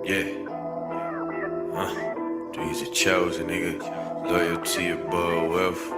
Yeah. These are chosen, nigga. Loyalty above wealth.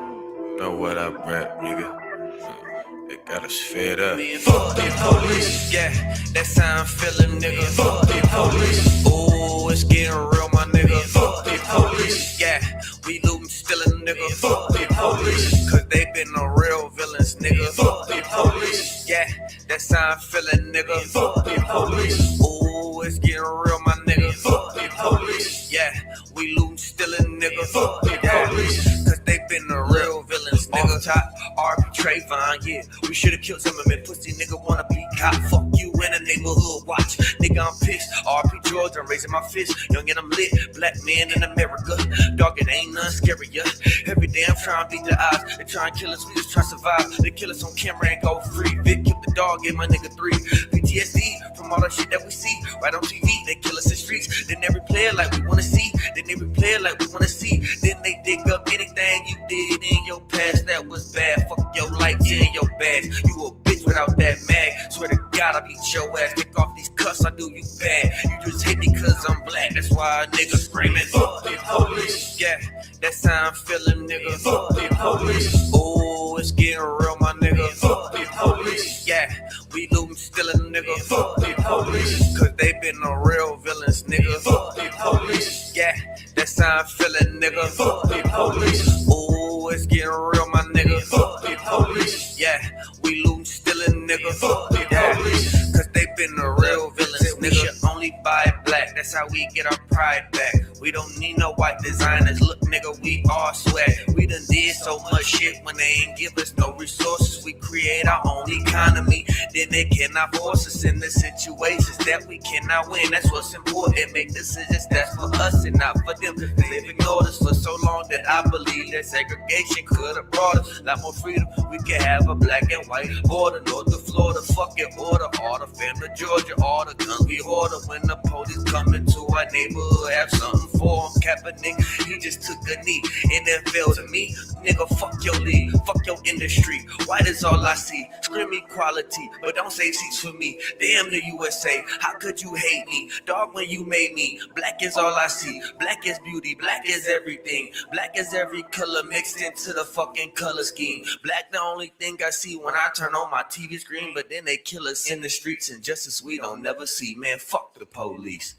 Know what I rap, nigga. They got us fed up. Fuck the police. Yeah, that's how I'm feeling, nigga. Fuck the police. Ooh, it's getting real, my nigga. Fuck the police. Yeah, we lootin', stealing, nigga. Fuck the police. Cause they been the real villains, nigga. Fuck the police. Yeah, that's how I'm feeling, nigga. Fuck the police. Ooh, it's getting real, my nigga. Fuck the police. Yeah, we lootin', stealing, nigga. Fuck the police. Cause they been the real villains, nigga. Off top, RP Trayvon, yeah. We should've killed some of them, pussy nigga wanna be cop. Fuck you in the neighborhood, watch. Nigga, I'm pissed. RP George, I'm raising my fist. Young and I'm lit, black man in America. Dog, it ain't nothing scarier. Every day I'm trying to beat the odds. They try and kill us, we just try to survive. They kill us on camera and go free. Vic killed the dog, gave my nigga 3. PTSD from all that shit that we see. Right on TV, they kill us in streets. Then they replay it like we wanna see. Then they replay it like we wanna see. Then they dig up anything you did in your past that was bad. Fuck your life, yeah, your badge. You a bitch without that mag. Swear to God, I beat your ass. Take off these cuffs, I do you bad. You just hit me cause I'm black. That's why a nigga screaming. Fuck the police. Yeah, that's how I'm feeling, nigga. Fuck the police. Ooh, it's getting real, my nigga. Fuck the police. Yeah, we lootin', stealing, nigga. Fuck the police. Cause they been the real villains, nigga. Fuck the police. Yeah, that's how I'm feeling, nigga. Fuck the police. Ooh, it's getting real, my nigga. Fuck the police. Yeah, we lootin', stealing, nigga. Fuck the police. Cause they been the real villains, nigga. We should only buy black, that's how we get our pride back. We don't need no white designers. Look, nigga, we all sweat. We done did so much shit when they ain't give us no resources. We create our own economy. Then they cannot force us in the situations that we cannot win. That's what's important. Make decisions that's for us and not for them. They've ignored us for so long that I believe that segregation could have brought us a lot more freedom. We could have a black and white border. North to Florida, fucking order. All the family, Georgia, all the guns we order. When the police come into our neighborhood, have something for him. Kaepernick, he just took a knee. NFL to me, nigga, fuck your league, fuck your industry. White is all I see. Scream equality, but don't say seats for me. Damn the USA, how could you hate me? Dog, when you made me, black is all I see. Black is beauty, black is everything. Black is every color mixed into the fucking color scheme. Black the only thing I see when I turn on my TV screen, but then they kill us in the streets and justice we don't never see. Man, fuck the police.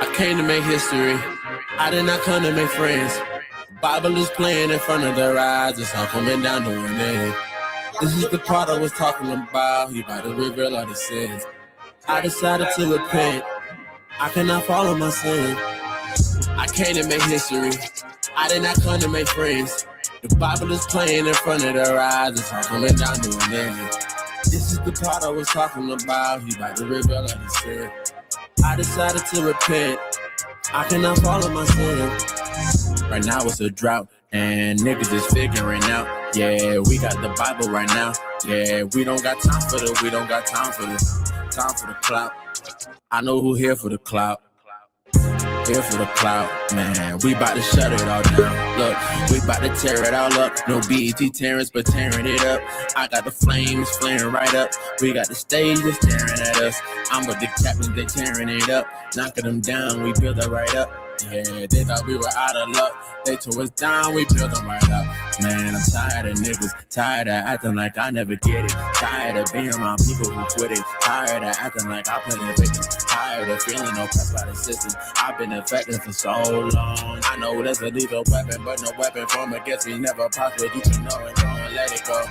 I came to make history. I did not come to make friends. Bible is playing in front of their eyes. It's all coming down to an end. This is the part I was talking about. He about to reveal all the sins. I decided to repent. I cannot follow my sin. I came to make history. I did not come to make friends. The Bible is playing in front of their eyes. It's all coming down to an end. This is the part I was talking about. He about to reveal all the sin. I decided to repent. I cannot follow my sin. Right now it's a drought, and niggas is figuring out. Yeah, we got the Bible right now. Yeah, we don't got time for the, we don't got time for the clout. I know who here for the clout. Here for the clout, man. We bout to shut it all down. Look, we bout to tear it all up. No BET Terrence, but tearing it up. I got the flames flaring right up. We got the stage that's staring at us. I'm with the captains, they tearing it up. Knocking them down, we build it right up. Yeah, they thought we were out of luck. They tore us down, we built them right up. Man, I'm tired of niggas. Tired of acting like I never get it. Tired of being around people who quit it. Tired of acting like I put in victims. Tired of feeling oppressed by the system. I've been affected for so long. I know there's a lethal weapon, but no weapon from against me never prosper. You can know it, go and let it go.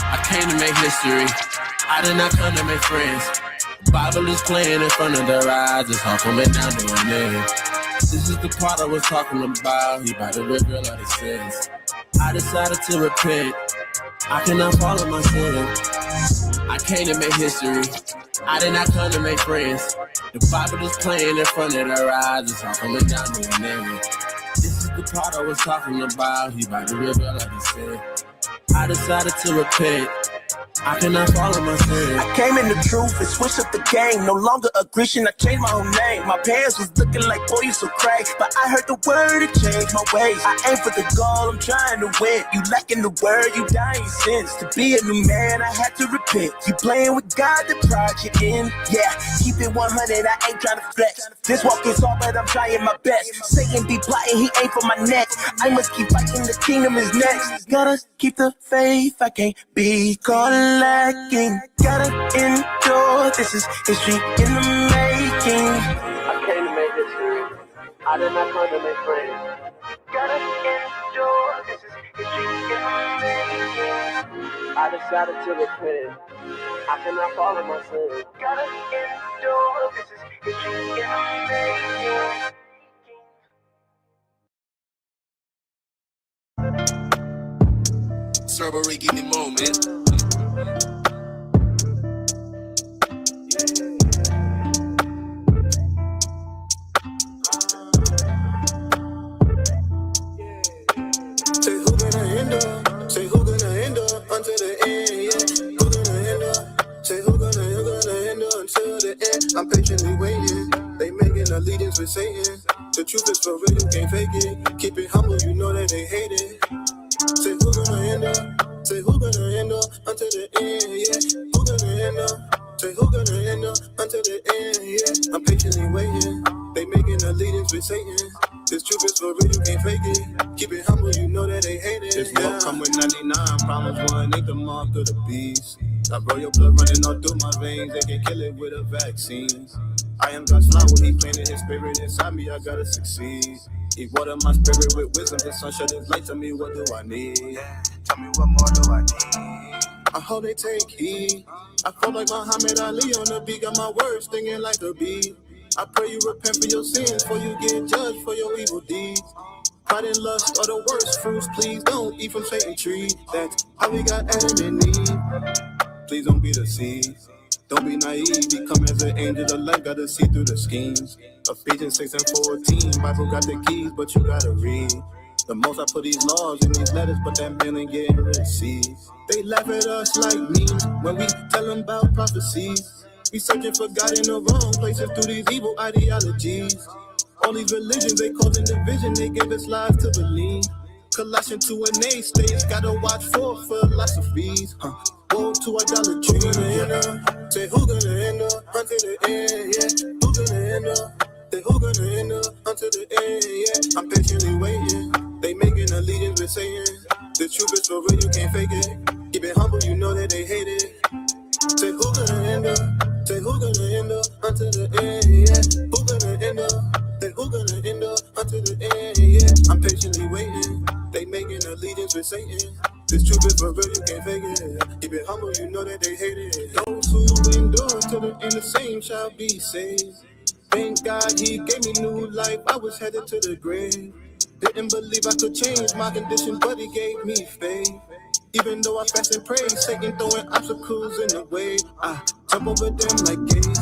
I came to make history. I did not come to make friends. Bible is playing in front of their eyes. It's all coming down to an end. This is the part I was talking about. He about to reveal all his sins. I decided to repent. I cannot follow my sin. I came to make history. I did not come to make friends. The Bible is playing in front of their eyes. It's all coming down to the name. This is the part I was talking about. He about to reveal all his sin. I decided to repent. I cannot follow my sin. I came in the truth and switched up the game. No longer a Christian, I changed my whole name. My parents was looking like, boy, you so crazy. But I heard the word and changed my ways. I aim for the goal, I'm trying to win. You lacking the word, you dying your sins. To be a new man, I had to repent. You playing with God, the pride you in. Yeah, keep it 100, I ain't trying to flex. This walk is hard, but I'm trying my best. Satan be plotting, he ain't for my neck. I must keep fighting, the kingdom is next. Gotta keep the faith, I can't be caught lacking. Gotta endure, this is history in the making. I came to make history. I did not come to make friends. Gotta endure, this is history in the making. I decided to repent. I cannot follow my sin. Gotta endure, this is history in the making. Strawberry, give me moment. Say who gonna end up? Say who gonna end up until the end? Yeah, who gonna end up? Say who gonna end up until the end? I'm patiently waiting. They making allegiance with Satan. The truth is for real, you can't fake it. Keep it humble, you know that they hate it. Say who gonna end up? Say who gonna end up until the end? Yeah, who gonna end up? Say who gonna end up until the end? Yeah, I'm patiently waiting. They making allegiance with Satan. This truth is for real, you can't fake it. Keep it humble, you know that they hate it. This love come with 99 problems, one ain't the mark of the beast. I bro, your blood running all through my veins, they can kill it with a vaccine. I am God's flower, he planted his spirit inside me, I gotta succeed. He watered my spirit with wisdom, his sun shed his light, tell me what do I need? Yeah, tell me what more do I need? I hope they take heed. I feel like Muhammad Ali on the beat, got my words stinging like a bee. I pray you repent for your sins, before you get judged for your evil deeds. Pride and lust are the worst fruits, please don't eat from Satan's tree. That's how we got Adam and Eve. Please don't be deceived. Don't be naive, become as an angel of light, gotta see through the schemes. Ephesians 6 and 14, Bible got the keys, but you gotta read. The most I put these laws in these letters, but that man ain't getting received. They laugh at us like memes when we tell them about prophecies. We searching for God in the wrong places through these evil ideologies. All these religions, they causing division, they gave us lives to believe. Colossians 2 and 8 states, gotta watch for philosophies. Woe to idolatry. Who gonna end up? Say who gonna end up until the end? Yeah, who gonna end up? Say who gonna end up until the end? Yeah, I'm patiently waiting. They making allegiance with Satan. The truth is for real, you can't fake it. Keep it humble, you know that they hate it. Say who gonna end up? Say who gonna end up until the end? Yeah, who gonna end up? Say who gonna end up until the end? Yeah, I'm patiently waiting. They making allegiance with Satan. This truth is for real, you can't fake it. Keep it humble, you know that they hate it. Those who endure to the end, the same shall be saved. Thank God he gave me new life, I was headed to the grave. Didn't believe I could change my condition, but he gave me faith. Even though I fast and pray, Satan throwing obstacles in the way. I jump over them like gays.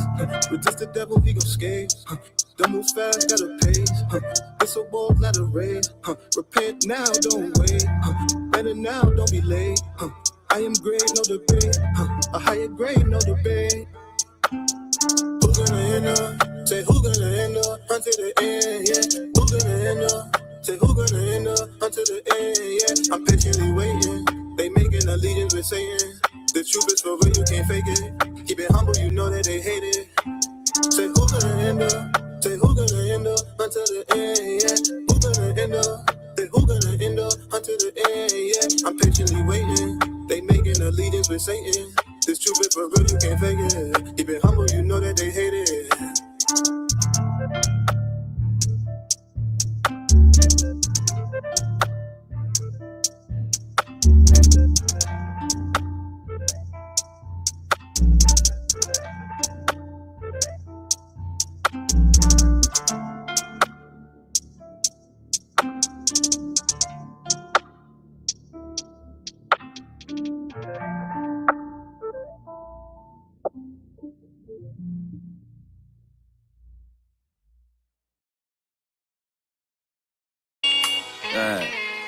Resist the devil, he gon' skate. Don't move fast, gotta pace. It's a war, not a race. Repent now, don't wait. Better now, don't be late. I am great, no debate. A higher grade, no debate. Who gonna end up? Say who gonna end up until the end? Yeah, who gonna end up? Say who gonna end up until the end? Yeah, I'm patiently waiting. They making allegiance with Satan. The truth is for real, you can't fake it. Keep it humble, you know that they hate it. Say who gonna end up? Say who gonna end up until the end? Yeah, who gonna end up? Say who gonna end up until the end? Yeah, I'm patiently waiting. They making allegiance with Satan. This truth is for real, you can't fake it. Keep it humble, you know that they hate it.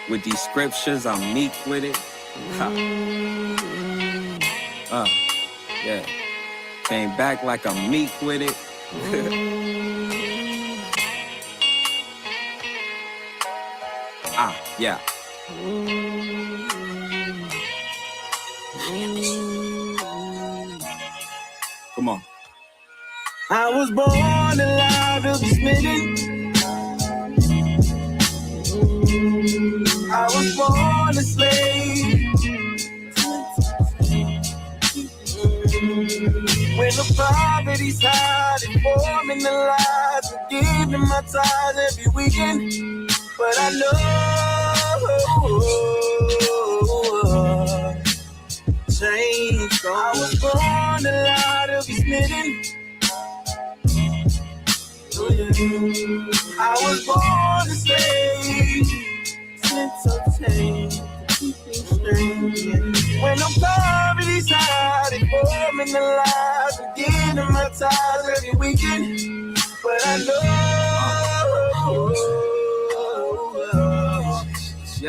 With these scriptures, I'm meek with it. Yeah. Came back like I'm meek with it. Yeah. Come on. I was born allowed to be smitten. I was born a slave. When the poverty's hard and forming the lies and giving my tithes every weekend. But I know change. I was born allowed to be smitten. I was born a slave. Sense of change to keep me straight. When the poverty's hard and forming the lies and giving my tithes every weekend. But I know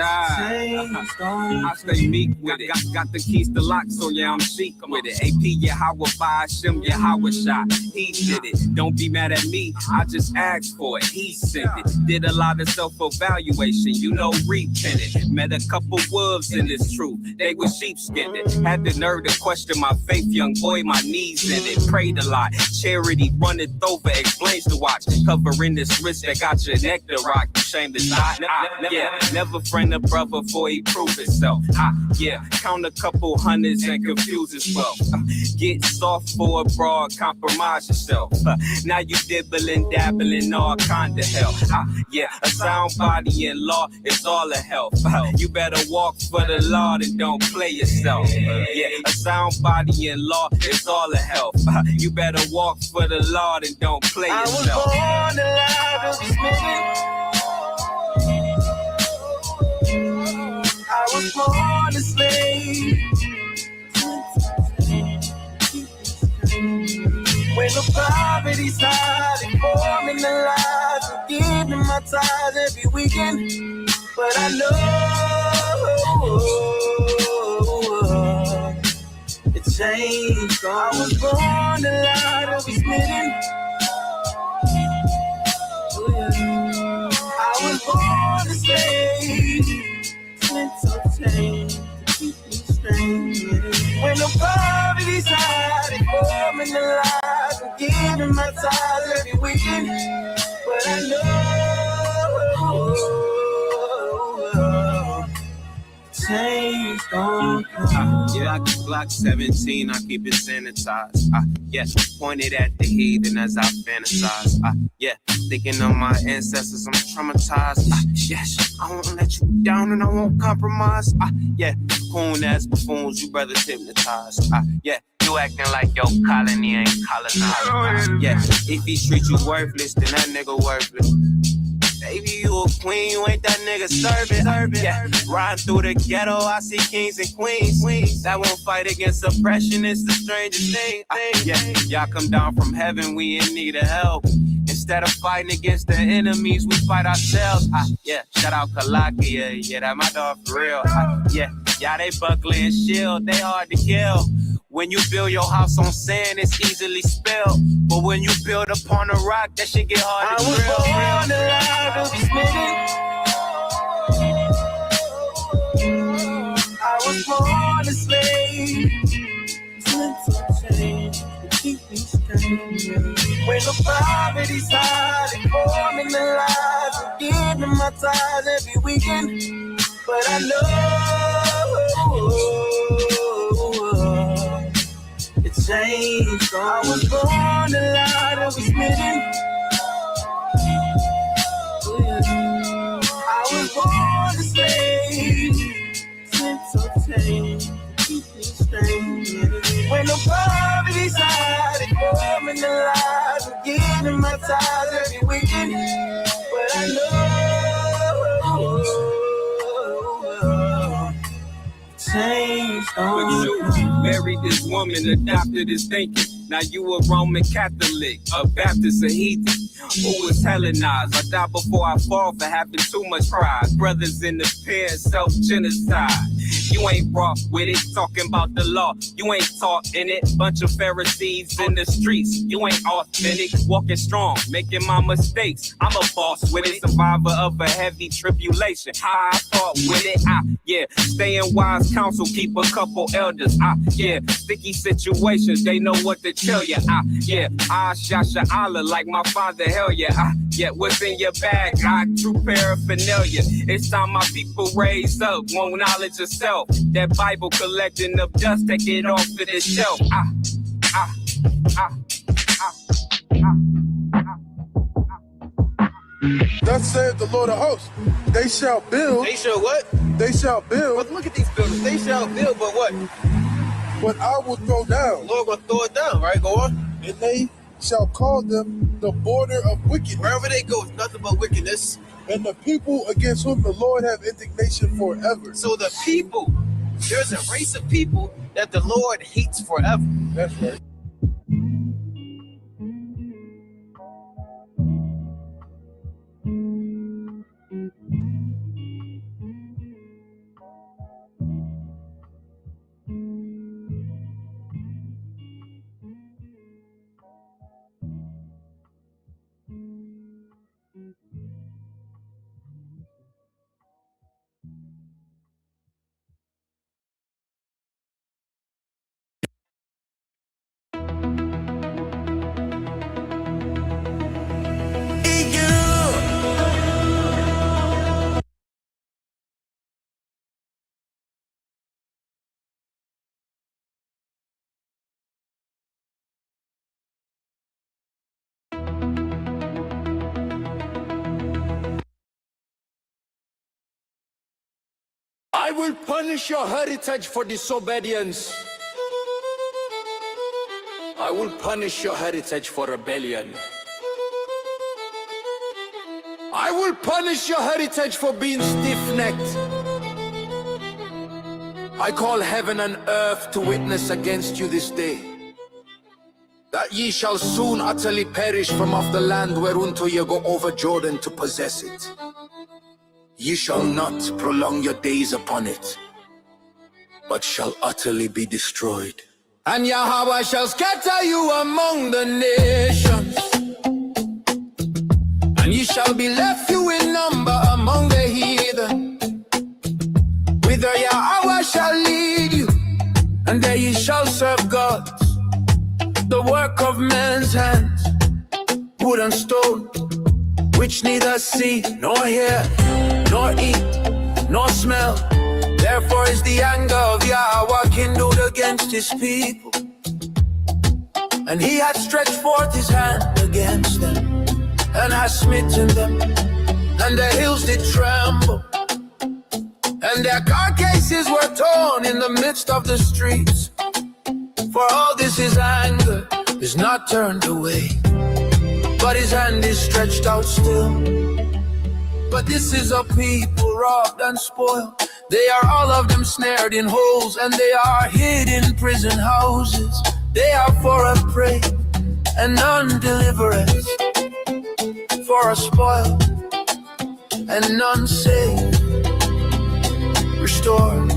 I stay meek with it. Got the keys to lock, so yeah, I'm chic with it. AP, yeah, how would buy Shem, yeah, how would shot. He did it. Don't be mad at me. I just asked for it. He sent it. Did a lot of self-evaluation, you know, repented. Met a couple wolves in this truth. They were sheepskinned. Had the nerve to question my faith, young boy, my knees in it. Prayed a lot. Charity runneth over, explains the watch. Covering this wrist that got your neck to rock. Shame to die. Yeah, never friend a brother before he prove himself. Yeah, count a couple hundreds and confuse his wealth. Get soft for a broad, compromise yourself. Now you dibbling, dabbling, all kind of hell. Yeah, a sound body in law is all a help. You better walk for the Lord and don't play yourself. Yeah, a sound body in law is all a help. You better walk for the Lord and don't play yourself. I was born alive to be smitten. I was born a slave. When the poverty's hard and forming the lies and giving my tithes every weekend. But I know it changed. I was born alive to be smitten. I was born a slave. Sense of change to keep me straight. When the poverty's hard and forming the lies and giving my tithes every weekend. But I know change don't come. Yeah, I keep Glock 17, I keep it sanitized. Yeah, pointed at the heathen as I fantasize. Yeah, thinking of my ancestors, I'm traumatized. Yes, I won't let you down and I won't compromise. Yeah, coon ass buffoons, you brothers hypnotized. Yeah, you acting like your colony ain't colonized. Yeah, if he treat you worthless, then that nigga worthless. Baby, you a queen, you ain't that nigga serving. Yeah, riding through the ghetto, I see kings and queens. That won't fight against oppression, it's the strangest thing. Yeah, y'all come down from heaven, we in need of help. Instead of fighting against the enemies, we fight ourselves. Yeah, shout out Kalaka, yeah, that my dog for real. Yeah, they buckler and shield, they hard to kill. When you build your house on sand, it's easily spilled. But when you build upon a rock, that shit get hard to drill. I was born alive to be smitten. I was born a slave. Sense of change to keep me straight. When the poverty's hard and forming the lies and giving my tithes every weekend. But I know it changed. I was born alive to be smitten. I was born a slave. Sense of change to keep me straight. When the poverty's hard and forming the lies and giving my tithes every weekend. But I know change. Married this woman, adopted his thinking. Now you a Roman Catholic, a Baptist, a heathen. Who was Hellenized? I die before I fall for having too much pride. Brothers in the pen, self-genocide. You ain't raw with it, talking about the law. You ain't taught in it. Bunch of Pharisees in the streets. You ain't authentic, walking strong, making my mistakes. I'm a boss with it, survivor of a heavy tribulation. How I fought with it, yeah. Stay in wise counsel, keep a couple elders. Yeah. Sticky situations, they know what to tell you. Yeah. Shasha Allah, like my father, hell yeah. Yeah. What's in your bag? True paraphernalia. It's time my people raise up, want knowledge of self. That Bible collecting of dust, take it off of the shelf. Thus saith the Lord of hosts, they shall build. They shall what? They shall build. But look at these buildings. They shall build, but what? But I will throw down. The Lord will throw it down, right? Go on. And they shall call them the border of wickedness. Wherever they go, it's nothing but wickedness. And the people against whom the Lord have indignation forever. So the people, there's a race of people that the Lord hates forever. That's right. I will punish your heritage for disobedience. I will punish your heritage for rebellion. I will punish your heritage for being stiff-necked. I call heaven and earth to witness against you this day, that ye shall soon utterly perish from off the land whereunto ye go over Jordan to possess it. Ye shall not prolong your days upon it, but shall utterly be destroyed. And Yahweh shall scatter you among the nations, and ye shall be left few in number among the heathen. Whither Yahweh shall lead you, and there ye shall serve gods, the work of man's hands, wood and stone, which neither see, nor hear, nor eat, nor smell. Therefore is the anger of Yahweh kindled against his people, and he hath stretched forth his hand against them, and hath smitten them, and the hills did tremble, and their carcasses were torn in the midst of the streets. For all this his anger is not turned away, but his hand is stretched out still. But this is a people robbed and spoiled. They are all of them snared in holes, and they are hid in prison houses. They are for a prey and none deliverance, for a spoil and none saved, restored.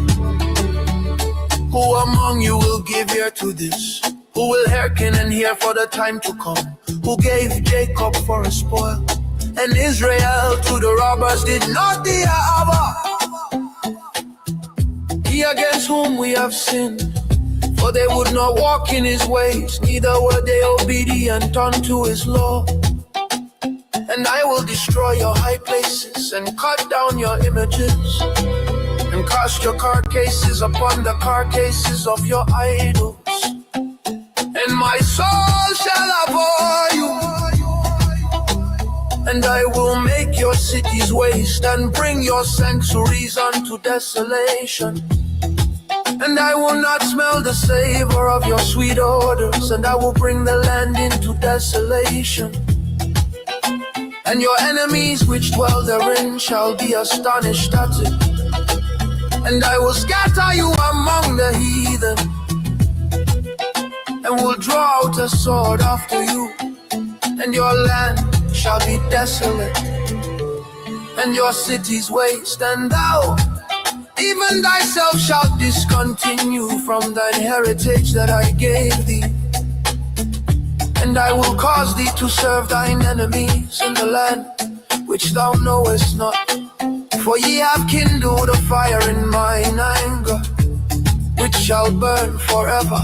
Who among you will give ear to this? Who will hearken and hear for the time to come? Who gave Jacob for a spoil, and Israel to the robbers? Did not the Abba, he against whom we have sinned? For they would not walk in his ways, neither were they obedient unto his law. And I will destroy your high places, and cut down your images, and cast your carcasses upon the carcasses of your idols. And my soul shall abhor you, and I will make your cities waste, and bring your sanctuaries unto desolation. And I will not smell the savor of your sweet odors, and I will bring the land into desolation. And your enemies which dwell therein shall be astonished at it. And I will scatter you among the heathen, and will draw out a sword after you, and your land shall be desolate, and your cities waste, and thou, even thyself, shalt discontinue from thine heritage that I gave thee. And I will cause thee to serve thine enemies in the land which thou knowest not. For ye have kindled a fire in mine anger, which shall burn forever.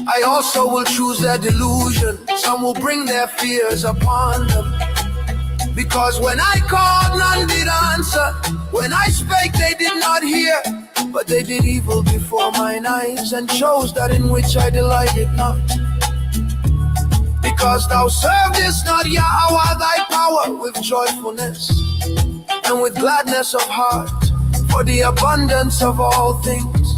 I also will choose their delusion, some will bring their fears upon them. Because when I called, none did answer. When I spake, they did not hear. But they did evil before mine eyes, and chose that in which I delighted not. Because thou servest not Yahweh thy power with joyfulness and with gladness of heart, for the abundance of all things.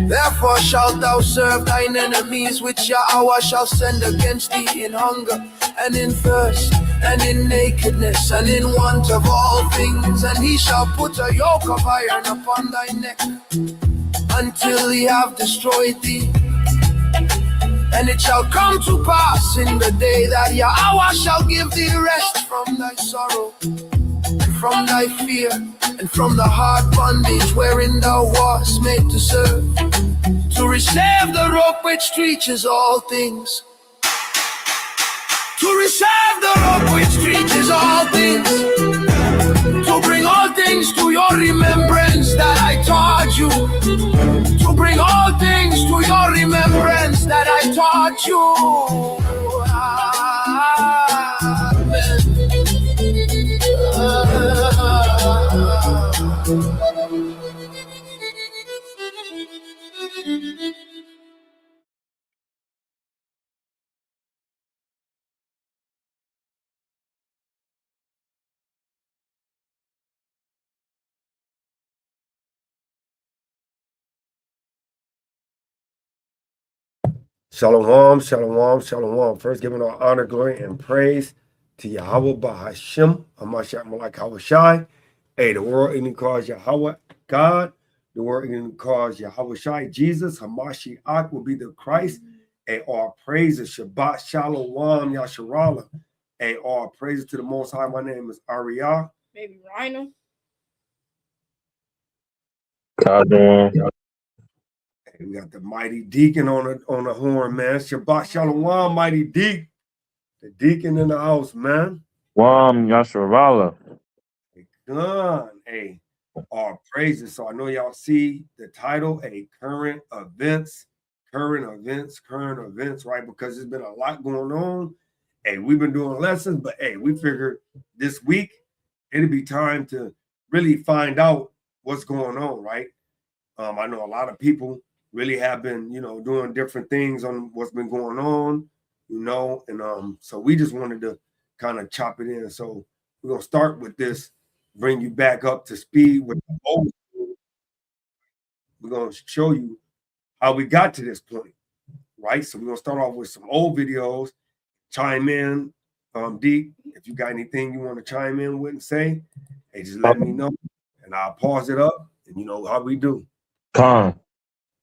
Therefore shalt thou serve thine enemies, which Yahweh shall send against thee in hunger, and in thirst, and in nakedness, and in want of all things. And he shall put a yoke of iron upon thy neck, until he have destroyed thee. And it shall come to pass in the day that Yahweh shall give thee rest from thy sorrow, and from thy fear, and from the hard bondage wherein thou wast made to serve, to receive the rope which reaches all things. To receive the rope which reaches all things. To bring all things to your remembrance that I taught you. To bring all things to your remembrance that I taught you. Shalom, shalom, shalom. First, giving all honor, glory, and praise to Yahweh Bahashim, Hamashiach Malak Hawashai. Hey, the world even calls Yahweh God. The world even calls Yahweh Shai Jesus. Hamashiach will be the Christ. Hey, all praises. Shabbat Shalom, Yasharala. Hey, all praises to the Most High. My name is Ariah. Baby Rhino. Hey, we got the mighty deacon on the horn, man. Shabbat Shalom, mighty deacon. The deacon in the house, man. Yasharala. Done. Hey, all praises. So I know y'all see the title, current events, right? Because there's been a lot going on. Hey, we've been doing lessons, but hey, we figured this week it'd be time to really find out what's going on, right? I know a lot of people really have been, doing different things on what's been going on, and so we just wanted to kind of chop it in. So we're gonna start with this, bring you back up to speed with the old school. We're gonna show you how we got to this point, right? So we're gonna start off with some old videos, chime in, Deep, if you got anything you want to chime in with and say, hey, just let me know, and I'll pause it up, and you know how we do.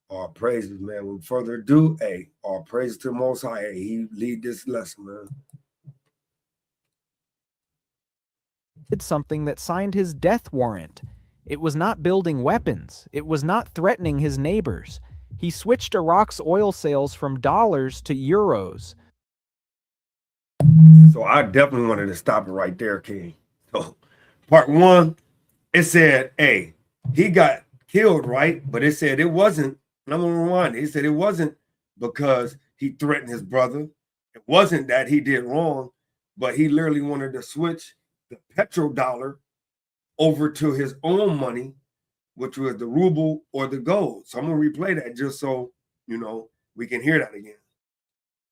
All praises, man. With further ado, hey, all praises to the Most High. Hey, he lead this lesson, man. Did something that signed his death warrant. It was not building weapons. It was not threatening his neighbors. He switched Iraq's oil sales from dollars to euros. So I definitely wanted to stop it right there, King. So part one, it said, hey, he got killed, right? But it said it wasn't. Number one, he said it wasn't because he threatened his brother. It wasn't that he did wrong, but he literally wanted to switch the petrodollar over to his own money, which was the ruble or the gold. So I'm going to replay that just so, we can hear that again.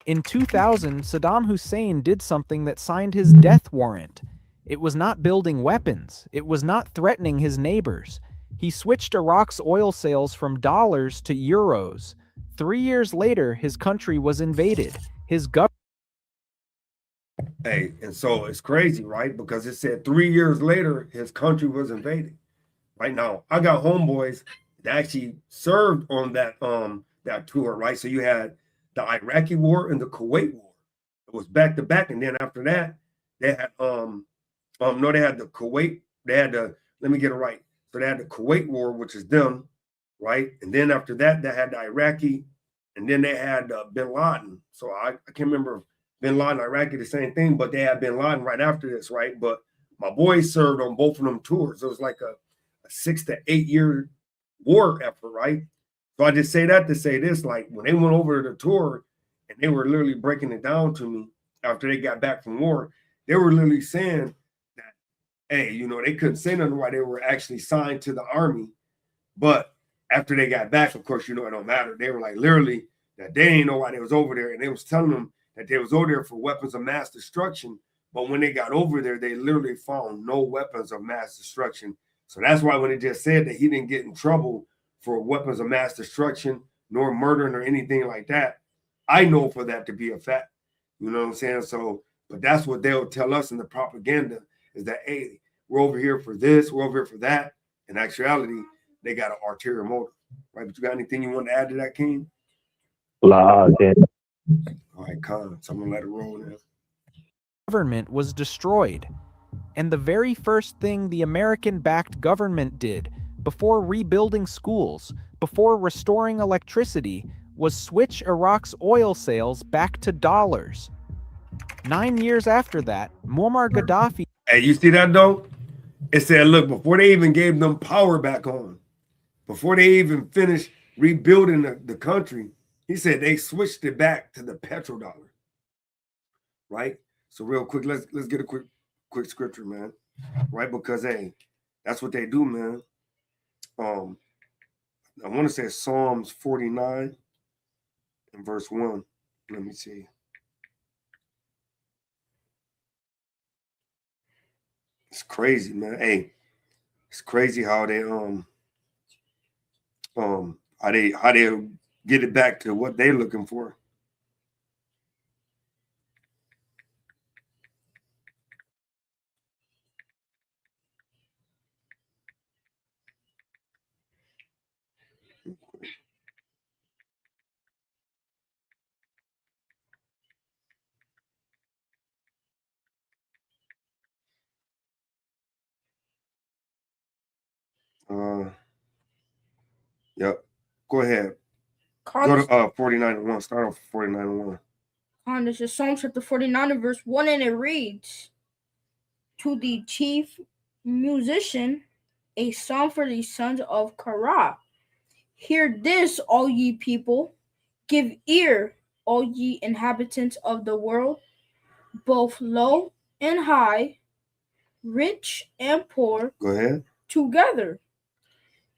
In 2000, Saddam Hussein did something that signed his death warrant. It was not building weapons. It was not threatening his neighbors. He switched Iraq's oil sales from dollars to euros. 3 years later, his country was invaded. His government. Hey, and so it's crazy, right? Because it said 3 years later, his country was invaded. Right now, I got homeboys that actually served on that tour, right? So you had the Iraqi war and the Kuwait war. It was back to back, and then after that, they had no, they had the Kuwait. They had the let me get it right. So they had the Kuwait war, which is them, right? And then after that, they had the Iraqi, and then they had Bin Laden. So I can't remember if Bin Laden, Iraqi, the same thing, but they had Bin Laden right after this, right? But my boy served on both of them tours. It was like a 6 to 8 year war effort, right? So I just say that to say this, like when they went over to the tour and they were literally breaking it down to me after they got back from war, they were literally saying that, hey, you know, they couldn't say nothing why they were actually signed to the army. But after they got back, of course, you know, it don't matter. They were like literally that they didn't know why they was over there. And they was telling them that they was over there for weapons of mass destruction. But when they got over there, they literally found no weapons of mass destruction. So that's why when it just said that he didn't get in trouble for weapons of mass destruction, nor murdering or anything like that, I know for that to be a fact. You know what I'm saying? So, but that's what they'll tell us in the propaganda is that, hey, we're over here for this, we're over here for that. In actuality, they got an ulterior motive, right? But you got anything you want to add to that, King? All right, Con. So I'm gonna let it roll now. Government was destroyed, and the very first thing the American-backed government did before rebuilding schools, before restoring electricity, was switch Iraq's oil sales back to dollars. 9 years after that, Muammar Gaddafi. Hey, you see that though? It said, look, before they even gave them power back on, before they even finished rebuilding the country, he said they switched it back to the petrodollar. Right? So real quick, let's get a quick scripture, man. Right? Because hey, that's what they do, man. I want to say Psalms 49 and verse 1. Let me see. It's crazy, man. Hey, it's crazy how they how they get it back to what they're looking for. Yep. Go ahead. Go to 49 and 1. Start off 49 and 1. This is Psalm chapter 49 and verse 1, and it reads, to the chief musician, a psalm for the sons of Korah. Hear this, all ye people. Give ear, all ye inhabitants of the world, both low and high, rich and poor. Go ahead. Together.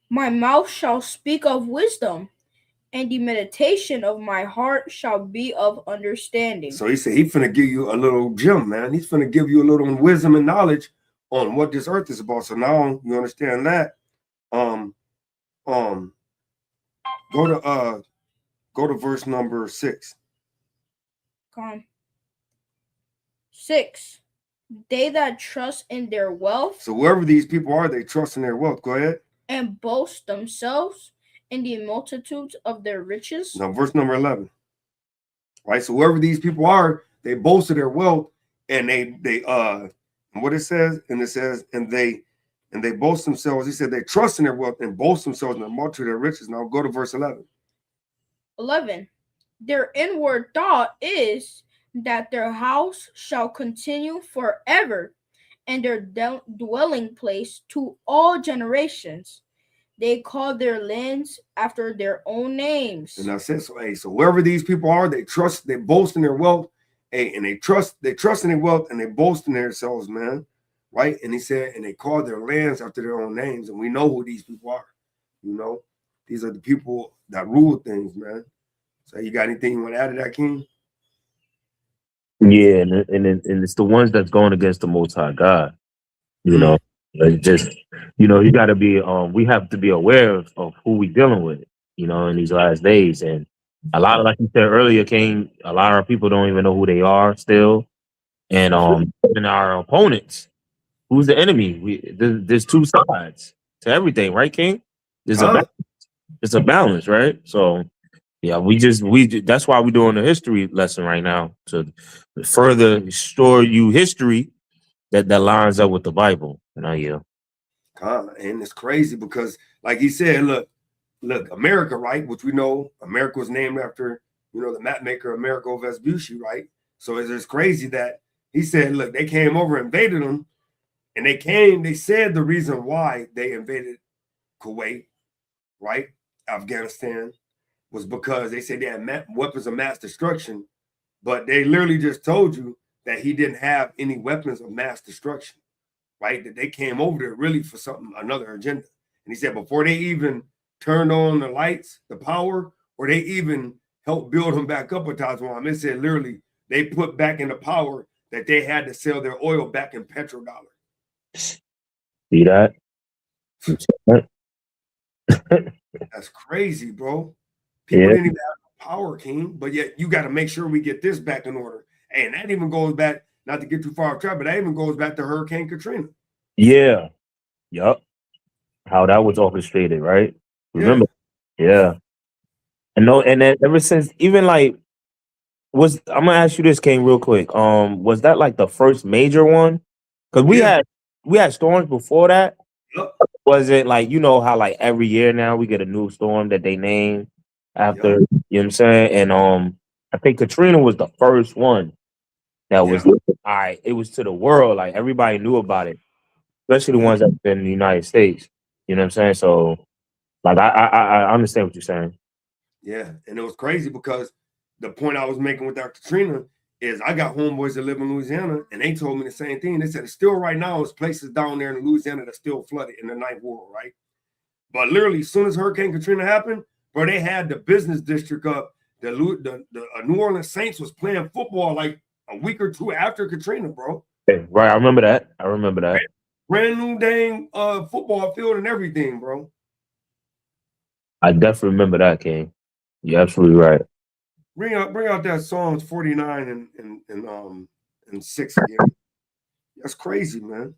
My mouth shall speak of wisdom, and the meditation of my heart shall be of understanding. So he said he's finna give you a little gem, man. He's finna give you a little wisdom and knowledge on what this earth is about. So now you understand that. Go to verse number 6. Come. 6. They that trust in their wealth. So whoever these people are, they trust in their wealth. Go ahead. And boast themselves in the multitudes of their riches. Now, verse number 11. Right. So whoever these people are, they boast of their wealth, and they what it says, and it says, and they boast themselves. He said they trust in their wealth and boast themselves in the multitude of their riches. Now go to verse 11. 11. Their inward thought is that their house shall continue forever, and their dwelling place to all generations. They call their lands after their own names. And I said, so hey, so wherever these people are, they boast in their wealth, hey, and they trust in their wealth, and they boast in themselves, man. Right? And he said, and they call their lands after their own names, and we know who these people are. You know, these are the people that rule things, man. So you got anything you want to add to that, King? Yeah, and it's the ones that's going against the Most High God. You know, just you got to be. We have to be aware of who we dealing with. You know, in these last days, and a lot of, like you said earlier, King. A lot of people don't even know who they are still, and even our opponents. Who's the enemy? There's two sides to everything, right, King? There's a balance, right? So Yeah, that's why we're doing a history lesson right now to further store you history that lines up with the Bible. And yeah. And it's crazy because, like he said, look, America, right? Which we know America was named after, the map maker Amerigo Vespucci, right? So it's crazy that he said, look, they came over, invaded them, and they said the reason why they invaded Kuwait, right? Afghanistan, was because they said they had weapons of mass destruction, but they literally just told you that he didn't have any weapons of mass destruction, right? That they came over there really for another agenda. And he said before they even turned on the lights, the power, or they even helped build him back up with Taiwan, it said literally they put back in the power that they had to sell their oil back in petrodollar. See that? That's crazy, bro. People didn't even have power, King, but yet you got to make sure we get this back in order. And that even goes back, not to get too far off track, but that even goes back to Hurricane Katrina. Yeah. Yup. How that was orchestrated, right? Remember? Yeah. And then ever since, even like, I'm gonna ask you this, King, real quick. Was that like the first major one? Because we had storms before that. Yep. Was it like, how like every year now we get a new storm that they name after, you know what I'm saying? And I think Katrina was the first one that was all right, it was to the world, like everybody knew about it, especially the ones that been in the United States. You know what I'm saying? So like I understand what you're saying. Yeah, and it was crazy because the point I was making with that Katrina is I got homeboys that live in Louisiana, and they told me the same thing. They said it's still right now, there's places down there in Louisiana that's still flooded in the Ninth Ward, right? But literally, as soon as Hurricane Katrina happened, bro, they had the business district up. The New Orleans Saints was playing football like a week or two after Katrina, bro. Right, I remember that. Brand new dang football field and everything, bro. I definitely remember that, King. You're absolutely right. Bring out that Psalms 49 and 6 again. That's crazy, man.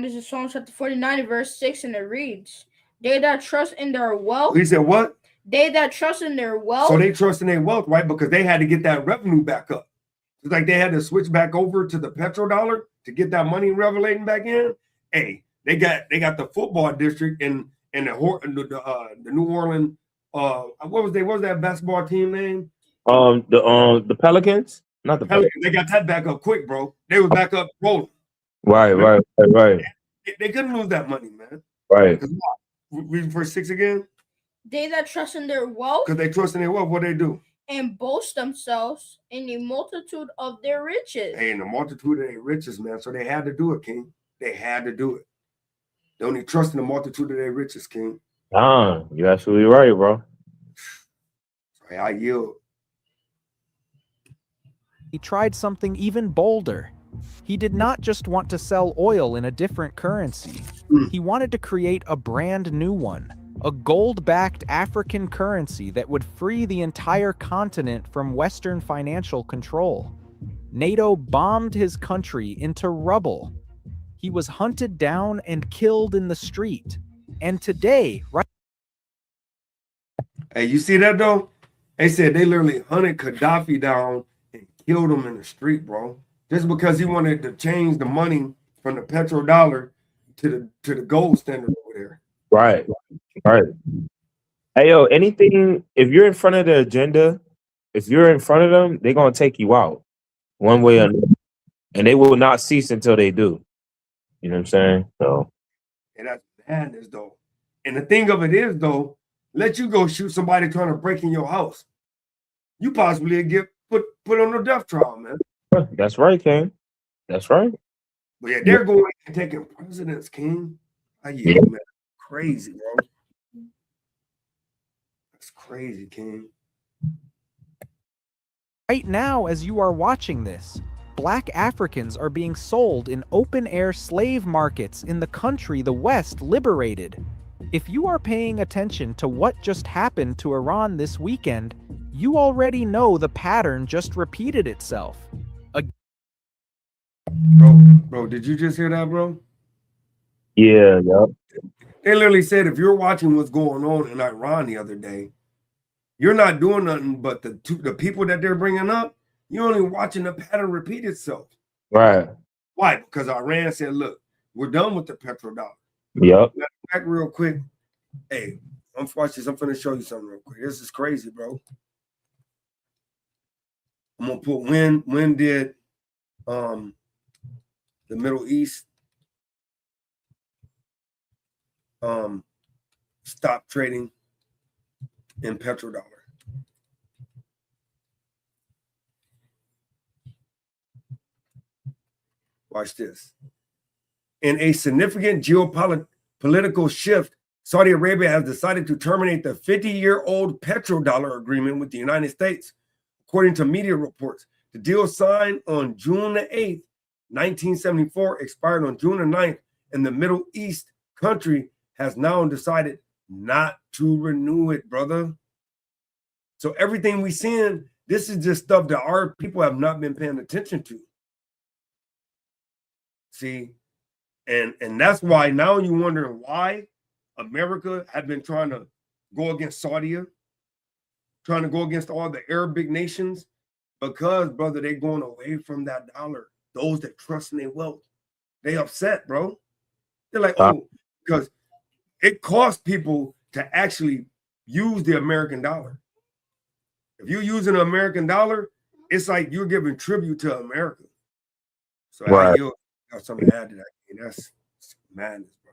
This is Psalms chapter 49, verse 6, and it reads, they that trust in their wealth. He said what? They that trust in their wealth. So they trust in their wealth, right? Because they had to get that revenue back up. It's like they had to switch back over to the petrodollar to get that money revelating back in. Hey, they got the football district and the New Orleans. What was that basketball team name? The Pelicans, not the Pelicans. They got that back up quick, bro. They was back up rolling. Right. They couldn't lose that money, man. Right. Read verse 6 again. They that trust in their wealth. Because they trust in their wealth, what they do? And boast themselves in the multitude of their riches. Hey, in the multitude of their riches, man. So they had to do it, King. They had to do it. They only trust in the multitude of their riches, King. You're absolutely right, bro. I yield. He tried something even bolder. He did not just want to sell oil in a different currency. He wanted to create a brand new one, a gold-backed African currency that would free the entire continent from Western financial control. NATO bombed his country into rubble. He was hunted down and killed in the street. And today, right? Hey, you see that though? They said they literally hunted Gaddafi down and killed him in the street, bro. Just because he wanted to change the money from the petrodollar to the gold standard over there. Right. Hey, yo, anything, if you're in front of the agenda, if you're in front of them, they're going to take you out one way or another. And they will not cease until they do. You know what I'm saying? So. And that's madness, though. And the thing of it is, though, let you go shoot somebody trying to break in your house. You possibly get put on a death trial, man. That's right, King. That's right. But yeah, they're going and taking presidents, King. Man. Crazy, bro. That's crazy, King. Right now, as you are watching this, Black Africans are being sold in open-air slave markets in the country the West liberated. If you are paying attention to what just happened to Iran this weekend, you already know the pattern just repeated itself. Bro, did you just hear that, bro? Yeah. They literally said if you're watching what's going on in Iran the other day, you're not doing nothing but the people that they're bringing up, you're only watching the pattern repeat itself. Right. Why? Because Iran said, look, we're done with the petrodollar. Yep. Back real quick. Hey, watch this. I'm going to show you something real quick. This is crazy, bro. I'm going to put when did the Middle East stop trading in petrodollar. Watch this. In a significant geopolitical shift, Saudi Arabia has decided to terminate the 50-year-old petrodollar agreement with the United States. According to media reports, the deal signed on June 8th, 1974, expired on June 9th, and the Middle East country has now decided not to renew it, brother. So everything we seeing, this is just stuff that our people have not been paying attention to. See, and that's why now you're wondering why America had been trying to go against Saudi, trying to go against all the Arabic nations, because, brother, they're going away from that dollar. Those that trust in their wealth, they upset, bro. They're like, oh, because it costs people to actually use the American dollar. If you're using an American dollar, it's like you're giving tribute to America. So right. you got something to add to that. That's madness, bro.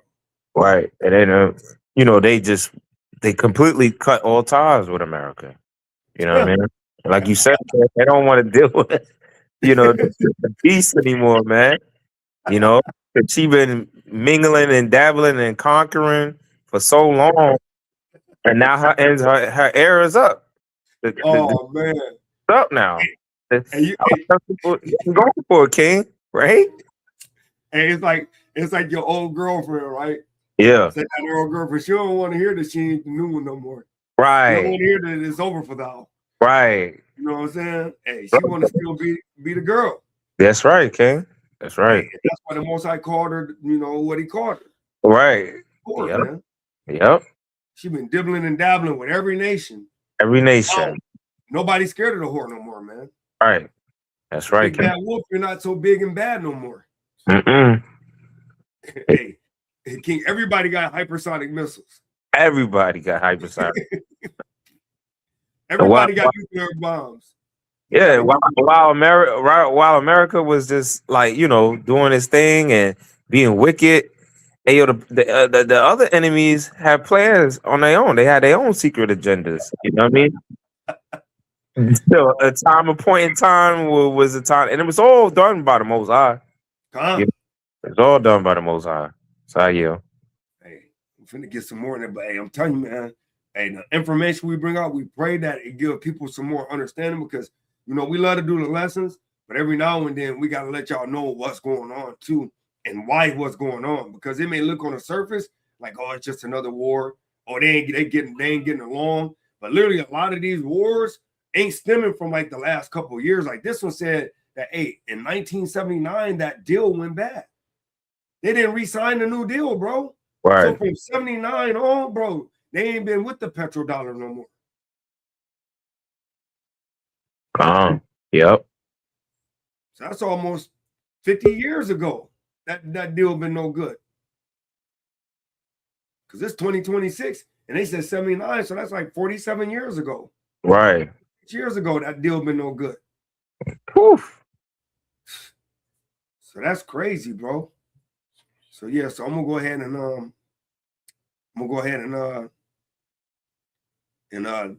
Right. And then, they completely cut all ties with America. You know what I mean? Like you said, they don't want to deal with, the beast anymore, man. She been mingling and dabbling and conquering for so long, and now her era is up. Man, it's up now. And you going for a king, right? And it's like your old girlfriend, right? Yeah. Say that old girlfriend, she don't want to hear that she ain't the new one no more. Right. She don't want to hear that it's over for thou. Right. You know what I'm saying? Hey, she want to still be the girl. That's right, King. That's right. Hey, that's why the Most High called her, what he called her. Right. Yep. Man. Yep. She been dibbling and dabbling with every nation. Every nation. Nobody's scared of the whore no more, man. Right. That's right, Big Bad Wolf, you're not so big and bad no more. Hey, King, everybody got hypersonic missiles. Everybody got hypersonic. Everybody got nuclear bombs. Yeah, while America was just like, doing its thing and being wicked, the other enemies had plans on their own. They had their own secret agendas. You know what I mean? So a point in time was a time, and it was all done by the Most High. It was all done by the Most High. So yeah. Hey, I'm finna get some more in it, but hey, I'm telling you, man. Hey, the information we bring out, we pray that it give people some more understanding, because we love to do the lessons, but every now and then we gotta let y'all know what's going on too, and why what's going on, because it may look on the surface like, oh, it's just another war, or they ain't getting along, but literally a lot of these wars ain't stemming from like the last couple of years. Like this one said that, hey, in 1979 that deal went bad. They didn't re-sign the new deal, bro. Right. So from 79 on, bro, they ain't been with the petrodollar no more. Yep. So that's almost 50 years ago. That deal been no good. Because it's 2026, and they said 79, so that's like 47 years ago. Right. 6 years ago, that deal been no good. Poof. So that's crazy, bro. So yeah, so I'm gonna go ahead and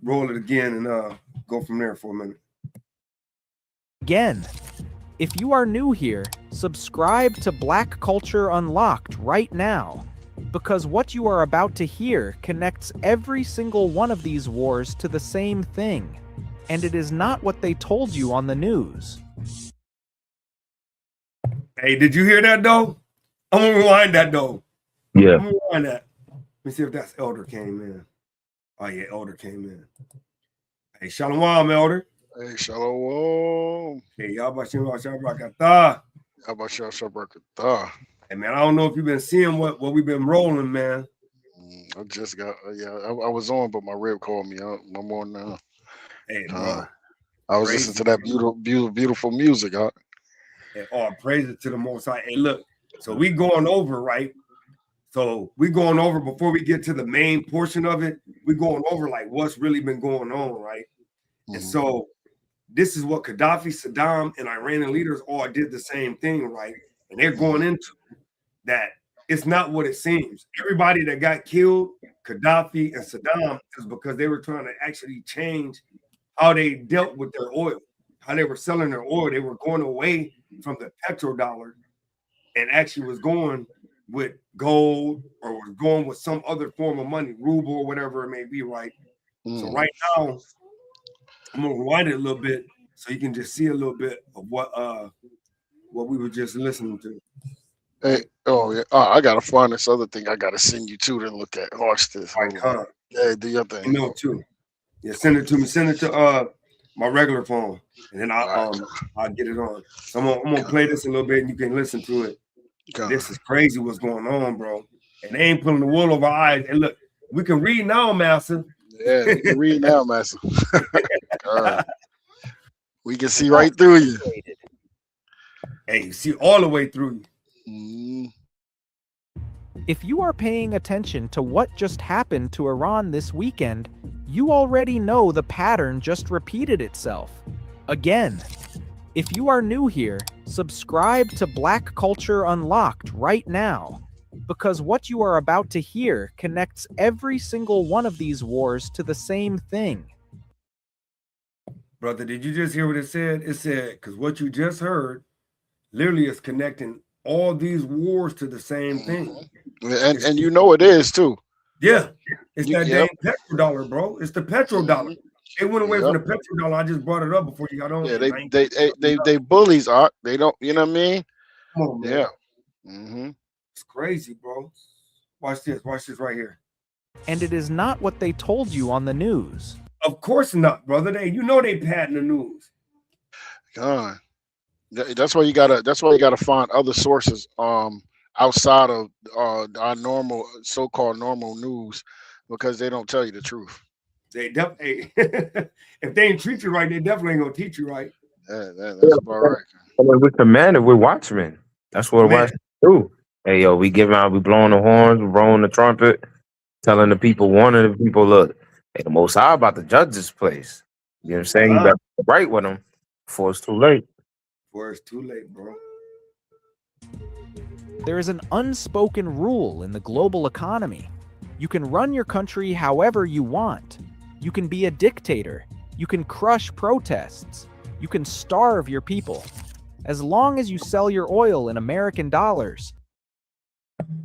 roll it again and go from there for a minute. Again, if you are new here, subscribe to Black Culture Unlocked right now, because what you are about to hear connects every single one of these wars to the same thing, and it is not what they told you on the news. Hey, did you hear that though? I'm gonna rewind that though. Yeah. I'm gonna rewind that. Let me see if that's Elder came in. Oh yeah, Elder came in. Hey, Shalom, Elder. Hey, Shalom. Hey, y'all about Shabrakatah. How about y'all Shabrakatah? Hey man, I don't know if you've been seeing what we've been rolling, man. I just got I was on, but my rep called me. I'm on now. Hey, bro. I was listening to that beautiful music. Huh? And all praises to the Most High. Hey, look, so we going over, right? So we going over before we get to the main portion of it. We going over like what's really been going on, right? And so this is what Gaddafi, Saddam, and Iranian leaders all did the same thing, right? And they're going into that it's not what it seems. Everybody that got killed, Gaddafi and Saddam, is because they were trying to actually change how they dealt with their oil, how they were selling their oil. They were going away from the petrodollar and actually was going with gold or was going with some other form of money, ruble or whatever it may be, right? So right now, I'm gonna rewind it a little bit so you can just see a little bit of what we were just listening to. Hey, oh yeah, I gotta find this other thing. I gotta send you to look at. Watch this. Hold on. Yeah, do your thing. You know too. Yeah, send it to me. Send it to my regular phone, and then I'll get it on. So I'm gonna play this a little bit, and you can listen to it. This is crazy what's going on, bro. And they ain't pulling the wool over our eyes. And look, we can read now, Master. Yeah, we can read now, Master. We can see right through you. Hey, you see all the way through you. If you are paying attention to what just happened to Iran this weekend, you already know the pattern just repeated itself. Again. If you are new here, subscribe to Black Culture Unlocked right now, because what you are about to hear connects every single one of these wars to the same thing. Brother, did you just hear what it said? It said, because what you just heard literally is connecting all these wars to the same thing. And you know it is too. Yeah. It's that damn petrodollar, bro. It's the petrodollar. They went away from the petrodollar. I just brought it up before you got on. Yeah, they bullies, Art. They don't, you know what I mean? Come on, man. Yeah. It's crazy, bro. Watch this right here. And it is not what they told you on the news. Of course not, brother. You know they padding the news. God. That's why you gotta find other sources outside of our normal so-called normal news, because they don't tell you the truth. They definitely, if they ain't treat you right, they definitely ain't gonna teach you right. That's about right. I mean, we're commanded, we're watchmen. That's what watchmen do. Hey, yo, we blowing the horns, we're blowing the trumpet, telling the people, warning the people, look, hey, the Most High about to judge this place. You know what I'm saying? You better be right with them before it's too late. Before it's too late, bro. There is an unspoken rule in the global economy. You can run your country however you want. You can be a dictator. You can crush protests. You can starve your people. As long as you sell your oil in American dollars.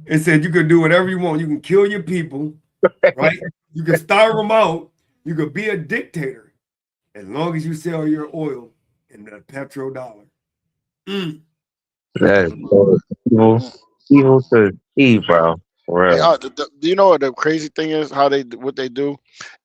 It said you can do whatever you want. You can kill your people, right? You can starve them out. You could be a dictator as long as you sell your oil in the petrodollar. That is evil to see, bro. Hey, do you know what the crazy thing is? What they do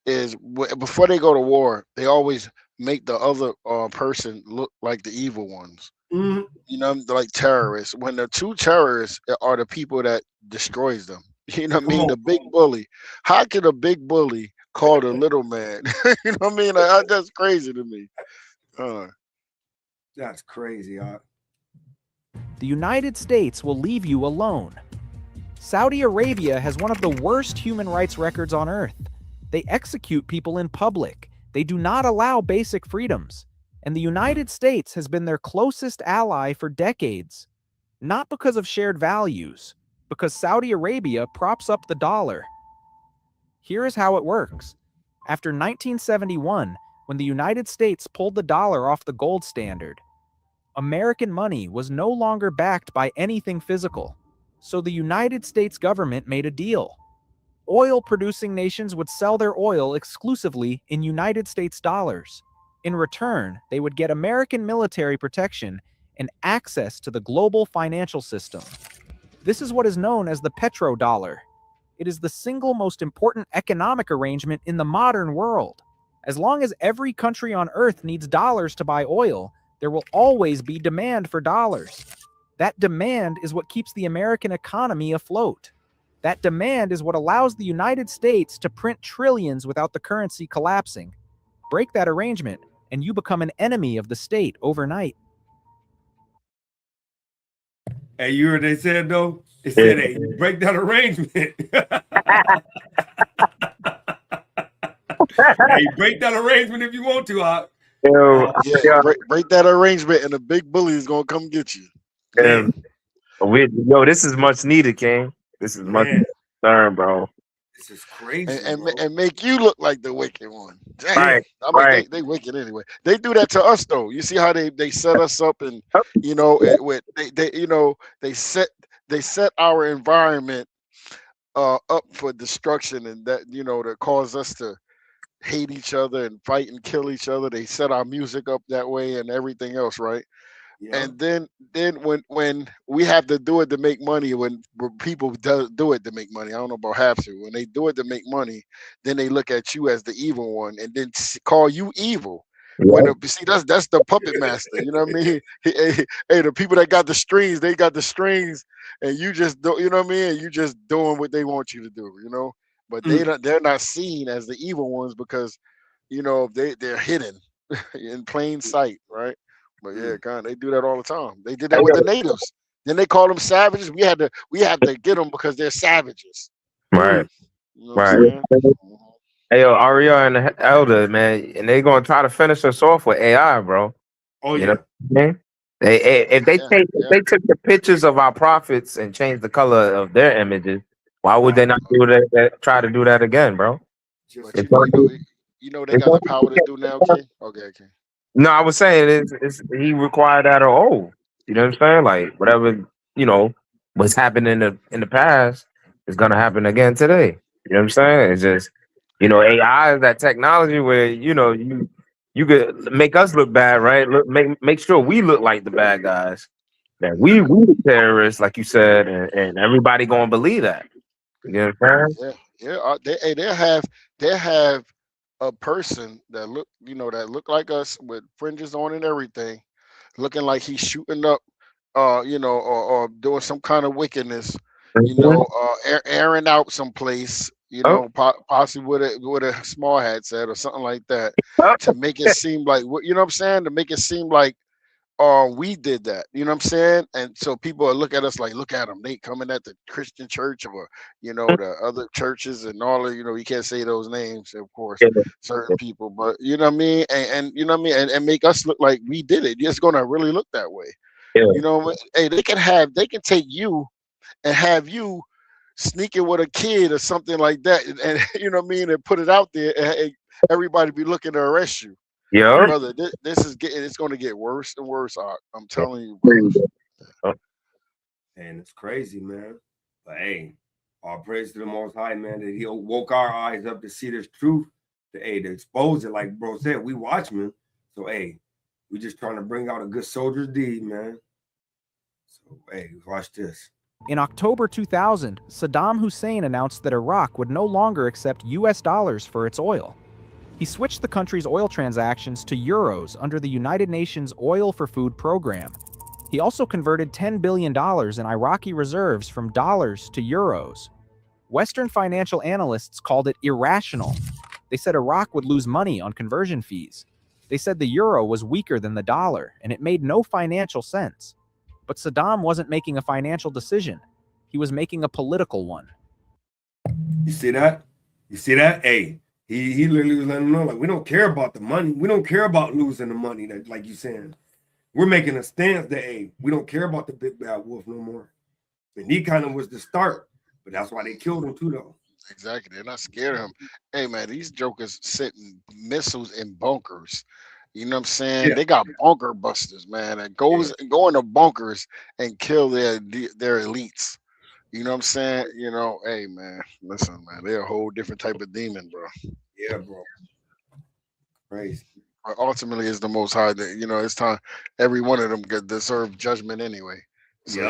is before they go to war, they always make the other person look like the evil ones. You know, like terrorists. When the true terrorists are the people that destroys them. You know what I mean? The big bully. How could a big bully call the little man? You know what I mean? Like, that's crazy to me. That's crazy, huh? The United States will leave you alone. Saudi Arabia has one of the worst human rights records on earth. They execute people in public. They do not allow basic freedoms. And the United States has been their closest ally for decades. Not because of shared values, because Saudi Arabia props up the dollar. Here is how it works. After 1971, when the United States pulled the dollar off the gold standard, American money was no longer backed by anything physical. So the United States government made a deal. Oil-producing nations would sell their oil exclusively in United States dollars. In return, they would get American military protection and access to the global financial system. This is what is known as the petrodollar. It is the single most important economic arrangement in the modern world. As long as every country on Earth needs dollars to buy oil, there will always be demand for dollars. That demand is what keeps the American economy afloat. That demand is what allows the United States to print trillions without the currency collapsing. Break that arrangement, and you become an enemy of the state overnight. Hey, you heard what they said though? They said, "Hey, you break that arrangement." Hey, break that arrangement if you want to. Yeah, break that arrangement, and the big bully is gonna come get you. This is much needed, King. This is much concerned, bro. This is crazy, and make you look like the wicked one. Damn. Right, I mean, right. they wicked anyway. They do that to us though. You see how they set us up, and you know, with they set our environment up for destruction, and that that cause us to hate each other and fight and kill each other. They set our music up that way and everything else, right? And then when we have to do it to make money, when people do it to make money, I don't know about have to. When they do it to make money, then they look at you as the evil one and then call you evil. When see that's the puppet master, you know what I mean? Hey, the people that got the strings, they got the strings, and you just do, you know what I mean? You just doing what they want you to do, you know. But they're not seen as the evil ones because they're hidden in plain sight, right? But yeah, they do that all the time. They did that with the natives. Then they call them savages. We had to get them because they're savages. Right. You know what I'm saying? Hey, yo, Aria and the Elder, man, and they gonna try to finish us off with AI, bro. Oh, you know what I mean? If they took the pictures of our prophets and changed the color of their images, why would they not do that? Try to do that again, bro? But they got the power to do now, King. Okay. No, I was saying he required that or you know what I'm saying? Like whatever what's happened in the past is gonna happen again today. You know what I'm saying? It's just AI is that technology where you could make us look bad, right? Make sure we look like the bad guys. That we the terrorists, like you said, and everybody gonna believe that. You know what I'm saying? Yeah. They have a person that look like us with fringes on and everything, looking like he's shooting up, or doing some kind of wickedness, airing out someplace, possibly with a small hat set or something like that, to make it seem like what what I'm saying, to make it seem like we did that, you know what I'm saying? And so people will look at us like, look at them, they coming at the Christian church or the other churches and all of you can't say those names, of course, certain people, but you know what I mean, and you know what I mean, and make us look like we did it. It's gonna really look that way. Hey, they can take you and have you sneaking with a kid or something like that, and you know what I mean, and put it out there, and everybody be looking to arrest you. Yeah, brother, this is it's going to get worse and worse. I'm telling you, brother. And it's crazy, man. But hey, all praise to the Most High, man, that He woke our eyes up to see this truth, to expose it. Like bro said, we watchmen. So hey, we just trying to bring out a good soldier's deed, man. So hey, watch this. In October 2000, Saddam Hussein announced that Iraq would no longer accept US dollars for its oil. He switched the country's oil transactions to euros under the United Nations Oil for Food program. He also converted $10 billion in Iraqi reserves from dollars to euros. Western financial analysts called it irrational. They said Iraq would lose money on conversion fees. They said the euro was weaker than the dollar, and it made no financial sense. But Saddam wasn't making a financial decision. He was making a political one. You see that? Hey. He literally was letting them know, like, we don't care about the money. We don't care about losing the money, that like you saying. We're making a stance that, hey, we don't care about the big bad wolf no more. And he kind of was the start, but that's why they killed him too, though. Exactly. They're not scared of him. Hey, man, these jokers sitting missiles in bunkers. You know what I'm saying? Yeah. They got bunker busters, man, and go into bunkers and kill their elites. You know what I'm saying? Hey, man, listen, man, they're a whole different type of demon, bro. Yeah, bro. Crazy. But ultimately, it's the Most High that, it's time. Every one of them deserve judgment anyway. So,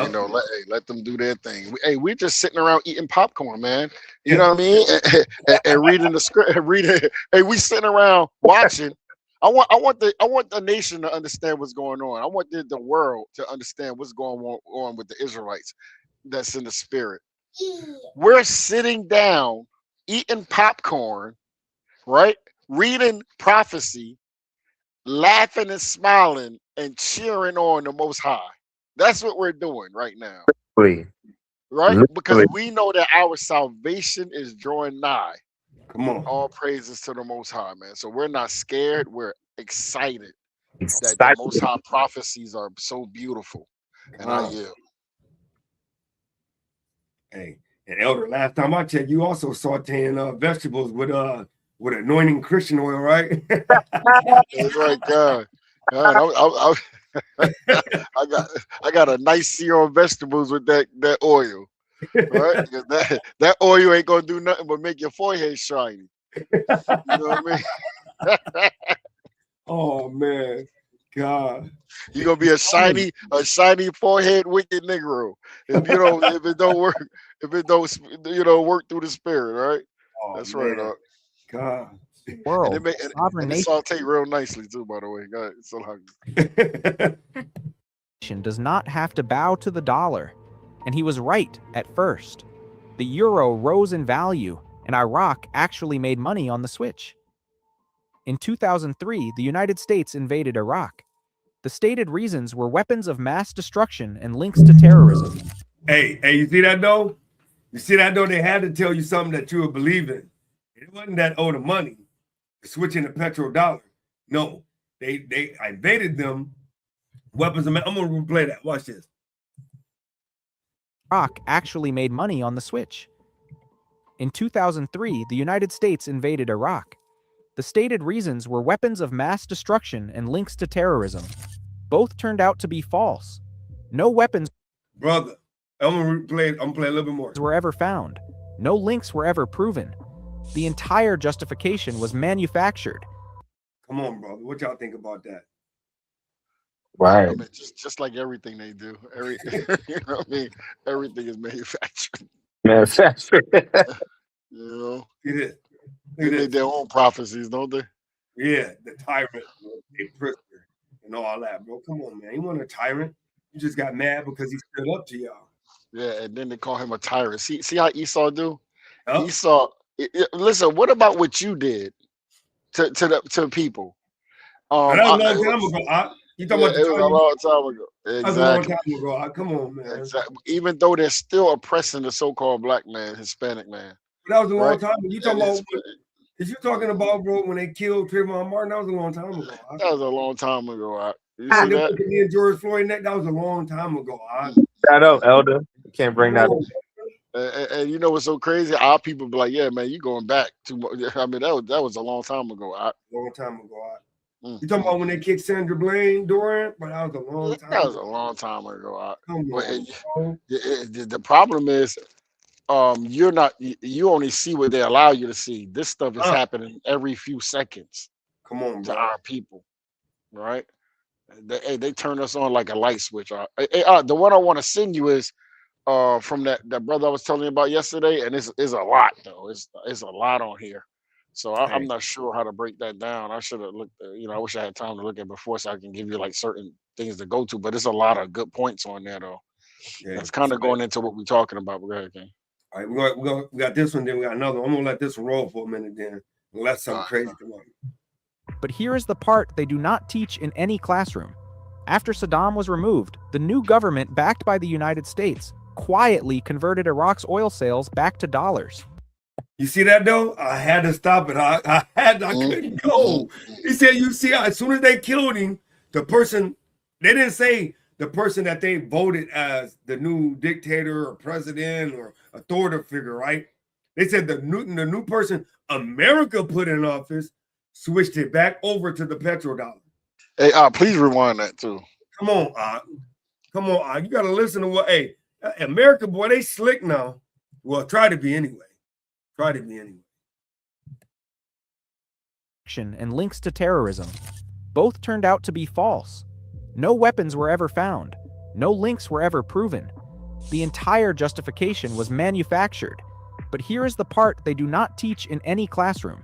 let them do their thing. We're just sitting around eating popcorn, man. You know what I mean? And reading the script, Hey, we sitting around watching. I want the nation to understand what's going on. I want the world to understand what's going on with the Israelites. That's in the spirit. We're sitting down, eating popcorn, right? Reading prophecy, laughing and smiling, and cheering on the Most High. That's what we're doing right now, Literally, right? Because literally. we know that our salvation is drawing nigh. Come on. All praises to the Most High, man. So we're not scared. We're excited that the Excited. Most High prophecies are so beautiful. And I yield. Hey, and Elder, last time I checked, you also sauteing vegetables with anointing Christian oil, right? That's right, God. God, I got a nice sear on vegetables with that oil, right? Because that oil ain't gonna do nothing but make your forehead shiny. You know what I mean? Oh man, God. You're gonna be a shiny forehead wicked Negro if it don't work, work through the spirit, right? Oh, That's man. right. God. World, And it saute real nicely too, by the way. God, it's so hungry. does not have to bow to the dollar, and he was right at first. The euro rose in value, and Iraq actually made money on the switch. In 2003, the United States invaded Iraq. The stated reasons were weapons of mass destruction and links to terrorism. Hey, you see that though? You see that though? They had to tell you something that you would believe in. It wasn't that the money, switching the petrodollar. No, they invaded them. Weapons of mass. I'm gonna replay that. Watch this. Iraq actually made money on the switch. In 2003, the United States invaded Iraq. The stated reasons were weapons of mass destruction and links to terrorism. Both turned out to be false. No weapons Brother, I'm gonna play a little bit more. Were ever found. No links were ever proven. The entire justification was manufactured. Come on, brother. What y'all think about that? Right. I mean, just like everything they do, you know what I mean? Everything is manufactured. Manufactured. You know, they make their own prophecies, don't they? Yeah, the tyrant, a prisoner, and all that, bro. Come on, man. You want a tyrant? You just got mad because he stood up to y'all. Yeah, and then they call him a tyrant. See how Esau do? Yep. Esau. Listen, what about what you did to people? That was a long time ago. You talking about it was a long time ago. Exactly. That was a long time ago. Come on, man. Exactly. Even though they're still oppressing the so-called black man, Hispanic man. That was a long time ago. You talking about? Is you talking about, bro, when they killed Trayvon Martin? That was a long time ago. That was a long time ago. You see that? And George Floyd neck. That was a long time ago. Shut up, Elder. You can't bring that up. And you know what's so crazy? Our people be like, "Yeah, man, you going back to?" I mean, that was a long time ago. Long time ago. You talking about when they kicked Sandra Bland Durant? But that was a long time. That was a long time ago. Come on. The problem is, you only see what they allow you to see. This stuff is happening every few seconds. Come on, to bro. our people, right? They turn us on like a light switch. The one I want to send you is from that brother I was telling you about yesterday, and it's a lot though. It's a lot on here. So I'm not sure how to break that down. I should have looked. I wish I had time to look at before, so I can give you like certain things to go to. But it's a lot of good points on there, though. Yeah, that's kind of going into what we're talking about. But go ahead, King. All right, we got this one. Then we got another one. I'm gonna let this one roll for a minute. Then let something crazy come on. But here is the part they do not teach in any classroom. After Saddam was removed, the new government, backed by the United States, quietly converted Iraq's oil sales back to dollars. You see that though? I had to stop it. I couldn't go. He said, you see, as soon as they killed him, the person, they didn't say the person that they voted as the new dictator or president or authoritative figure, right? They said the new person America put in office switched it back over to the petrodollar. Hey, please rewind that too. Come on, come on, you gotta listen to what. Hey, America, boy, they slick now. Well, try to be anyway. Try to be anyway. And links to terrorism. Both turned out to be false. No weapons were ever found. No links were ever proven. The entire justification was manufactured. But here is the part they do not teach in any classroom.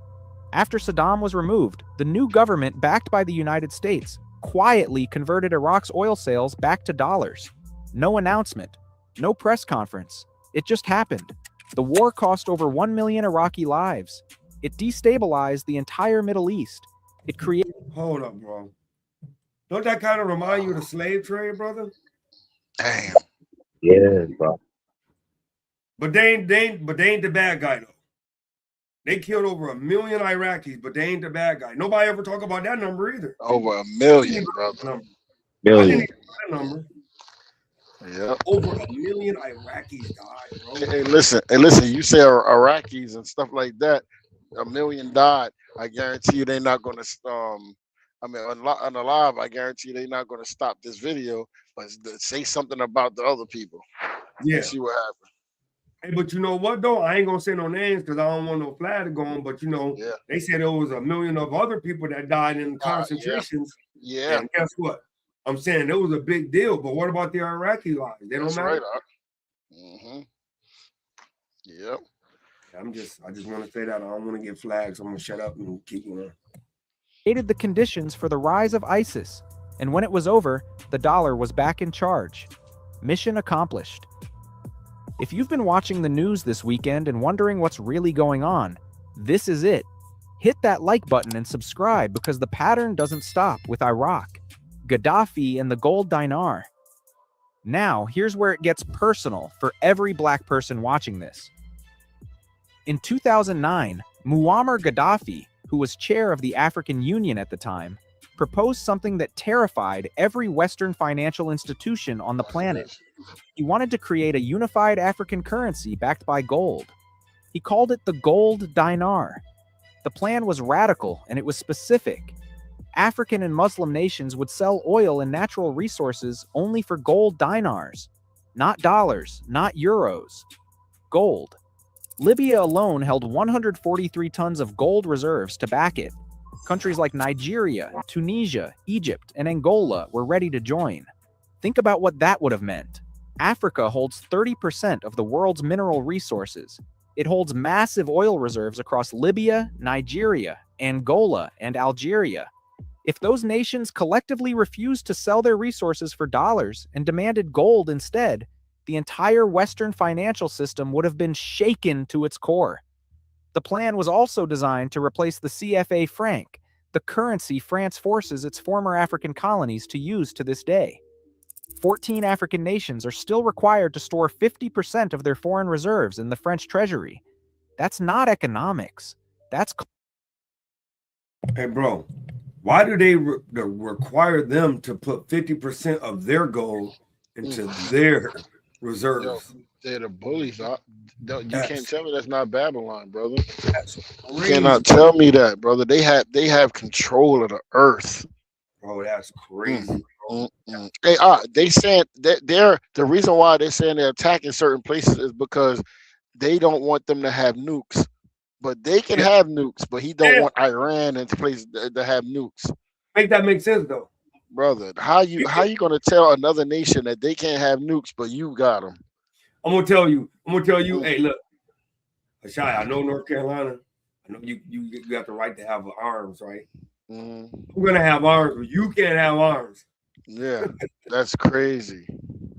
After Saddam was removed, the new government, backed by the United States, quietly converted Iraq's oil sales back to dollars. No announcement, no press conference, It just happened. The war cost over 1 million Iraqi lives. It destabilized the entire Middle East. It created. Hold up, bro. Don't that kind of remind you of the slave trade, brother? Damn. Yeah, bro. But they ain't the bad guy though. They killed over 1 million Iraqis, but they ain't the bad guy. Nobody ever talk about that number either. Over 1 million, brother. I didn't even know that number. Yeah. Over 1 million Iraqis died, bro. Hey, listen. You say Iraqis and stuff like that. 1 million died. I guarantee you they're not going to. I mean, on the live, I guarantee you they're not going to stop this video, but say something about the other people. Yeah. And see what happens. Hey, but you know what though? I ain't gonna say no names because I don't want no flag to go on. But you know, they said there was 1 million of other people that died in concentrations. Yeah. And guess what? I'm saying it was a big deal. But what about the Iraqi lives? They don't matter. Right. Yep. I just want to say that I don't want to get flags. I'm gonna shut up and keep going. Created the conditions for the rise of ISIS, and when it was over, the dollar was back in charge. Mission accomplished. If you've been watching the news this weekend and wondering what's really going on, this is it. Hit that like button and subscribe because the pattern doesn't stop with Iraq, Gaddafi, and the gold dinar. Now, here's where it gets personal for every black person watching this. In 2009, Muammar Gaddafi, who was chair of the African Union at the time, proposed something that terrified every Western financial institution on the planet. He wanted to create a unified African currency backed by gold. He called it the gold dinar. The plan was radical and it was specific. African and Muslim nations would sell oil and natural resources only for gold dinars, not dollars, not euros. Gold. Libya alone held 143 tons of gold reserves to back it. Countries like Nigeria, Tunisia, Egypt, and Angola were ready to join. Think about what that would have meant. Africa holds 30% of the world's mineral resources. It holds massive oil reserves across Libya, Nigeria, Angola, and Algeria. If those nations collectively refused to sell their resources for dollars and demanded gold instead, the entire Western financial system would have been shaken to its core. The plan was also designed to replace the CFA franc, the currency France forces its former African colonies to use to this day. 14 African nations are still required to store 50% of their foreign reserves in the French treasury. That's not economics. That's... Hey, bro, why do they require them to put 50% of their gold into their reserves? Yo, they're the bullies. You can't tell me that's not Babylon, brother. You cannot tell me that, brother. They have control of the earth. Bro, that's crazy. Hey, they saying that the reason why they're saying they're attacking certain places is because they don't want them to have nukes. But they can have nukes, but he don't want Iran and places to have nukes. Make that make sense though, brother. How you gonna tell another nation that they can't have nukes, but you got them? I'm gonna tell you. Hey, look, Ashai, I know North Carolina. I know you got the right to have arms, right? I'm gonna have arms, but you can't have arms. Yeah, that's crazy.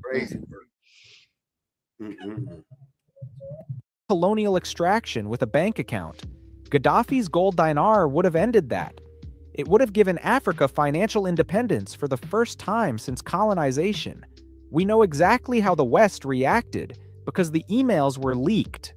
Crazy. Colonial extraction with a bank account. Gaddafi's gold dinar would have ended that. It would have given Africa financial independence for the first time since colonization. We know exactly how the West reacted because the emails were leaked.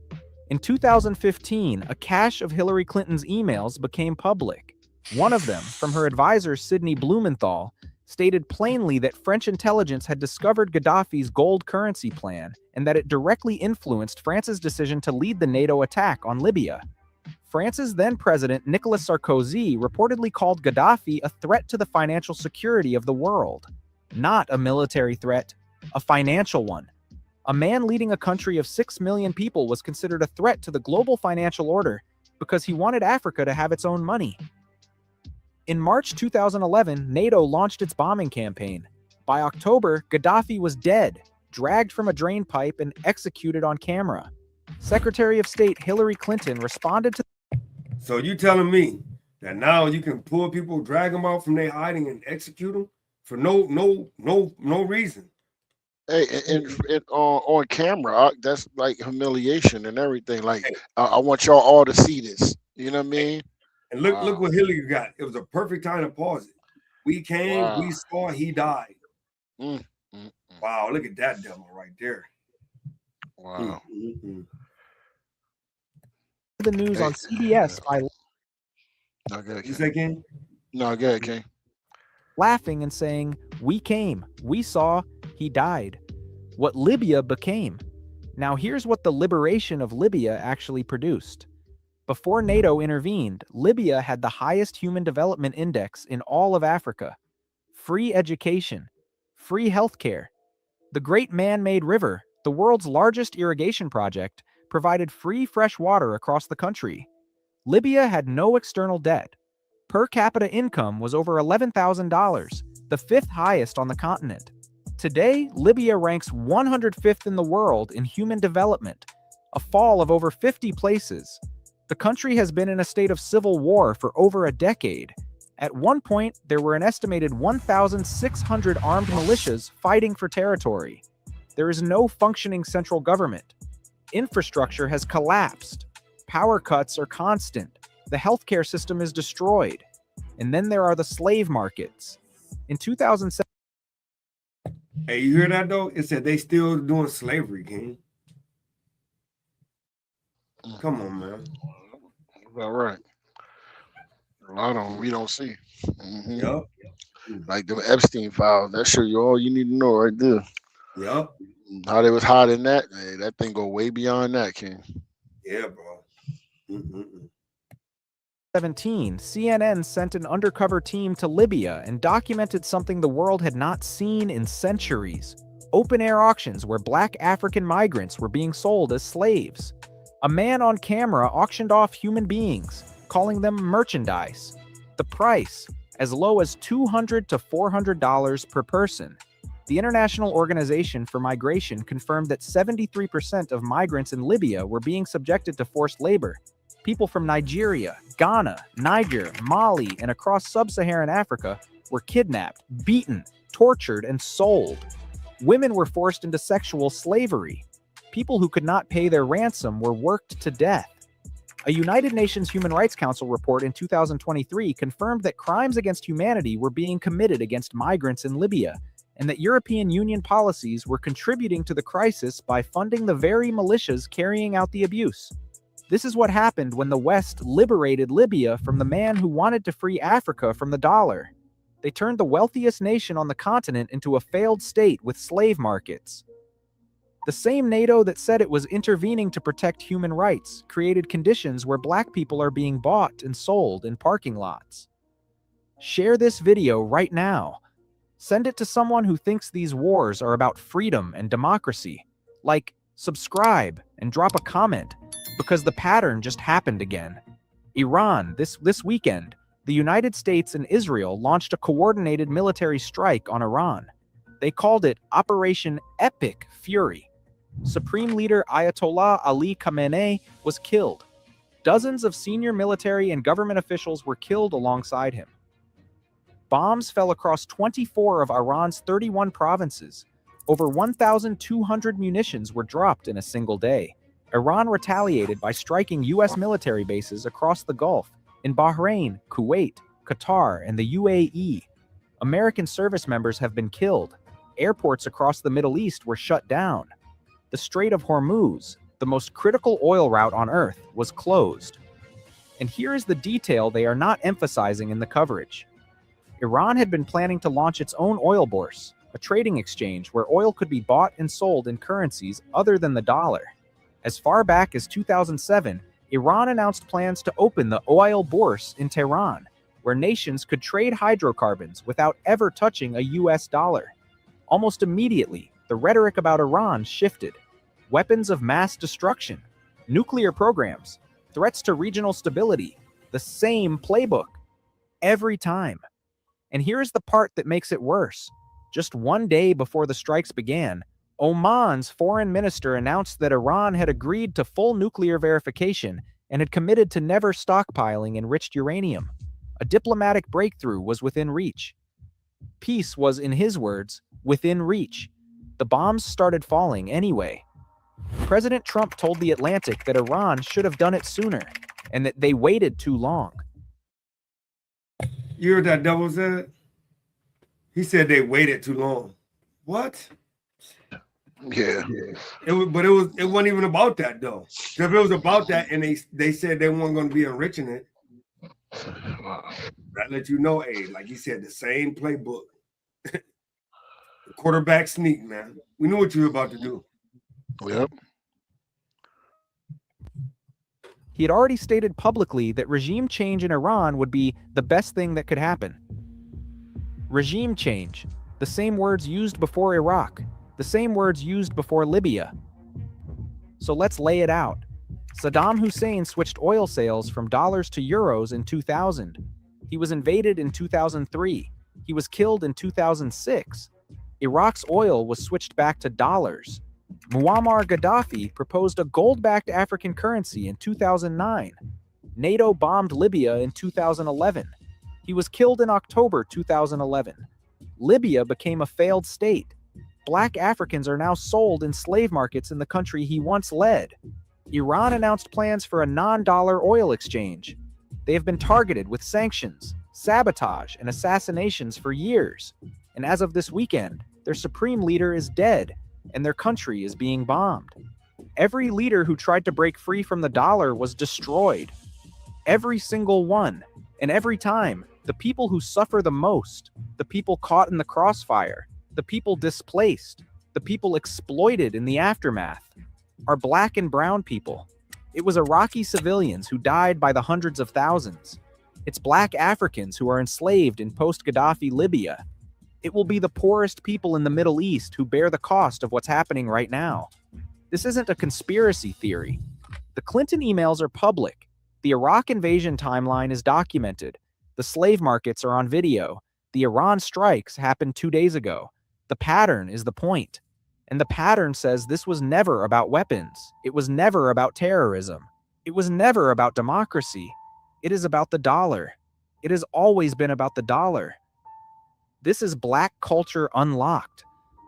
In 2015, a cache of Hillary Clinton's emails became public. One of them, from her advisor Sidney Blumenthal, stated plainly that French intelligence had discovered Gaddafi's gold currency plan and that it directly influenced France's decision to lead the NATO attack on Libya. France's then president Nicolas Sarkozy reportedly called Gaddafi a threat to the financial security of the world. Not a military threat, a financial one. A man leading a country of 6 million people was considered a threat to the global financial order because he wanted Africa to have its own money. In March 2011, NATO launched its bombing campaign. By October, Gaddafi was dead, dragged from a drain pipe, and executed on camera. Secretary of State Hillary Clinton responded to... So you telling me that now you can pull people, drag them out from their hiding, and execute them for no reason? Hey, and on camera, that's like humiliation and everything. Like, I want y'all all to see this. You know what I mean? And look Wow. what Hillary got. It was a perfect time to pause it. We came, Wow. we saw, he died. Mm, mm, Wow, look at that devil right there. wow. The news Hey, on CBS by no, go ahead, You King. say, King? No, go ahead, King. laughing and saying, "We came, we saw, he died." What Libya became. Now here's what the liberation of Libya actually produced. Before NATO intervened, Libya had the highest human development index in all of Africa. Free education, free healthcare. The Great Man-Made River, the world's largest irrigation project, provided free fresh water across the country. Libya had no external debt. Per capita income was over $11,000, the fifth highest on the continent. Today, Libya ranks 105th in the world in human development, a fall of over 50 places. The country has been in a state of civil war for over a decade. At one point, there were an estimated 1,600 armed militias fighting for territory. There is no functioning central government. Infrastructure has collapsed. Power cuts are constant. The healthcare system is destroyed. And then there are the slave markets. In 2007, Hey, you hear that though? It said they still doing slavery, King. Come on, man. All right. A lot of them we don't see. Mhm. Yep. Like the Epstein files. That show you all you need to know right there. Yep. How they was hiding that. Hey, that thing go way beyond that, King. Yeah, bro. Mm-mm-mm. 2017, CNN sent an undercover team to Libya and documented something the world had not seen in centuries. Open-air auctions where black African migrants were being sold as slaves. A man on camera auctioned off human beings, calling them merchandise. The price, as low as $200 to $400 per person. The International Organization for Migration confirmed that 73% of migrants in Libya were being subjected to forced labor. People from Nigeria, Ghana, Niger, Mali, and across sub-Saharan Africa were kidnapped, beaten, tortured, and sold. Women were forced into sexual slavery. People who could not pay their ransom were worked to death. A United Nations Human Rights Council report in 2023 confirmed that crimes against humanity were being committed against migrants in Libya, and that European Union policies were contributing to the crisis by funding the very militias carrying out the abuse. This is what happened when the West liberated Libya from the man who wanted to free Africa from the dollar. They turned the wealthiest nation on the continent into a failed state with slave markets. The same NATO that said it was intervening to protect human rights created conditions where black people are being bought and sold in parking lots. Share this video right now. Send it to someone who thinks these wars are about freedom and democracy. Like, subscribe, and drop a comment, because the pattern just happened again. Iran, this weekend, the United States and Israel launched a coordinated military strike on Iran. They called it Operation Epic Fury. Supreme Leader Ayatollah Ali Khamenei was killed. Dozens of senior military and government officials were killed alongside him. Bombs fell across 24 of Iran's 31 provinces. Over 1,200 munitions were dropped in a single day. Iran retaliated by striking U.S. military bases across the Gulf, in Bahrain, Kuwait, Qatar, and the UAE. American service members have been killed. Airports across the Middle East were shut down. The Strait of Hormuz, the most critical oil route on Earth, was closed. And here is the detail they are not emphasizing in the coverage. Iran had been planning to launch its own oil bourse, a trading exchange where oil could be bought and sold in currencies other than the dollar. As far back as 2007, Iran announced plans to open the oil bourse in Tehran, where nations could trade hydrocarbons without ever touching a US dollar. Almost immediately, the rhetoric about Iran shifted. Weapons of mass destruction, nuclear programs, threats to regional stability, the same playbook. Every time. And here's the part that makes it worse. Just one day before the strikes began, Oman's foreign minister announced that Iran had agreed to full nuclear verification and had committed to never stockpiling enriched uranium. A diplomatic breakthrough was within reach. Peace was, in his words, within reach. The bombs started falling anyway. President Trump told The Atlantic that Iran should have done it sooner and that they waited too long. You heard that Double said? He said they waited too long. What? Yeah. It wasn't even about that though. If it was about that and they said they weren't going to be enriching it, that let you know, hey, like he said, the same playbook. The quarterback sneak, man. We knew what you were about to do. Yep. He had already stated publicly that regime change in Iran would be the best thing that could happen. Regime change, the same words used before Iraq, the same words used before Libya. So let's lay it out. Saddam Hussein switched oil sales from dollars to euros in 2000. He was invaded in 2003. He was killed in 2006. Iraq's oil was switched back to dollars. Muammar Gaddafi proposed a gold-backed African currency in 2009. NATO bombed Libya in 2011. He was killed in October 2011. Libya became a failed state. Black Africans are now sold in slave markets in the country he once led. Iran announced plans for a non-dollar oil exchange. They have been targeted with sanctions, sabotage, and assassinations for years. And as of this weekend, their supreme leader is dead, and their country is being bombed. Every leader who tried to break free from the dollar was destroyed. Every single one. And every time, the people who suffer the most, the people caught in the crossfire, the people displaced, the people exploited in the aftermath, are black and brown people. It was Iraqi civilians who died by the hundreds of thousands. It's black Africans who are enslaved in post-Gaddafi Libya. It will be the poorest people in the Middle East who bear the cost of what's happening right now. This isn't a conspiracy theory. The Clinton emails are public. The Iraq invasion timeline is documented. The slave markets are on video. The Iran strikes happened 2 days ago. The pattern is the point. And the pattern says this was never about weapons. It was never about terrorism. It was never about democracy. It is about the dollar. It has always been about the dollar. This is black culture unlocked.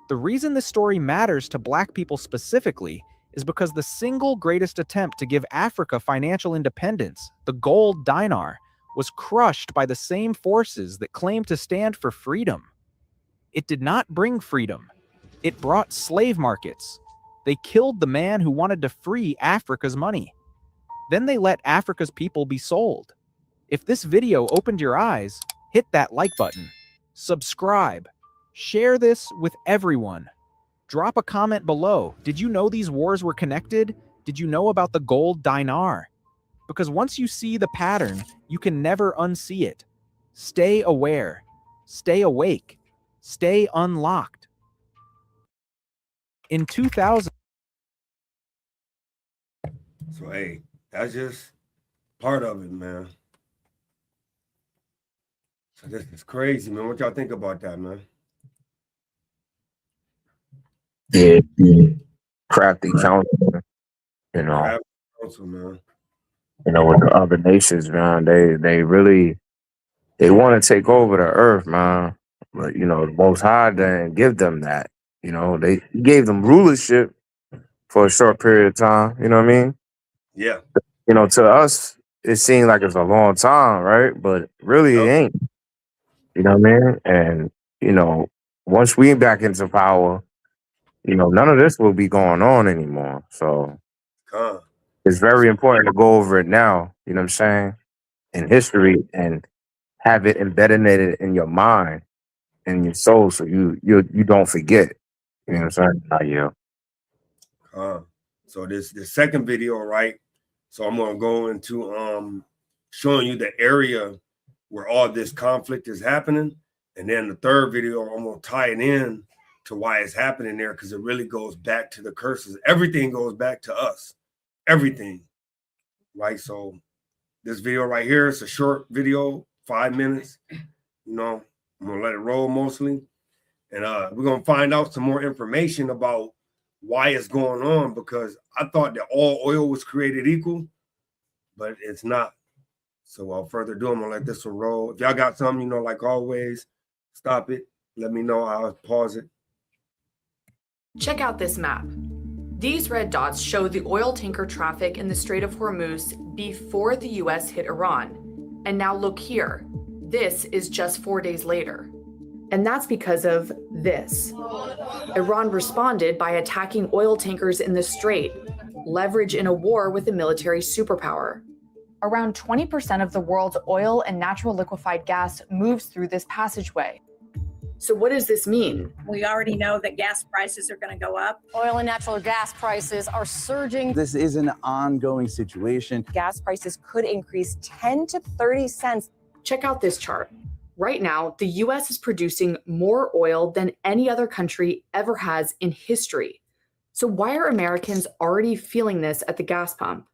The reason this story matters to black people specifically is because the single greatest attempt to give Africa financial independence, the gold dinar, was crushed by the same forces that claim to stand for freedom. It did not bring freedom. It brought slave markets. They killed the man who wanted to free Africa's money. Then they let Africa's people be sold. If this video opened your eyes, hit that like button. Subscribe. Share this with everyone. Drop a comment below. Did you know these wars were connected? Did you know about the gold dinar? Because once you see the pattern, you can never unsee it. Stay aware. Stay awake. Stay unlocked. In 2000... So, hey, that's just part of it, man. So this is crazy, man. What y'all think about that, man? Yeah, crafty counsel, you know. Crafty counsel, man. You know, with the other nations, man, they really want to take over the earth, man. But you know, the Most High didn't give them that. You know, they gave them rulership for a short period of time. You know what I mean? Yeah. You know, to us, it seemed like it's a long time, right? But really, it ain't. You know what I mean? And you know, once we back into power, you know, none of this will be going on anymore. So it's very important to go over it now, you know what I'm saying, in history and have it embedded in your mind and your soul so you don't forget. You know what I'm saying? So this the second video, right? So I'm gonna go into showing you the area where all this conflict is happening. And then the third video, I'm gonna tie it in to why it's happening there, because it really goes back to the curses. Everything goes back to us. Everything. Right. So this video right here is a short video, 5 minutes. You know, I'm gonna let it roll mostly. And we're gonna find out some more information about why it's going on, because I thought that all oil was created equal, but it's not. So without further ado, I'm gonna let this one roll. If y'all got something, you know, like always, stop it. Let me know. I'll pause it. Check out this map. These red dots show the oil tanker traffic in the Strait of Hormuz before the US hit Iran. And now look here. This is just 4 days later. And that's because of this. Iran responded by attacking oil tankers in the strait, leverage in a war with a military superpower. Around 20% of the world's oil and natural liquefied gas moves through this passageway. So what does this mean? We already know that gas prices are going to go up. Oil and natural gas prices are surging. This is an ongoing situation. Gas prices could increase 10 to 30 cents. Check out this chart. Right now, the US is producing more oil than any other country ever has in history. So why are Americans already feeling this at the gas pump?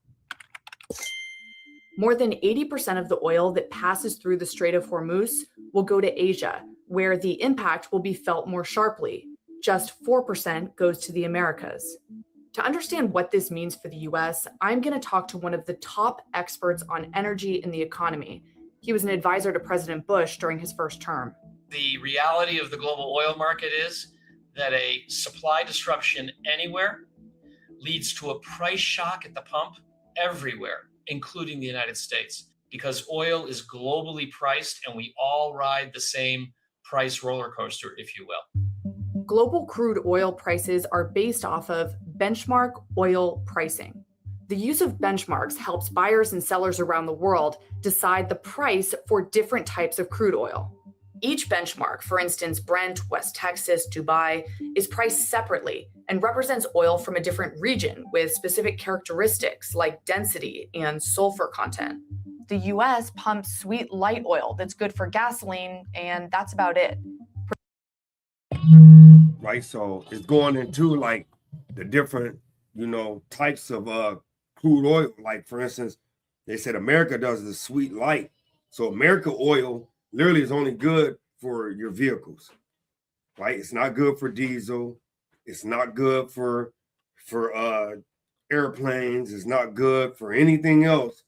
More than 80% of the oil that passes through the Strait of Hormuz will go to Asia, where the impact will be felt more sharply. Just 4% goes to the Americas. To understand what this means for the US, I'm going to talk to one of the top experts on energy in the economy. He was an advisor to President Bush during his first term. The reality of the global oil market is that a supply disruption anywhere leads to a price shock at the pump everywhere, including the United States, because oil is globally priced and we all ride the same price roller coaster, if you will. Global crude oil prices are based off of benchmark oil pricing. The use of benchmarks helps buyers and sellers around the world decide the price for different types of crude oil. Each benchmark, for instance, Brent, West Texas, Dubai, is priced separately and represents oil from a different region with specific characteristics like density and sulfur content. The US pumps sweet light oil that's good for gasoline, and that's about it. Right, so it's going into like the different, types of crude oil. Like for instance, they said America does the sweet light. So America oil literally is only good for your vehicles, right? It's not good for diesel. It's not good for airplanes. It's not good for anything else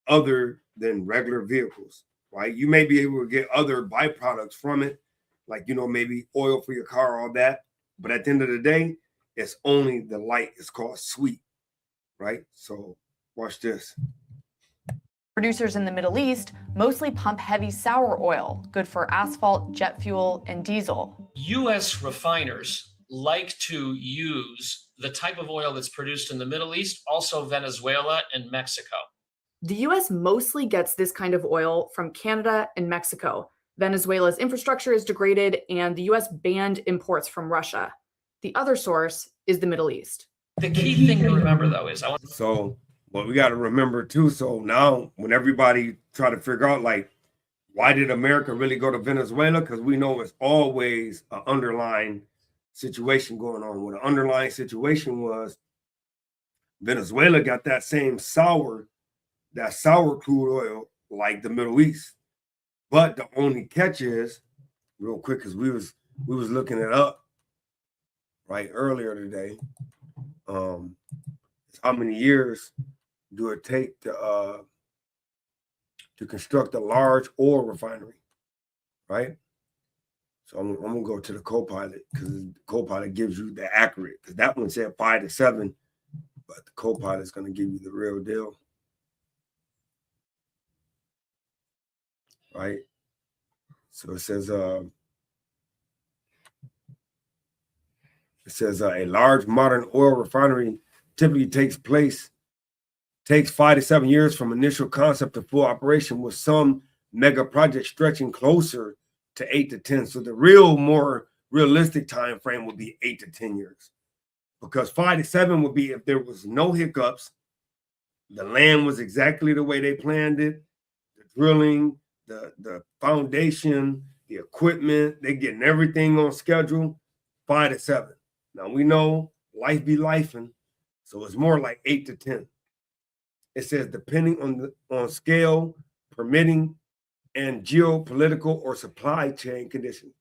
other than regular vehicles, right? You may be able to get other byproducts from it, like, maybe oil for your car, all that. But at the end of the day, it's only the light. It's called sweet, right? So watch this. Producers in the Middle East mostly pump heavy sour oil, good for asphalt, jet fuel, and diesel. U.S. refiners like to use the type of oil that's produced in the Middle East, also Venezuela and Mexico. The U.S. mostly gets this kind of oil from Canada and Mexico. Venezuela's infrastructure is degraded, and the U.S. banned imports from Russia. The other source is the Middle East. The key thing to remember, though, is what we got to remember too. So now when everybody try to figure out like, why did America really go to Venezuela? Because we know it's always an underlying situation going on. What the underlying situation was, Venezuela got that same sour crude oil like the Middle East. But the only catch is, real quick, because we was looking it up right earlier today. How many years do it take to construct a large oil refinery, right? So I'm gonna go to the Copilot, because the Copilot gives you the accurate, because that one said 5 to 7, but the Copilot is gonna give you the real deal, right? So it says a large modern oil refinery typically takes 5 to 7 years from initial concept to full operation, with some mega projects stretching closer to 8 to 10. So the more realistic time frame would be 8 to 10 years, because 5 to 7 would be if there was no hiccups, the land was exactly the way they planned it, the drilling, the foundation, the equipment, they're getting everything on schedule. 5 to 7. Now we know life be lifing, so it's more like 8 to 10. It says depending on scale, permitting, and geopolitical or supply chain conditions.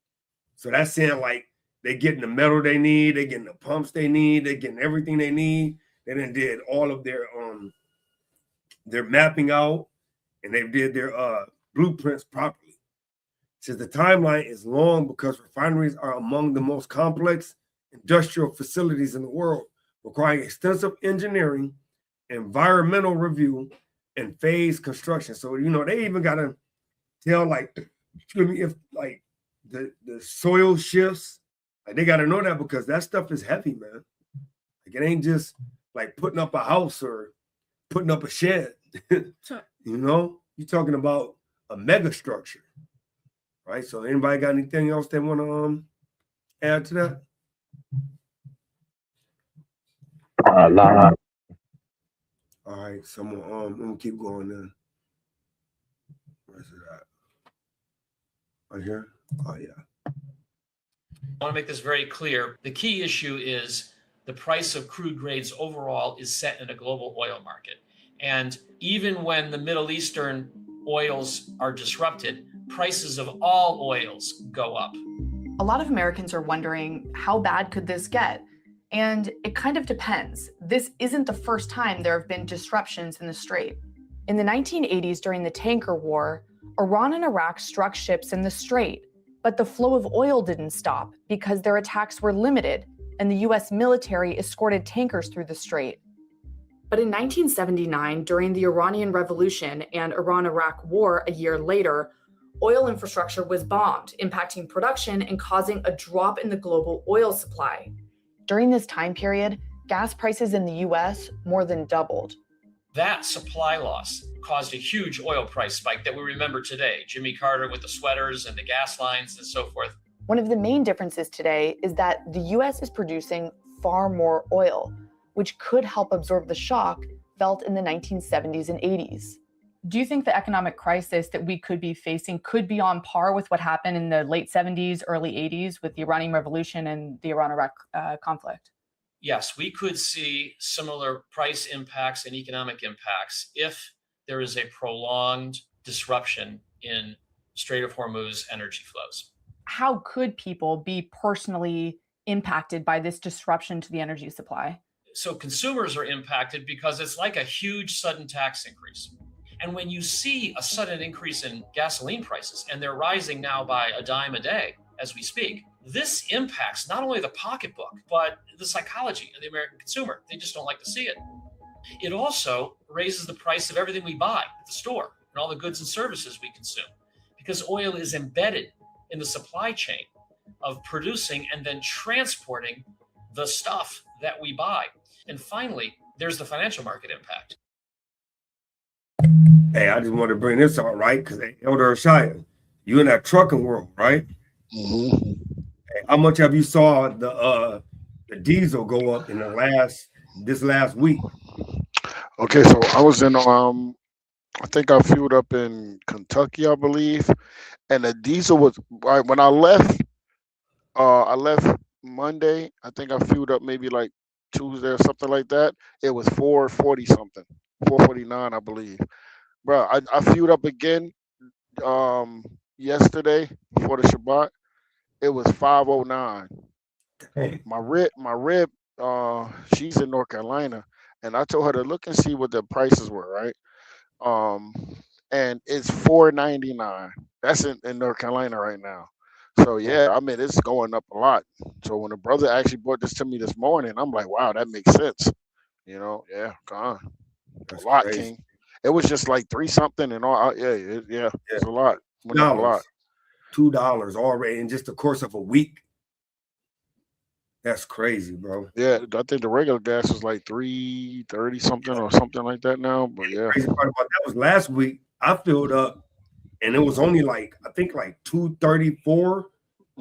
So that's saying like they're getting the metal they need, they're getting the pumps they need, they're getting everything they need. They done did all of their mapping out, and they did their blueprints properly. It says the timeline is long because refineries are among the most complex industrial facilities in the world, requiring extensive engineering, environmental review, and phase construction. So, they even got to tell, like, excuse me, if like the soil shifts, like they got to know that, because that stuff is heavy, man. Like, it ain't just like putting up a house or putting up a shed. You're talking about a mega structure, right? So, anybody got anything else they want to add to that? All right, so I'm gonna keep going then. Where's it at? Right here? Oh yeah. I want to make this very clear. The key issue is the price of crude grades overall is set in a global oil market. And even when the Middle Eastern oils are disrupted, prices of all oils go up. A lot of Americans are wondering, how bad could this get? And it kind of depends. This isn't the first time there have been disruptions in the Strait. In the 1980s, during the tanker war, Iran and Iraq struck ships in the Strait, but the flow of oil didn't stop because their attacks were limited, and the US military escorted tankers through the Strait. But in 1979, during the Iranian Revolution and Iran-Iraq War a year later, oil infrastructure was bombed, impacting production and causing a drop in the global oil supply. During this time period, gas prices in the US more than doubled. That supply loss caused a huge oil price spike that we remember today. Jimmy Carter with the sweaters and the gas lines and so forth. One of the main differences today is that the US is producing far more oil, which could help absorb the shock felt in the 1970s and 80s. Do you think the economic crisis that we could be facing could be on par with what happened in the late 70s, early 80s with the Iranian Revolution and the Iran-Iraq conflict? Yes, we could see similar price impacts and economic impacts if there is a prolonged disruption in Strait of Hormuz energy flows. How could people be personally impacted by this disruption to the energy supply? So consumers are impacted because it's like a huge sudden tax increase. And when you see a sudden increase in gasoline prices, and they're rising now by a dime a day as we speak, this impacts not only the pocketbook, but the psychology of the American consumer. They just don't like to see it. It also raises the price of everything we buy at the store and all the goods and services we consume, because oil is embedded in the supply chain of producing and then transporting the stuff that we buy. And finally, there's the financial market impact. Hey, I just want to bring this out, right? Because Elder Shia, you in that trucking world, right? Mm-hmm. Hey, how much have you saw the diesel go up in this last week? Okay, so I was in I think I fueled up in Kentucky, I believe, and the diesel was right when I left. I left Monday. I think I fueled up maybe like Tuesday or something like that. It was 440 something, 449, I believe. Bro, I fueled up again yesterday before the Shabbat. It was 509. Hey. My rib, she's in North Carolina, and I told her to look and see what the prices were, right? And it's 499. That's in North Carolina right now. So yeah, I mean it's going up a lot. So when the brother actually brought this to me this morning, I'm like, wow, that makes sense. Yeah, God, That's a lot, crazy. King. It was just like 3 something and all. Yeah, it's a lot. Went up a lot. $2 already in just the course of a week. That's crazy, bro. Yeah, I think the regular gas was like 330 something or something like that now. But yeah, The crazy part about that was last week I filled up and it was only like I think like 234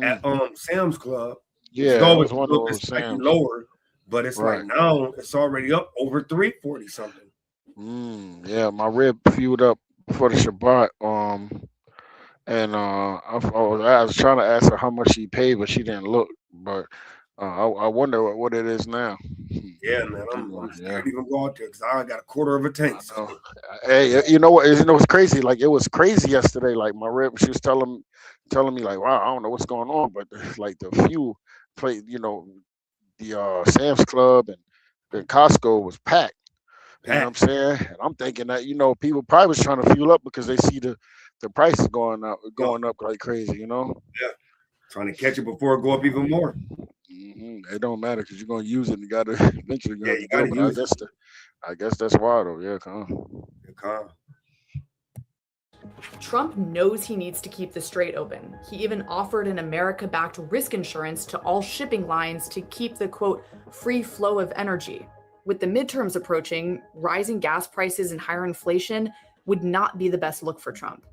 at Sam's Club. Yeah, It's it always was a one of little bit those slightly Sam's. lower, but it's Right. like now it's already up over 340 something. Yeah, my rib fueled up for the Shabbat. And I was trying to ask her how much she paid, but she didn't look. But I wonder what it is now. Yeah, man, I'm scared to even go out there because I got a quarter of a tank. So. Hey, you know what? You know what's crazy? Like it was crazy yesterday. Like my rib, she was telling me like, wow, I don't know what's going on, but like the fuel plate, the Sam's Club and the Costco was packed. You know what I'm saying? And I'm thinking that people probably was trying to fuel up because they see the prices going up like crazy. Yeah, trying to catch it before it go up even more. It don't matter because you're gonna use it. And you gotta eventually Yeah, have you to deal gotta with it. use it. I guess that's why though. Yeah, come on. Trump knows he needs to keep the strait open. He even offered an America-backed risk insurance to all shipping lines to keep the, quote, free flow of energy. With the midterms approaching, rising gas prices and higher inflation would not be the best look for Trump.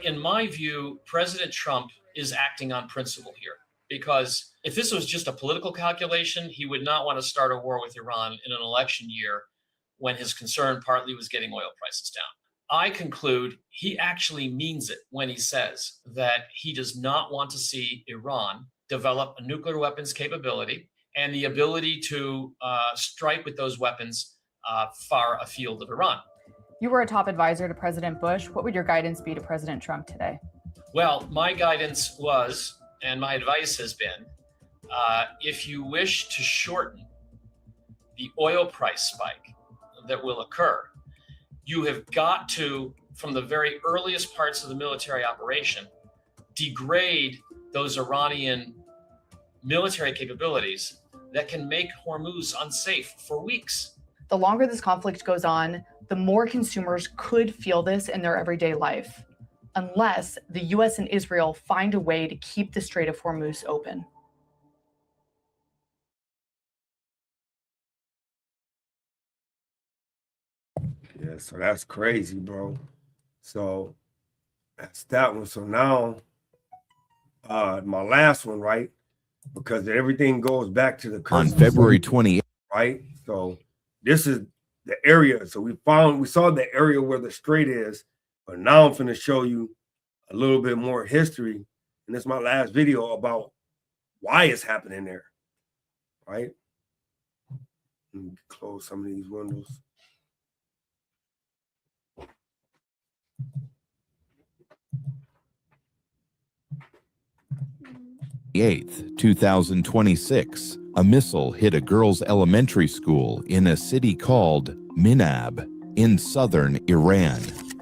In my view, President Trump is acting on principle here, because if this was just a political calculation, he would not want to start a war with Iran in an election year when his concern partly was getting oil prices down. I conclude he actually means it when he says that he does not want to see Iran develop a nuclear weapons capability and the ability to strike with those weapons far afield of Iran. You were a top advisor to President Bush. What would your guidance be to President Trump today? Well, my guidance was, and my advice has been, if you wish to shorten the oil price spike that will occur, you have got to, from the very earliest parts of the military operation, degrade those Iranian military capabilities that can make Hormuz unsafe for weeks. The longer this conflict goes on, the more consumers could feel this in their everyday life, unless the US and Israel find a way to keep the Strait of Hormuz open. Yeah, so that's crazy, bro. So that's that one. So now, my last one, right? Because everything goes back to the on February 28th, right? So this is the area. So we saw the area where the strait is, but now I'm going to show you a little bit more history. And this is my last video about why it's happening there, right? Let me close some of these windows. 8th, 2026, a missile hit a girls' elementary school in a city called Minab in southern Iran.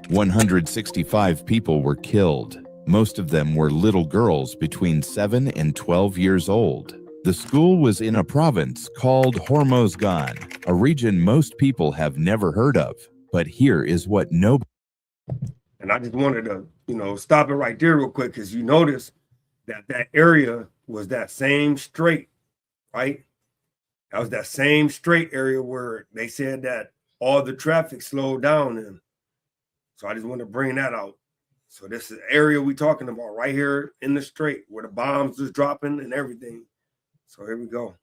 165 people were killed. Most of them were little girls between 7 and 12 years old. The school was in a province called Hormozgan, a region most people have never heard of. But here is what nobody... And I just wanted to, stop it right there real quick, because you notice that area was that same strait, right? That was that same strait area where they said that all the traffic slowed down in. So I just want to bring that out. So this is the area we're talking about right here in the strait where the bombs was dropping and everything. So here we go.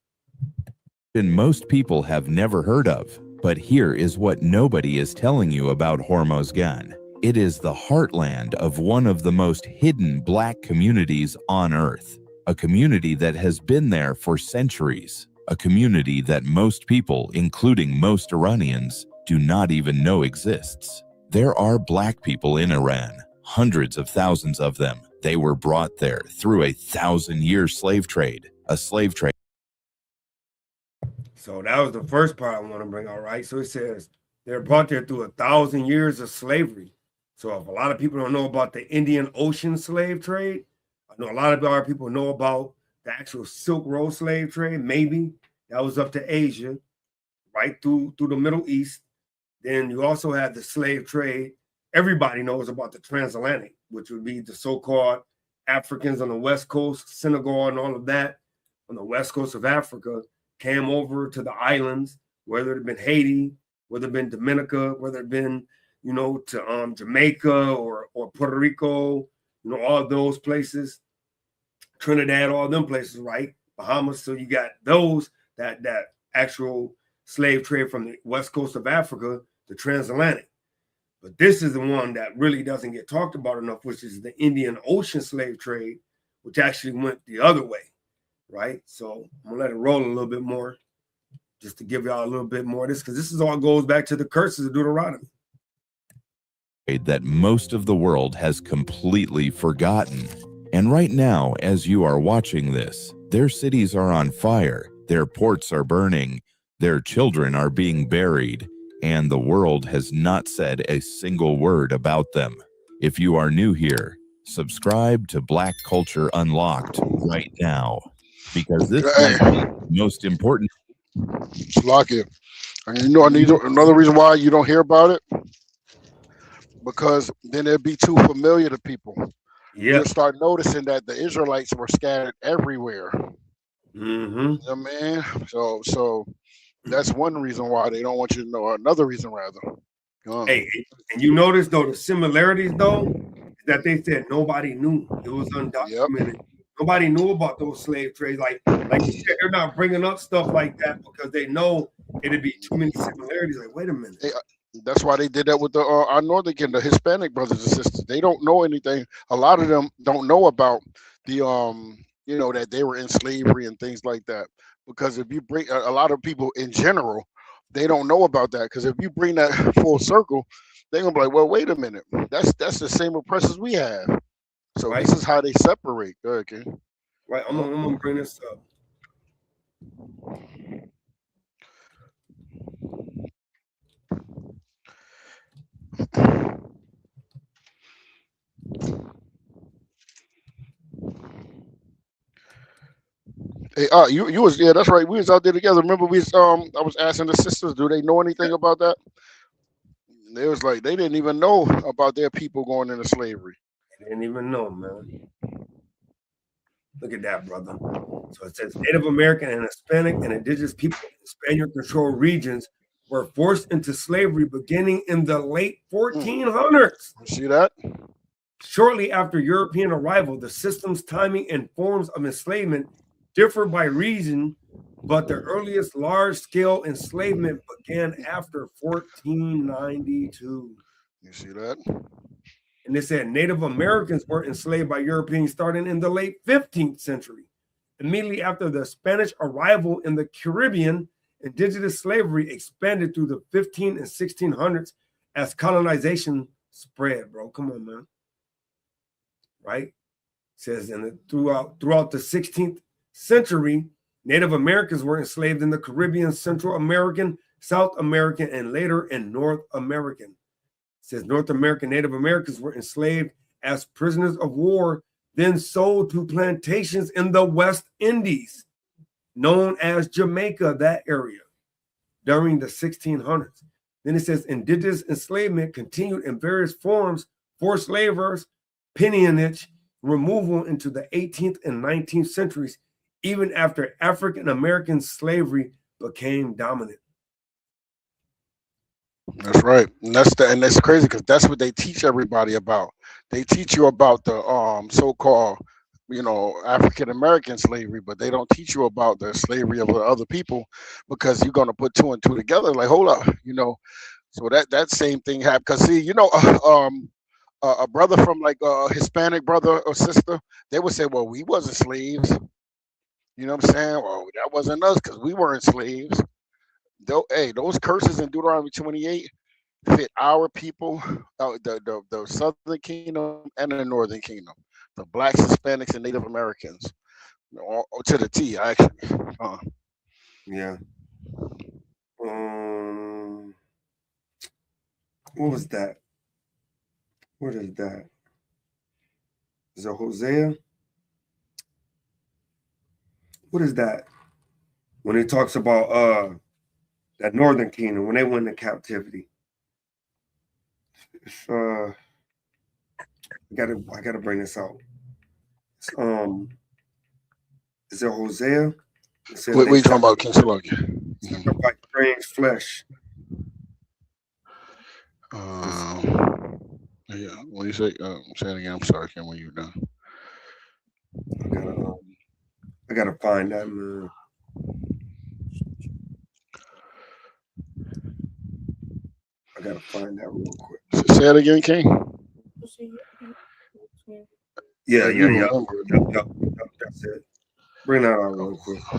And most people have never heard of, but here is what nobody is telling you about Hormozgan. It is the heartland of one of the most hidden Black communities on Earth, a community that has been there for centuries, a community that most people, including most Iranians, do not even know exists. There are Black people in Iran, hundreds of thousands of them. They were brought there through a 1,000-year slave trade, a slave trade. So that was the first part I want to bring out, right? So it says they're brought there through 1,000 years of slavery. So if a lot of people don't know about the Indian Ocean slave trade, I know a lot of our people know about the actual Silk Road slave trade. Maybe that was up to Asia, right through the Middle East. Then you also have the slave trade. Everybody knows about the transatlantic, which would be the so-called Africans on the West Coast, Senegal and all of that on the West Coast of Africa came over to the islands, whether it had been Haiti, whether it had been Dominica, whether it had been to Jamaica or Puerto Rico, all those places, Trinidad, all them places, right? Bahamas. So you got those, that actual slave trade from the West Coast of Africa, the transatlantic. But this is the one that really doesn't get talked about enough, which is the Indian Ocean slave trade, which actually went the other way, right? So I'm gonna let it roll a little bit more just to give y'all a little bit more of this, because this is all goes back to the curses of Deuteronomy. That most of the world has completely forgotten. And right now, as you are watching this, their cities are on fire, their ports are burning, their children are being buried, and the world has not said a single word about them. If you are new here, subscribe to Black Culture Unlocked right now. because this Hey. might be the most important. Lock it. And you know, another reason why you don't hear about it, because then it'd be too familiar to people. Yeah. You'll start noticing that the Israelites were scattered everywhere. Mm-hmm. You know what I mean? So that's one reason why they don't want you to know. Another reason, rather. Hey, and you notice though the similarities though is that they said nobody knew. It was undocumented. Yep. Nobody knew about those slave trades. Like you said, they're not bringing up stuff like that because they know it'd be too many similarities. Like, wait a minute. That's why they did that with the our northern kingdom, the Hispanic brothers and sisters. They don't know anything. A lot of them don't know about the you know, that they were in slavery and things like that. Because if you bring a lot of people in general, they don't know about that. Because if you bring that full circle, they're gonna be like, well, wait a minute, that's the same oppressors we have. So Right. this is how they separate. Go ahead, King. Right, I'm gonna bring this up. Hey, you was that's right. We was out there together. Remember, I was asking the sisters, do they know anything about that? They was like, they didn't even know about their people going into slavery. They didn't even know, man. Look at that, brother. So it says Native American and Hispanic and indigenous people in Spaniard-controlled regions were forced into slavery beginning in the late 1400s. See that? Shortly after European arrival, the systems, timing, and forms of enslavement differ by region, but the earliest large-scale enslavement began after 1492. You see that? And they said Native Americans were enslaved by Europeans starting in the late 15th century. Immediately after the Spanish arrival in the Caribbean, indigenous slavery expanded through the 15 and 1600s as colonization spread, bro. Come on, man. Right? It says throughout the 16th century, Native Americans were enslaved in the Caribbean, Central American, South American, and later in North American. It says North American Native Americans were enslaved as prisoners of war, then sold to plantations in the West Indies, known as Jamaica, that area, during the 1600s. Then it says indigenous enslavement continued in various forms, forced laborers, peonage, removal into the 18th and 19th centuries, even after African American slavery became dominant. That's right, and that's crazy because that's what they teach everybody about. They teach you about the so-called, you know, African American slavery, but they don't teach you about the slavery of the other people, because you're gonna put two and two together. Like, hold up, you know. So that same thing happened. Because see, you know, a brother from like a Hispanic brother or sister, they would say, well, we wasn't slaves. You know what I'm saying? Well, that wasn't us because we weren't slaves. Hey, those curses in Deuteronomy 28 fit our people, the Southern Kingdom and the Northern Kingdom, the blacks, Hispanics, and Native Americans, to the T, actually. Yeah. What was that? What is that? Is it Hosea? What is that? When he talks about that Northern Kingdom when they went into captivity. It's, I gotta bring this out. It's, is it Hosea? It says What are you talking about, King Salaki? Sacrifice strange flesh. Yeah. What do you say? Say it again. I'm sorry, Ken. When you're done. I gotta find that, man. I gotta find that real quick. Say it again, King. Yeah. Yep, that's it. Bring that out real quick. I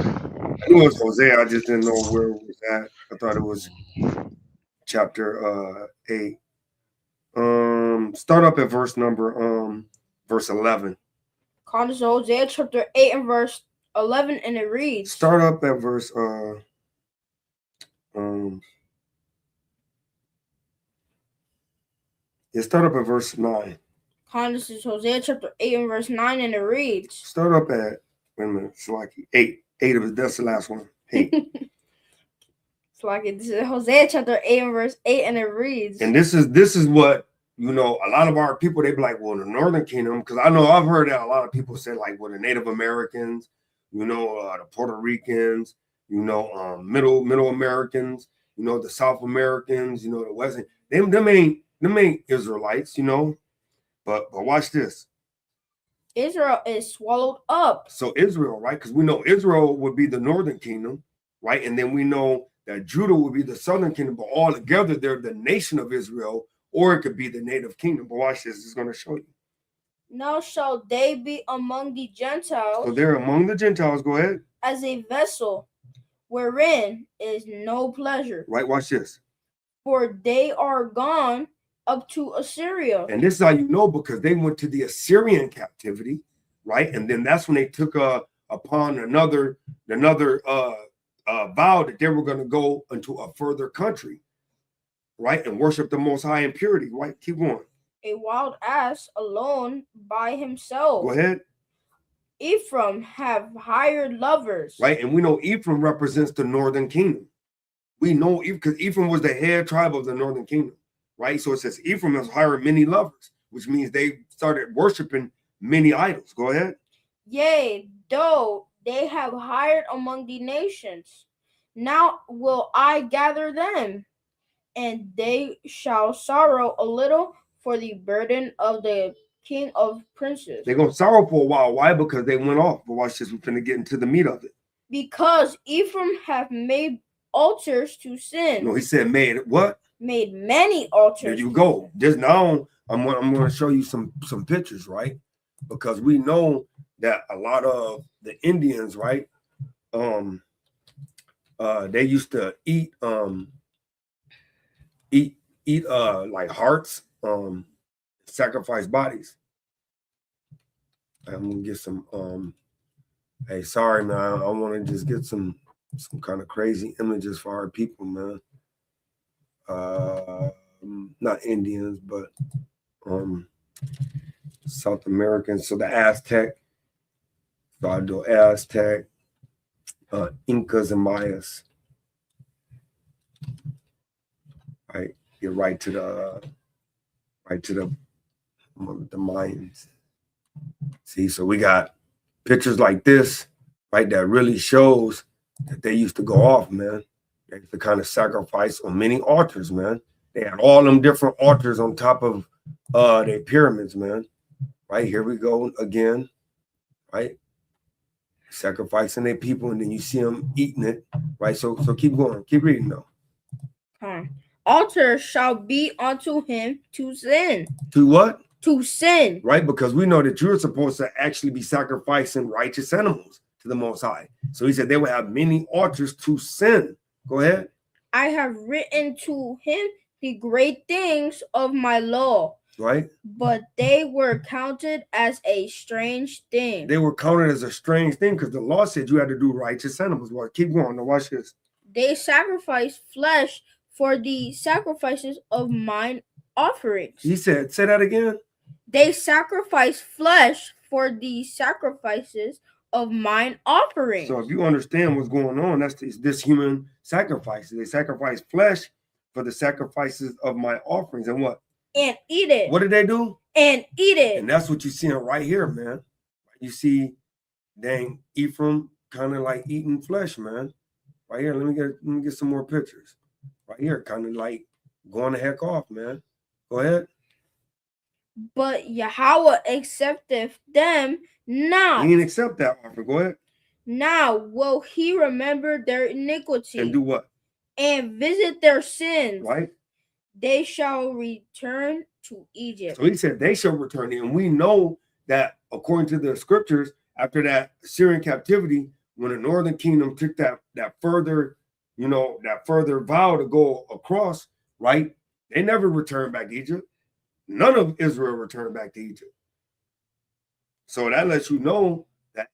knew it was Hosea. I just didn't know where it was at. I thought it was chapter 8. Start up at verse 11. According to Hosea chapter 8 and verse 11, and it reads. Start up at verse start up at verse 9. This is Hosea chapter 8 and verse 9, and it reads. Start up at Wait a minute, Salaki. 8. 8 of it. That's the last one. 8. Salaki, this is Hosea chapter 8 and verse 8, and it reads. And this is what, you know, a lot of our people, they be like, well, the Northern Kingdom, because I know I've heard that a lot of people say, like, well, the Native Americans, you know, the Puerto Ricans, you know, Middle Americans, you know, the South Americans, you know, the Western, them ain't Israelites, you know. But watch this. Israel is swallowed up. So Israel, right? Because we know Israel would be the Northern Kingdom, right? And then we know that Judah would be the Southern Kingdom, but all together they're the nation of Israel, or it could be the native kingdom. But watch this, it's going to show you. Now shall they be among the Gentiles. So they're among the Gentiles. Go ahead. As a vessel wherein is no pleasure. Right, watch this. For they are gone up to Assyria. And this is how you know, because they went to the Assyrian captivity, right? And then that's when they took upon another vow that they were going to go into a further country, right? And worship the Most High in purity, right? Keep going. A wild ass alone by himself. Go ahead. Ephraim have hired lovers. Right, and we know Ephraim represents the Northern Kingdom. We know because Ephraim was the head tribe of the Northern Kingdom, right? So it says Ephraim has hired many lovers, which means they started worshiping many idols. Go ahead. Yea, though they have hired among the nations, now will I gather them, and they shall sorrow a little for the burden of the king of princes. They're going to sorrow for a while. Why? Because they went off. But watch this. We're going to get into the meat of it. Because Ephraim have made altars to sin. No, he said made what? Made many altars. There you go. Just now, I'm going to show you some pictures, right? Because we know that a lot of the Indians, right? They used to eat like hearts, sacrifice bodies. I'm gonna get some hey, sorry man, I want to just get some kind of crazy images for our people, man. Not Indians, but South Americans. So the Aztec, so I do Aztec, Incas and Mayas. Right, get right to the Mayans. See, so we got pictures like this, right, that really shows that they used to go off, man. They used to kind of sacrifice on many altars, man. They had all them different altars on top of their pyramids, man. Right, here we go again, right? Sacrificing their people, and then you see them eating it, right? So keep going, keep reading though. Altar shall be unto him to sin. To what? To sin. Right, because we know that you're supposed to actually be sacrificing righteous animals to the Most High. So he said they will have many altars to sin. Go ahead. I have written to him the great things of my law. Right. But they were counted as a strange thing. They were counted as a strange thing because the law said you had to do righteous animals. Well, keep going. Now watch this. They sacrificed flesh for the sacrifices of mine offerings. He said, say that again. They sacrifice flesh for the sacrifices of mine offerings. So if you understand what's going on, that's this human sacrifice. They sacrifice flesh for the sacrifices of my offerings. And what? And eat it. What did they do? And eat it. And that's what you're seeing right here, man. You see, dang, Ephraim kind of like eating flesh, man. Right here, let me get some more pictures. Right here, kind of like going the heck off, man. Go ahead. But Yahweh accepteth them not. He didn't accept that offer. Go ahead. Now will he remember their iniquity. And do what? And visit their sins. Right. They shall return to Egypt. So he said they shall return. And we know that according to the scriptures, after that Assyrian captivity, when the northern kingdom took that further, that further vow to go across, right? They never returned back to Egypt. None of Israel returned back to Egypt. So that lets you know that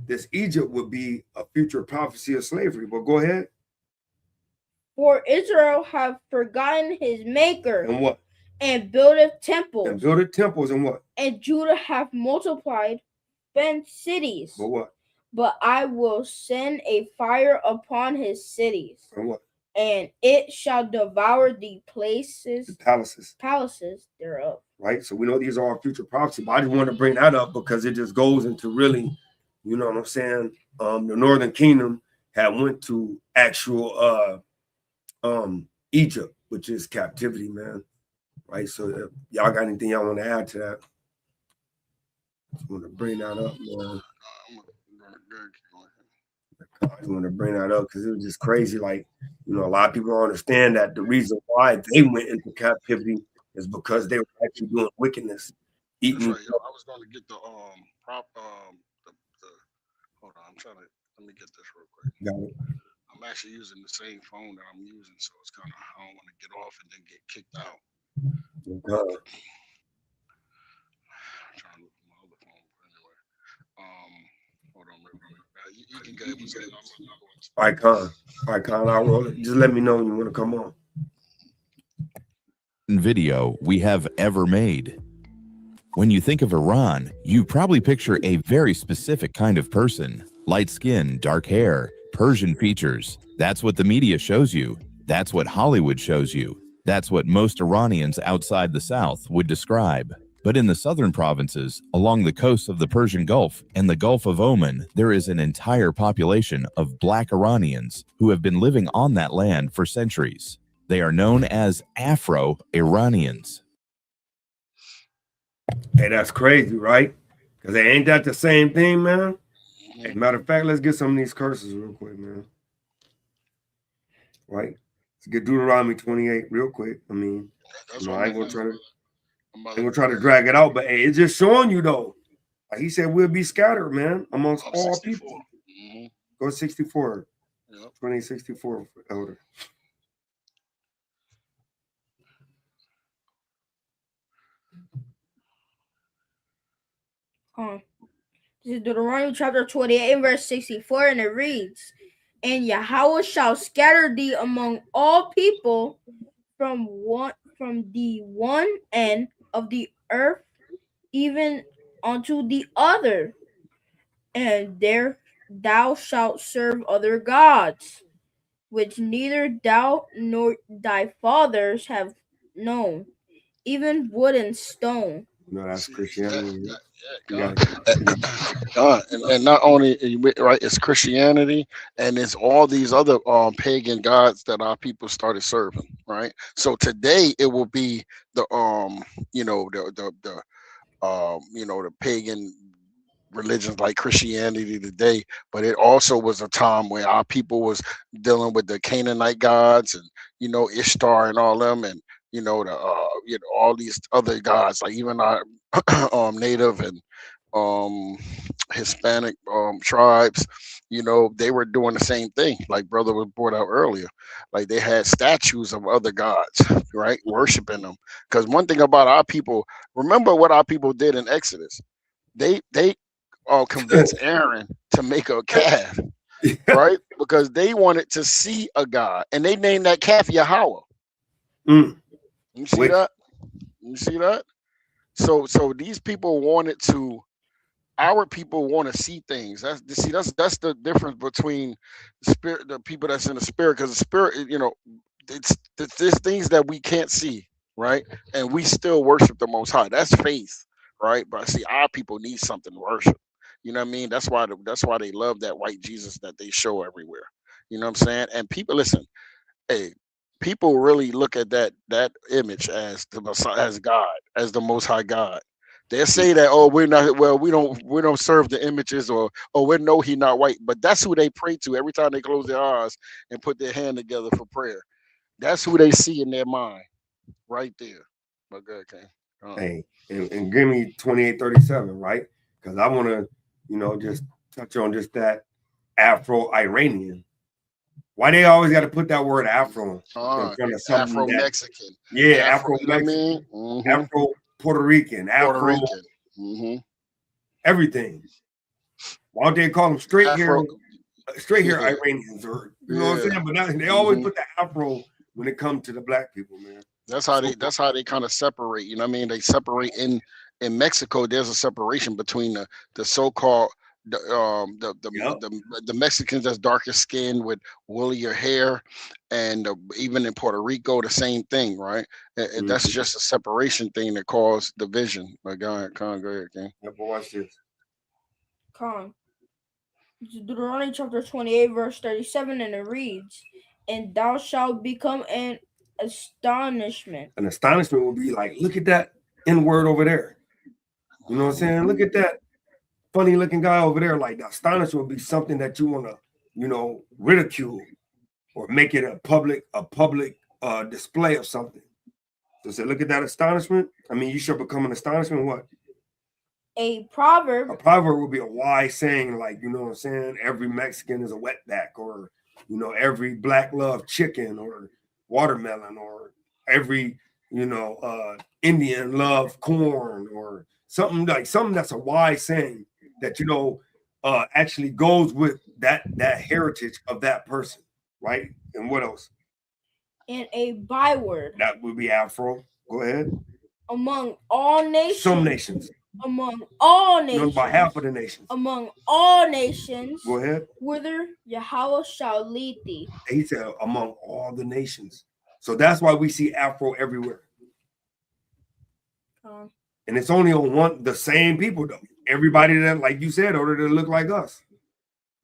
this Egypt would be a future prophecy of slavery. But go ahead. For Israel have forgotten his maker. And what? And buildeth temples. And buildeth temples and what? And Judah have multiplied fenced cities. But what? but I will send a fire upon his cities, And what? and it shall devour the palaces thereof. Right. So we know these are all future prophecy, but I just want to bring that up because it just goes into really, you know what I'm saying? The Northern Kingdom had went to actual Egypt, which is captivity, man. Right. So y'all got anything y'all want to add to that? I want to bring that up, man. I just want to bring that up because it was just crazy. Like, you know, a lot of people don't understand that the reason why they went into captivity is because they were actually doing wickedness, eating. That's right. I was going to get the hold on, I'm trying to let me get this real quick. Got it. I'm actually using the same phone that I'm using, so it's kind of I don't want to get off and then get kicked out. Okay. I'm trying to look for my other phone anyway. Hold on, real quick. You can go ahead and say it. Icon, I'll roll it. Just let me know when you want to come on. Video we have ever made. When you think of Iran, you probably picture a very specific kind of person. Light skin, dark hair, Persian features. That's what the media shows you. That's what Hollywood shows you. That's what most Iranians outside the South would describe. But in the southern provinces, along the coasts of the Persian Gulf and the Gulf of Oman, there is an entire population of black Iranians who have been living on that land for centuries. They are known as Afro-Iranians. Hey, that's crazy, right? Because ain't that the same thing, man? Hey, matter of fact, let's get some of these curses real quick, man. Right? Let's get Deuteronomy 28 real quick. I mean, you know, I ain't gonna try to drag it out, but hey, it's just showing you though. Like he said, we'll be scattered, man, amongst all 64. People. Go 64. Yep. 2064 elder. This is Deuteronomy chapter 28 and verse 64, and it reads, "And Yahweh shall scatter thee among all people from the one end of the earth even unto the other, and there thou shalt serve other gods, which neither thou nor thy fathers have known, even wood and stone." No, that's Christianity. And not only right, it's Christianity, and it's all these other pagan gods that our people started serving. Right. So today it will be the the pagan religions like Christianity today, but it also was a time where our people was dealing with the Canaanite gods and Ishtar and all them, and all these other gods, like even our native and Hispanic tribes, they were doing the same thing, like brother was brought out earlier. Like they had statues of other gods, right, worshiping them. Because one thing about our people, remember what our people did in Exodus. They convinced Aaron to make a calf, right? Because they wanted to see a god, and they named that calf Yahweh. You see that? You see that? So these people wanted to. Our people want to see things. That's the difference between the spirit, the people that's in the spirit, because the spirit, there's things that we can't see, right? And we still worship the Most High. That's faith, right? But see, our people need something to worship. You know what I mean? That's why they love that white Jesus that they show everywhere. You know what I'm saying? And people, listen, hey, people really look at that image as as God, as the Most High God. They say that, oh, we don't serve the images, or we know he not white, but that's who they pray to every time they close their eyes and put their hand together for prayer. That's who they see in their mind, right there. But good, okay. Hey, and give me 2837, right? Because I want to, just touch on just that Afro-Iranian. Why they always got to put that word Afro in front of something? Afro-Mexican. Yeah, Afro-Mexican. Afro-Puerto Rican. Afro. Everything. Why don't they call them straight hair Iranians, or you know what I'm saying? But they always put the Afro when it comes to the black people, man. That's how they kind of separate. You know what I mean? They separate in Mexico. There's a separation between the so-called the Mexicans that's darker skinned with woollier hair, and even in Puerto Rico, the same thing, right? That's just a separation thing that caused division. But go ahead, Con, go ahead, King. Yeah, but watch this. Con. Deuteronomy chapter 28, verse 37, and it reads, "And thou shalt become an astonishment." An astonishment will be like, look at that N word over there. You know what I'm saying? Look at that funny looking guy over there. Like, the astonishment will be something that you want to, you know, ridicule or make it a public display of something. So say, look at that astonishment. I mean, you shall become an astonishment. What? A proverb. A proverb will be a wise saying, like, you know what I'm saying? Every Mexican is a wetback, or, you know, every black love chicken or watermelon, or every, you know, Indian love corn, or something that's a wise saying that, you know, actually goes with that heritage of that person, right? And what else? And a byword. That would be Afro. Go ahead. Among all nations. Some nations. Among all nations. About half of the nations. Among all nations. Go ahead. Whither Yahweh shall lead thee. He said among all the nations. So that's why we see Afro everywhere. And it's only on the same people though. Everybody that, like you said, order to look like us.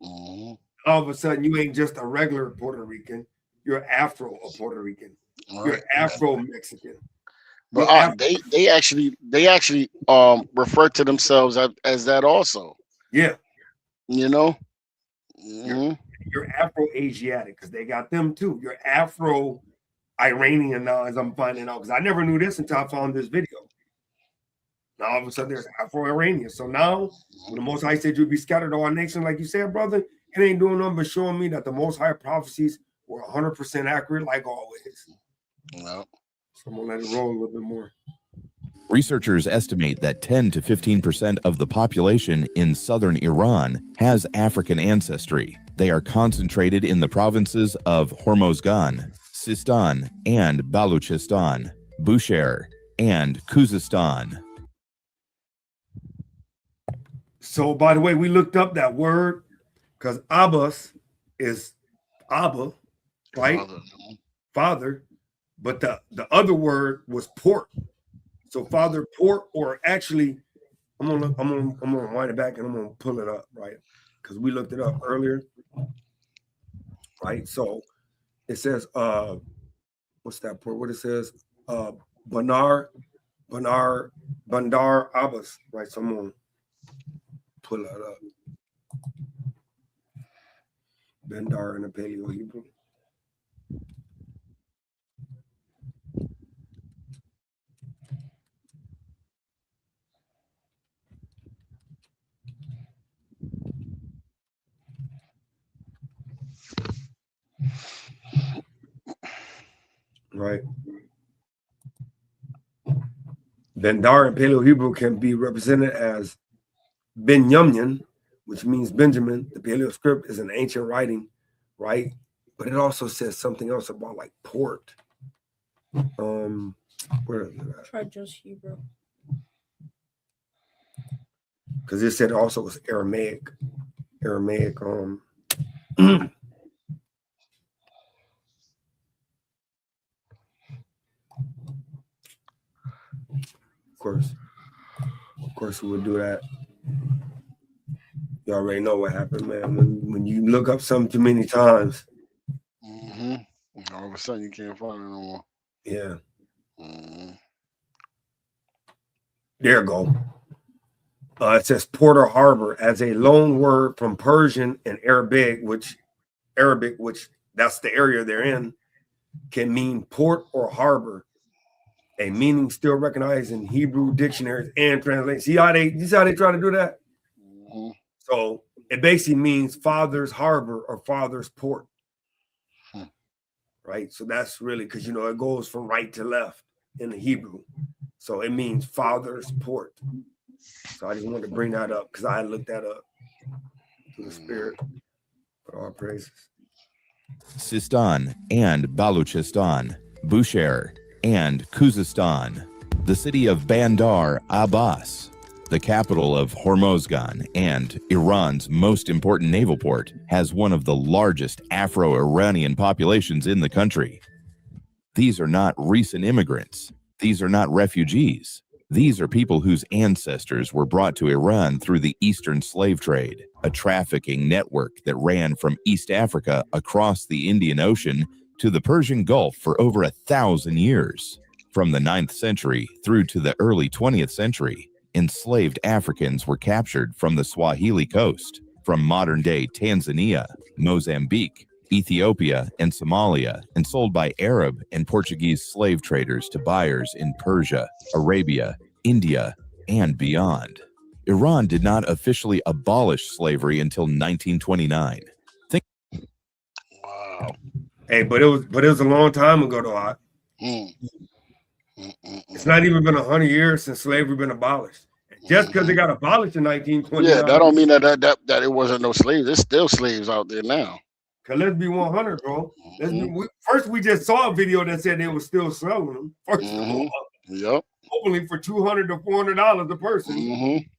All of a sudden, you ain't just a regular Puerto Rican. You're Afro Puerto Rican. You're Afro Mexican. But they actually refer to themselves as that also. Yeah. You know? You're Afro Asiatic, because they got them too. You're Afro Iranian now, as I'm finding out, because I never knew this until I found this video. Now all of a sudden there's Afro Iranian. So now when the Most High said you'd be scattered all nations, like you said, brother, it ain't doing nothing but showing me that the Most High prophecies were 100% accurate, like always. No. So I'm gonna let it roll a little bit more. Researchers estimate that 10 to 15% of the population in southern Iran has African ancestry. They are concentrated in the provinces of Hormozgan, Sistan, and Baluchistan, Bushehr, and Khuzestan. So, by the way, we looked up that word because Abbas is Abba, right? Father. But the other word was port. So father, port, or actually, I'm gonna wind it back and I'm gonna pull it up, right? Because we looked it up earlier, right? So it says, what's that port? What it says? Bandar Abbas, right? So I'm gonna pull that up. Bandar in the Paleo Hebrew. Right. Bandar in Paleo Hebrew can be represented as Benyamin, which means Benjamin. The Paleo script is an ancient writing, right? But it also says something else about like port. Where is it? Try just Hebrew. Because it said also was Aramaic. Of course we would do that. You already know what happened, man. When you look up something too many times, all of a sudden you can't find it no more. Yeah. There you go. It says port or harbor as a loan word from Persian and Arabic, which that's the area they're in, can mean port or harbor. A meaning still recognized in Hebrew dictionaries and translations. See how they try to do that? So it basically means father's harbor or father's port. Right? So that's really because, it goes from right to left in the Hebrew. So it means father's port. So I just wanted to bring that up because I looked that up through the Spirit. But all praises. Sistan and Baluchistan, Bushehr, and Khuzestan, the city of Bandar Abbas, the capital of Hormozgan and Iran's most important naval port, has one of the largest Afro-Iranian populations in the country. These are not recent immigrants. These are not refugees. These are people whose ancestors were brought to Iran through the Eastern slave trade, a trafficking network that ran from East Africa across the Indian Ocean to the Persian Gulf for over 1,000 years. From the 9th century through to the early 20th century, enslaved Africans were captured from the Swahili coast, from modern-day Tanzania, Mozambique, Ethiopia, and Somalia, and sold by Arab and Portuguese slave traders to buyers in Persia, Arabia, India, and beyond. Iran did not officially abolish slavery until 1929. Wow. Hey, but it was a long time ago, though. It's not even been 100 years since slavery been abolished. Just because it got abolished in 1929. Yeah, that don't mean that it wasn't no slaves. There's still slaves out there now. Cause let's be 100, bro. First, we just saw a video that said they were still selling them. First of all, yep. Hopefully for $200 to $400 a person.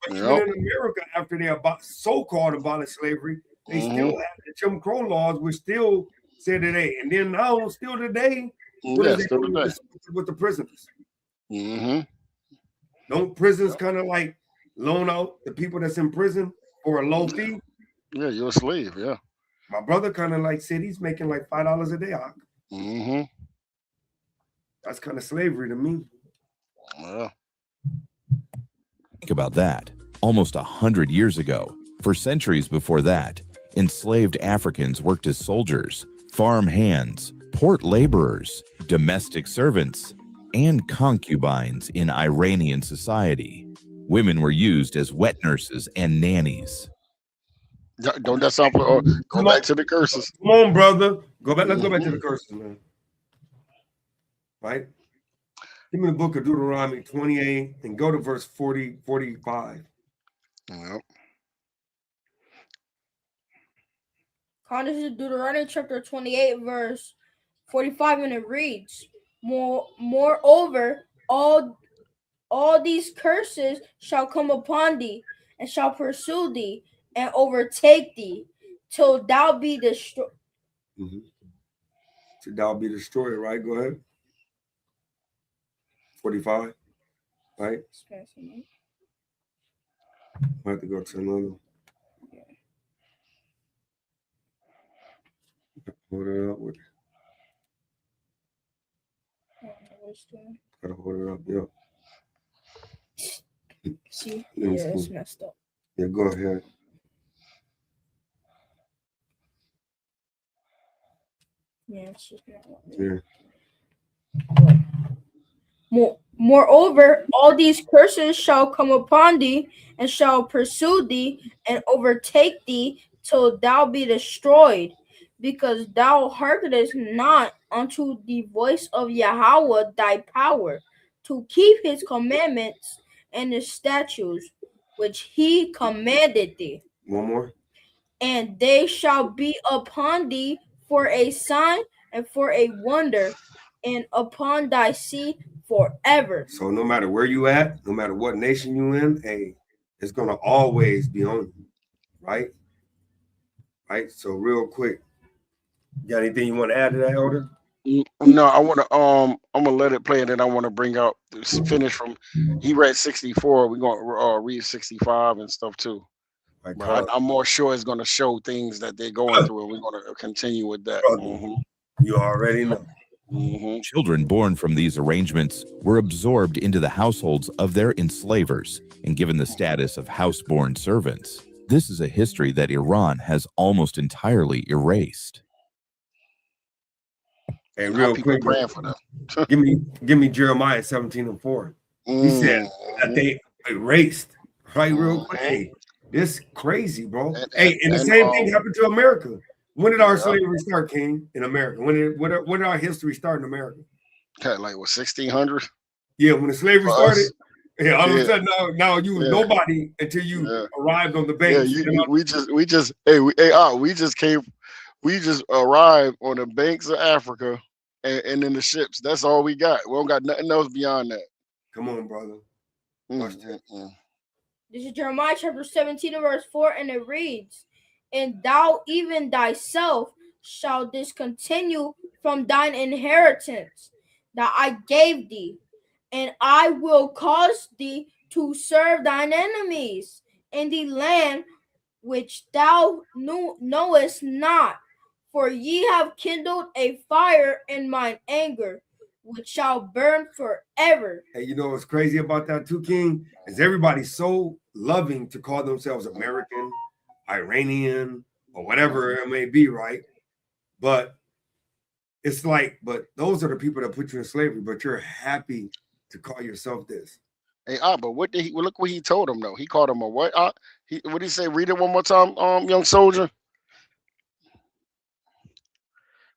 But even in America, after they so-called abolished slavery, they still have the Jim Crow laws, which still say today. And then now, still today, what is still today. With the prisoners? Don't prisons kind of like loan out the people that's in prison for a low fee? Yeah, you're a slave. Yeah. My brother kind of like said he's making like $5 a day. That's kind of slavery to me. Yeah. Think about that. Almost 100 years ago, for centuries before that, enslaved Africans worked as soldiers, farm hands, port laborers, domestic servants, and concubines in Iranian society. Women were used as wet nurses and nannies. Don't that sound? Go back to the curses. Come on, brother. Go back. Let's go back to the curses, man. Right? Give me the book of Deuteronomy 28 and go to verse 40, 45. Yep. This is Deuteronomy chapter 28, verse 45, and it reads, Moreover, all these curses shall come upon thee, and shall pursue thee, and overtake thee, till thou be destroyed. Till thou be destroyed, right? Go ahead. 45, right? I have to go to another. Hold it up with. Gotta hold it up, yeah. See, yeah, it's messed up. Yeah, go ahead. Yeah, it's just not yeah. Moreover, all these curses shall come upon thee, and shall pursue thee, and overtake thee, till thou be destroyed, because thou hearkenest not unto the voice of Yahweh thy power, to keep his commandments and his statutes, which he commanded thee. One more. And they shall be upon thee for a sign and for a wonder, and upon thy seed forever. So no matter where you at, no matter what nation you in, hey, it's gonna always be on you, right? Right. So real quick, got anything you want to add to that, Elder? No, I want to. I'm gonna let it play, and then I want to bring out finish from. He read 64. We're gonna read 65 and stuff too. But I'm more sure it's gonna show things that they're going through, and we're gonna continue with that. You already know. Children born from these arrangements were absorbed into the households of their enslavers and given the status of house-born servants. This is a history that Iran has almost entirely erased. Hey, real quick, for them. give me Jeremiah 17:4. He said that they erased, right? Real quick. Hey, this crazy, bro. And the same thing happened to America. When did our slavery start, King, in America? When did our history start in America? Okay, like what, 1600? Yeah, when the slavery started. Yeah, all of a sudden now you was nobody until you arrived on the banks. Yeah, we just arrived on the banks of Africa and in the ships. That's all we got. We don't got nothing else beyond that. Come on, brother. Watch that. This is Jeremiah chapter 17 verse 4, and it reads, "And thou even thyself shalt discontinue from thine inheritance that I gave thee, and I will cause thee to serve thine enemies in the land which thou knowest not. For ye have kindled a fire in mine anger, which shall burn forever." And you know what's crazy about that too, King? Is everybody's so loving to call themselves American, Iranian, or whatever it may be, right? But it's like, but those are the people that put you in slavery, but you're happy to call yourself this. Hey, but what did he look what he told him though? He called him a what? What did he say? Read it one more time, young soldier.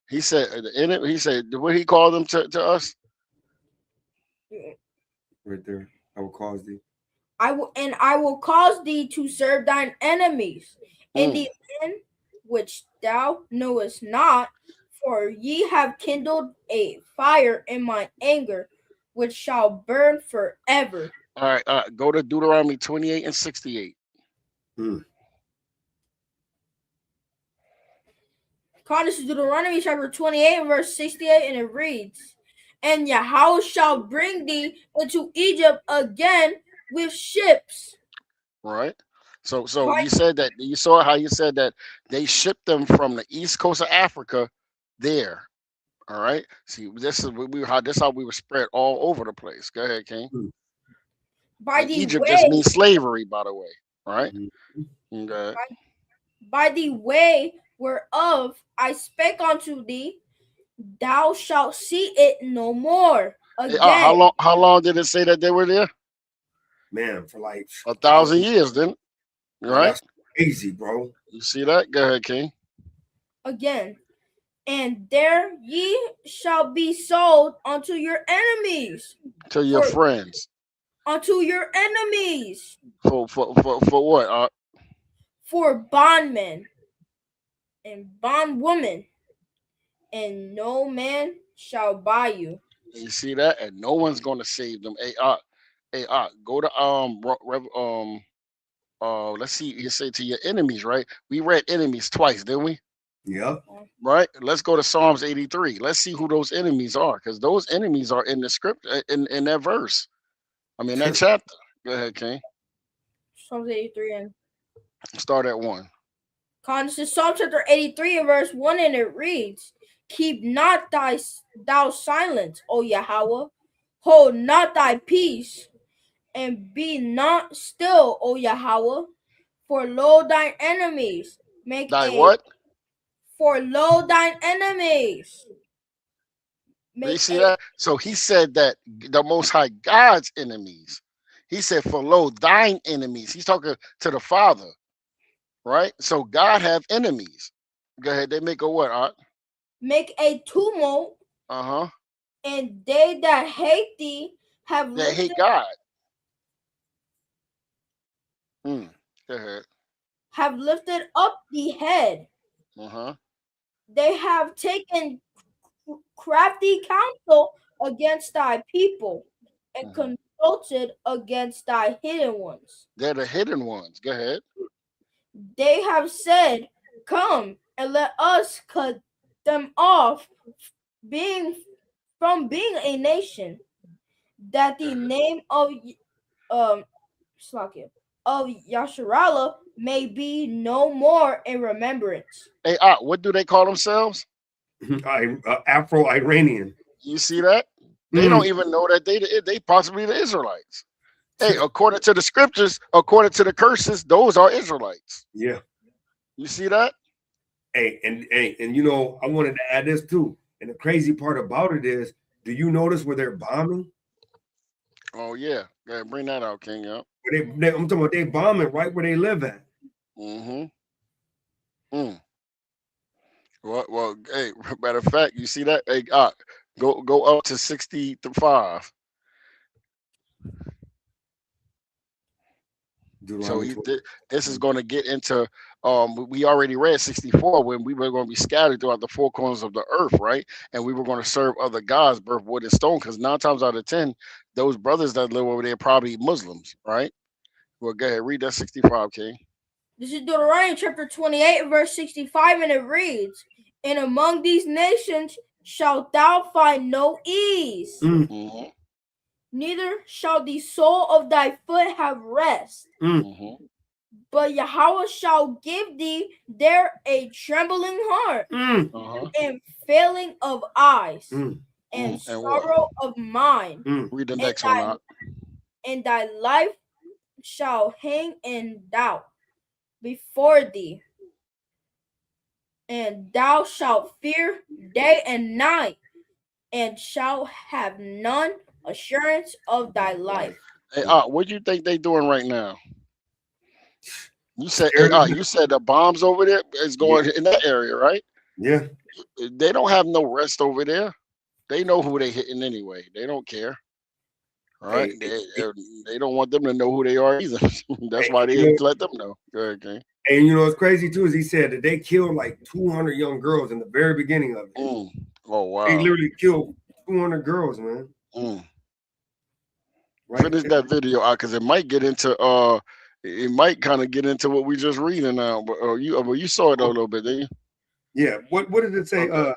He said in it, he said what he called them to us? Right there. I will cause thee. I will cause thee to serve thine enemies in the land which thou knowest not, for ye have kindled a fire in my anger, which shall burn forever. All right, go to Deuteronomy 28 and 68. This is Deuteronomy chapter 28 verse 68, and it reads, "And Yahweh shall bring thee into Egypt again with ships." Right. So you said that you saw how you said that they shipped them from the east coast of Africa there. All right. See, this is how we were spread all over the place. Go ahead, King. By And the Egypt way, just means slavery, by the way. All right. Okay. by the way whereof I spake unto thee, thou shalt see it no more again. Hey, how long did it say that they were there? Man, for like 1,000 years, didn't it? Right? That's crazy, bro. You see that? Go ahead, King. Again. "And there ye shall be sold unto your enemies." To your friends. Unto your enemies. For what? For bondmen and bondwomen, and no man shall buy you. You see that? And no one's gonna save them. Go to let's see. You say to your enemies, right? We read enemies twice, didn't we? Yep. Right. Let's go to Psalms 83. Let's see who those enemies are, because those enemies are in the script in that verse. I mean that chapter. Go ahead, King. Psalms 83 and start at 1. This is Psalm chapter 83 and verse 1, and it reads, "Keep not thou silence, O Yahweh, hold not thy peace, and be not still, O Yahweh, for lo thine enemies make what? For lo thine enemies." You see that? So he said that the Most High God's enemies. He said, "For lo thine enemies." He's talking to the Father, right? So God have enemies. Go ahead. They make a what, Art? Make a tumult. And they that hate thee have that hate God. Go ahead. Have lifted up the head. They have taken crafty counsel against thy people, and consulted against thy hidden ones. They're the hidden ones. Go ahead. They have said, "Come and let us cut them off from being a nation, that the name of Yasharallah may be no more in remembrance." Hey, what do they call themselves? Afro-Iranian. You see that? They don't even know that they possibly the Israelites. Hey, according to the scriptures, according to the curses, those are Israelites. Yeah. You see that? Hey, and you know, I wanted to add this too. And the crazy part about it is, do you notice where they're bombing? Oh yeah, bring that out, King. Yeah. I'm talking about they bombing right where they live at. Well, hey, matter of fact, you see that? Hey, go up to 65. So this is going to get into we already read 64 when we were going to be scattered throughout the four corners of the earth, right? And we were going to serve other gods, birth, wood, and stone, because 9 times out of 10, those brothers that live over there are probably Muslims, right? Well, go ahead, read that 65, King. This is Deuteronomy chapter 28, verse 65, and it reads, "And among these nations shalt thou find no ease, Mm-hmm. neither shall the sole of thy foot have rest. Mm-hmm. But Yahweh shall give thee there a trembling heart, Uh-huh. and failing of eyes, and And sorrow of mind, Read the next one out. and thy life shall hang in doubt before thee, and thou shalt fear day and night, and shalt have none assurance of thy life." Hey, what do you think they doing right now? You said, you said the bombs over there is going in that area, right? Yeah. They don't have no rest over there. They know who they hitting anyway. They don't care. All right. They don't want them to know who they are either. That's why they let them know. Go ahead, King. And you know what's crazy too is he said that they killed like 200 young girls in the very beginning of it. Oh wow! They literally killed 200 girls, man. Right. Finish that video out because it might get into it might kind of get into what we just reading now. But you saw it a little bit, didn't you? Yeah. What did it say? Okay.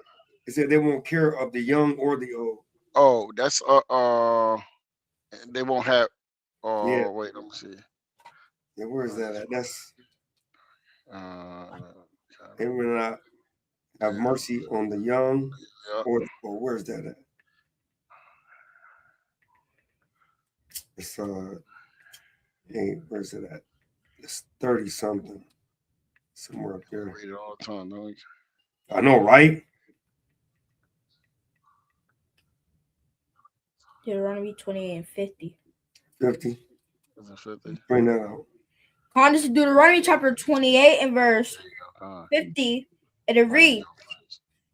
It said they won't care of the young or the old. Oh, that's they won't have. Yeah. Wait, let me see. Yeah, where is that at? That's they will not have mercy on the young, or where's that at? It's hey, where's it at? It's 30 something, somewhere up there. Read it all the time, don't you? I know, right? Deuteronomy 28 and 50. 50. Is it 50? Bring that out. This is Deuteronomy chapter 28 and verse 50, and it reads,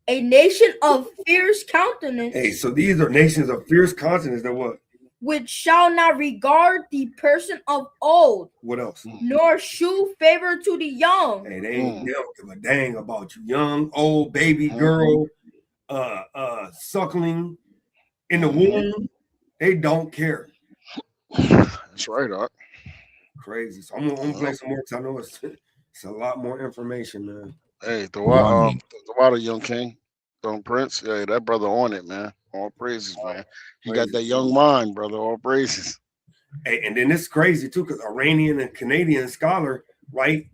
"A nation of fierce countenance." Hey, so these are nations of fierce countenance that what? "Which shall not regard the person of old." What else? "Nor shew favor to the young." Hey, they don't give a dang about you. Young, old, baby, girl, suckling in the womb. They don't care. That's right, Doc. Crazy. So I'm gonna play some more because I know it's a lot more information, man. Hey, the water, young king, Prince. Hey, that brother on it, man. All praises, man. He got that young mind, brother. All praises. Hey, and then it's crazy too, because Iranian and Canadian scholar, right?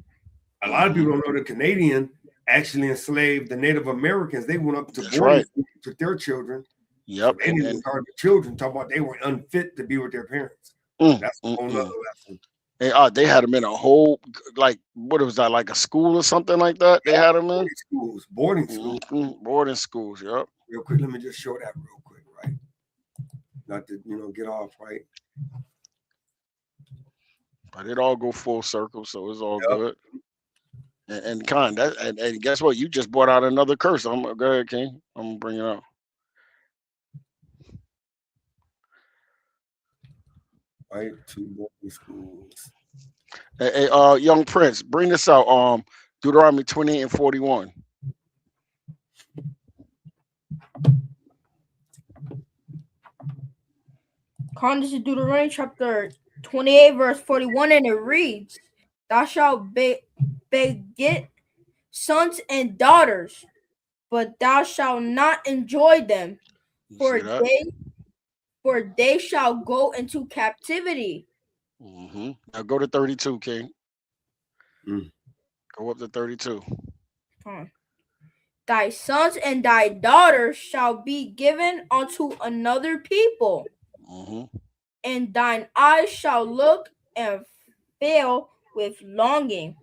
A lot of people don't know the Canadian actually enslaved the Native Americans. They went up to boarding school to their children. Yep. So they didn't regard the children, talking about they were unfit to be with their parents. That's a whole nother lesson. Hey, they had them in a whole, like, what was that, like a school or something like that? They had them in boarding schools. Boarding schools. Yep. Real quick, let me just show that real quick, right? Not to get off, right? But it all go full circle, so it's all good. And and guess what? You just brought out another curse. Go ahead, King. I'm gonna bring it out. Right, to boarding schools. Hey, young Prince, bring this out. Deuteronomy 28 and 41. This is Deuteronomy chapter 28, verse 41, and it reads, "Thou shalt beget sons and daughters, but thou shalt not enjoy them, for they shall go into captivity." Now go to 32, King. Go up to 32. "Thy sons and thy daughters shall be given unto another people, and thine eyes shall look and fail with longing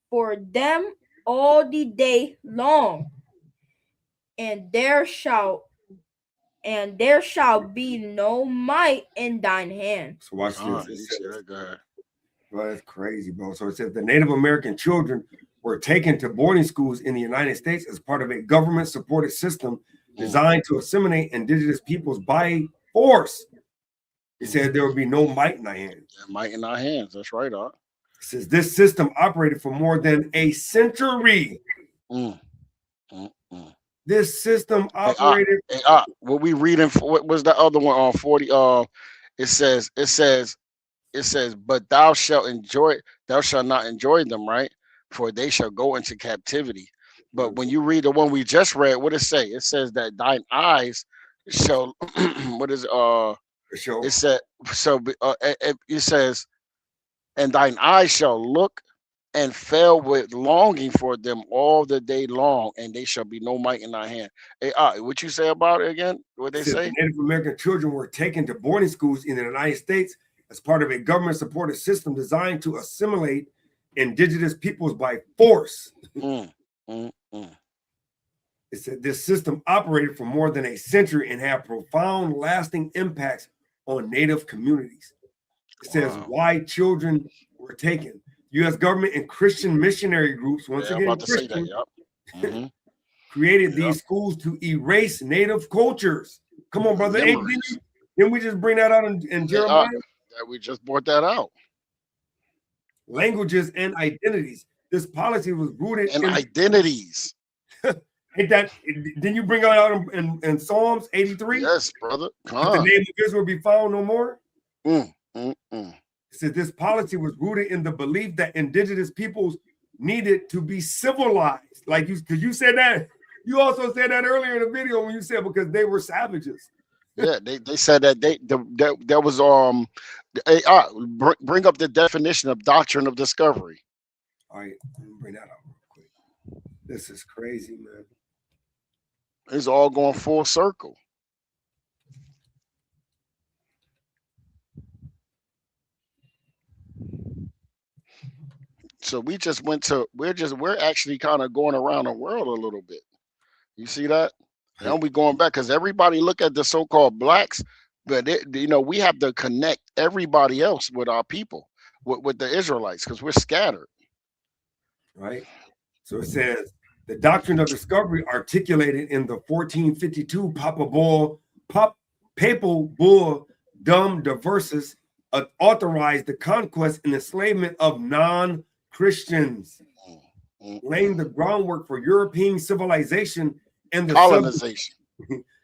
for them all the day long, and there shall be no might in thine hand." So watch this. Bro, that's crazy, bro. So it says the Native American children were taken to boarding schools in the United States as part of a government-supported system designed to assimilate indigenous peoples by force. It said there would be no might in our hands. Might in our hands. That's right, Doc. It says this system operated for more than a century. This system operated. What we reading? What was the other one on 40? It says it says, but thou shalt not enjoy them, right? For they shall go into captivity. But when you read the one we just read, what it say? It says that thine eyes shall what is it said it says, and thine eyes shall look and fail with longing for them all the day long, and they shall be no might in thy hand. Hey, what you say about it again? What they say? Native American children were taken to boarding schools in the United States as part of a government-supported system designed to assimilate indigenous peoples by force. It said this system operated for more than a century and had profound, lasting impacts on Native communities. It says why children were taken. U.S. government and Christian missionary groups, once again, Christian, created these schools to erase Native cultures. Come on, brother. Hey, didn't we just bring that out in Jeremiah? Yeah, we just brought that out. Languages and identities. This policy was rooted in identities. Ain't that? Didn't you bring it out in Psalms 83? Yes, brother. The name of Israel be found no more. It said this policy was rooted in the belief that indigenous peoples needed to be civilized. Like you, because you said that. You also said that earlier in the video when you said because they were savages. Yeah, they said that there was bring up the definition of doctrine of discovery. All right, let me bring that up real quick. This is crazy, man. It's all going full circle. So we're actually kind of going around the world a little bit. You see that? Now we going back because everybody look at the so-called blacks, but we have to connect everybody else with our people, with the Israelites, because we're scattered. Right. So it says the doctrine of discovery articulated in the 1452 Papal Bull Dum Diversus authorized the conquest and enslavement of non-Christians, laying the groundwork for European civilization and the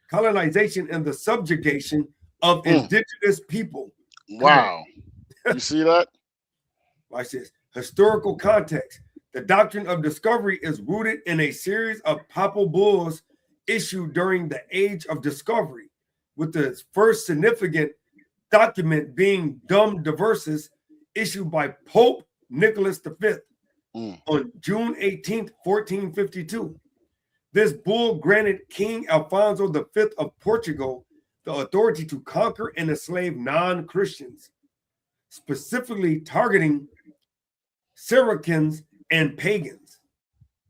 colonization and the subjugation of indigenous people. Wow. You see that? Watch this. Historical context. The doctrine of discovery is rooted in a series of papal bulls issued during the Age of Discovery, with the first significant document being Dum Diversus, issued by Pope Nicholas V on June 18th, 1452. This bull granted King Alfonso V of Portugal the authority to conquer and enslave non-Christians, specifically targeting Saracens and pagans.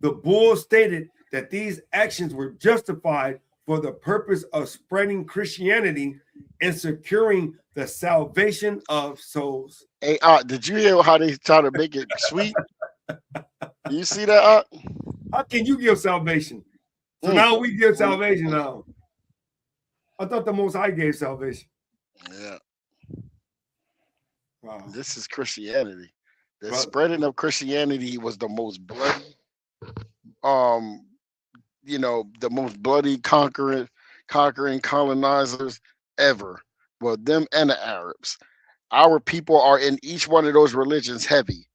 The bull stated that these actions were justified for the purpose of spreading Christianity and securing the salvation of souls. Hey, did you hear how they try to make it sweet? You see that? How can you give salvation? So now we give salvation now. I thought the Most High gave salvation. Yeah. Wow. This is Christianity. The spreading of Christianity was the most bloody, the most bloody conquering colonizers ever. Well, them and the Arabs. Our people are in each one of those religions heavy.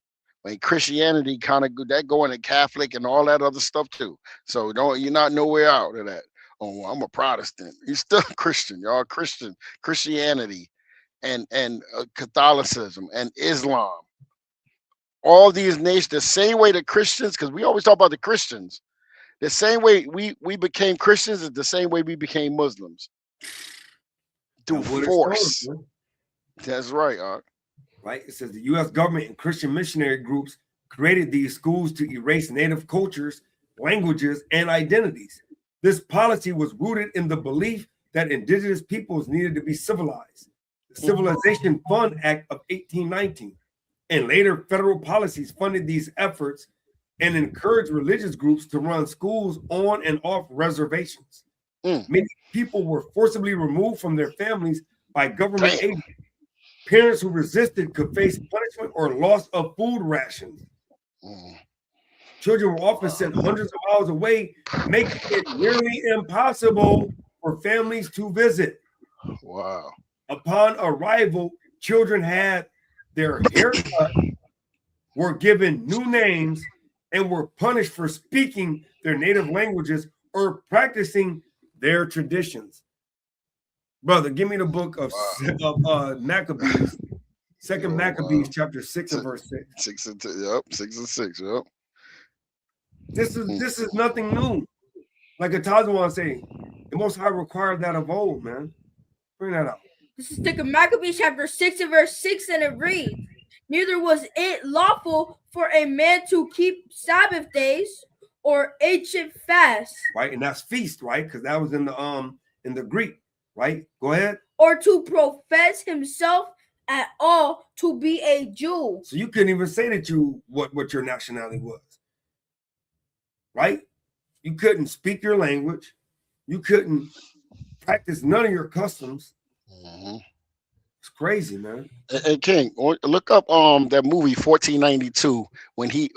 Like Christianity kind of that going to Catholic and all that other stuff too. So you're not nowhere out of that. Oh, well, I'm a Protestant. You're still Christian. Y'all Christian, Christianity, and Catholicism and Islam. All these nations, the same way the Christians, because we always talk about the Christians, the same way we became Christians is the same way we became Muslims. Through force. That's right, Art. Right. It says the U.S. government and Christian missionary groups created these schools to erase native cultures, languages, and identities. This policy was rooted in the belief that indigenous peoples needed to be civilized. The Civilization Fund Act of 1819 and later federal policies funded these efforts and encouraged religious groups to run schools on and off reservations. Many people were forcibly removed from their families by government agents. Parents who resisted could face punishment or loss of food rations. Children were often sent hundreds of miles away, making it nearly impossible for families to visit. Wow. Upon arrival, children had their haircut, were given new names, and were punished for speaking their native languages or practicing their traditions. Brother, give me the book of Maccabees, Second Maccabees, chapter 6 and verse 6. 6 and 6. Yep. This is nothing new. Like Atazuan say, the Most High required that of old, man. Bring that out. This is Second Maccabees chapter 6 and verse 6, and it reads, neither was it lawful for a man to keep Sabbath days or ancient fasts. Right, and that's feast, right? Because that was in the Greek, right? Go ahead. Or to profess himself at all to be a Jew. So you couldn't even say that what your nationality was. Right? You couldn't speak your language. You couldn't practice none of your customs. Mm-hmm. It's crazy, man. Hey, King, look up that movie 1492 when he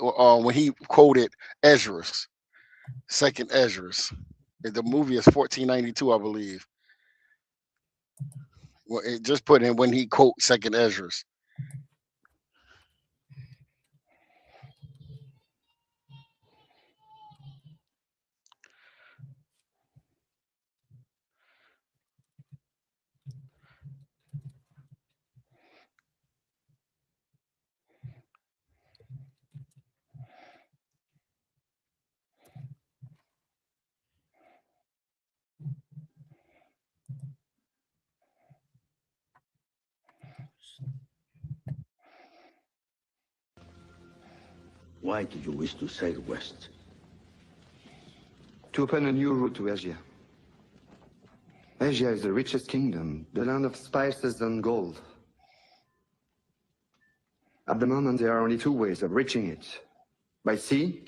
quoted Esdras, second Esdras. The movie is 1492, I believe. Well, it just put in when he quote second Esdras. Why did you wish to sail west? To open a new route to Asia. Asia is the richest kingdom, the land of spices and gold. At the moment, there are only two ways of reaching it. By sea,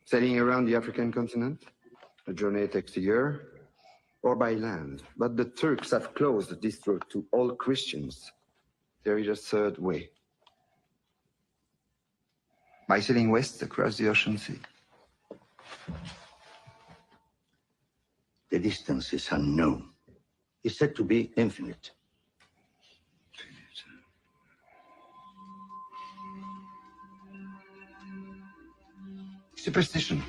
sailing around the African continent. The journey takes a year. Or by land. But the Turks have closed this route to all Christians. There is a third way. By sailing west across the ocean sea. The distance is unknown. It's said to be infinite. Superstition.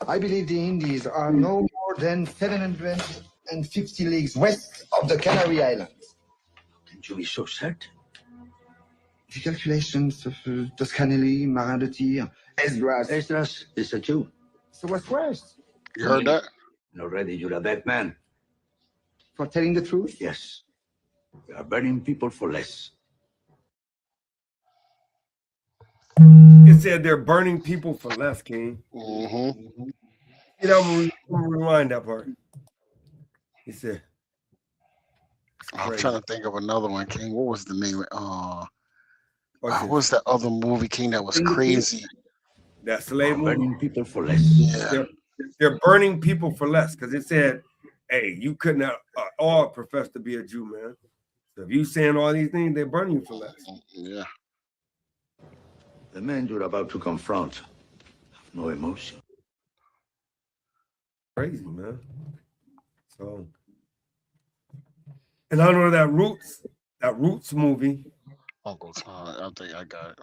I believe the Indies are no more than 750 leagues west of the Canary Islands. Can you be so certain? The calculations of Toscanelli, Marin de Tir, Esdras. Esdras is a Jew. So what's worse? You heard that? And already you're a bad man. For telling the truth? Yes. You are burning people for less. It said they're burning people for less, King. Mm-hmm. You know, I'm gonna rewind that part. He said, I'm trying to think of another one, King. What was the name? What was that other movie, King, that was crazy? That slave movie. Burning people for less. Yeah. They're burning people for less because it said, hey, you couldn't all profess to be a Jew, man. So if you saying all these things, they're burning you for less. Yeah. The men you're about to confront have no emotion. Crazy, man. So, and I know that Roots movie. Uncle Tom, I think I got it.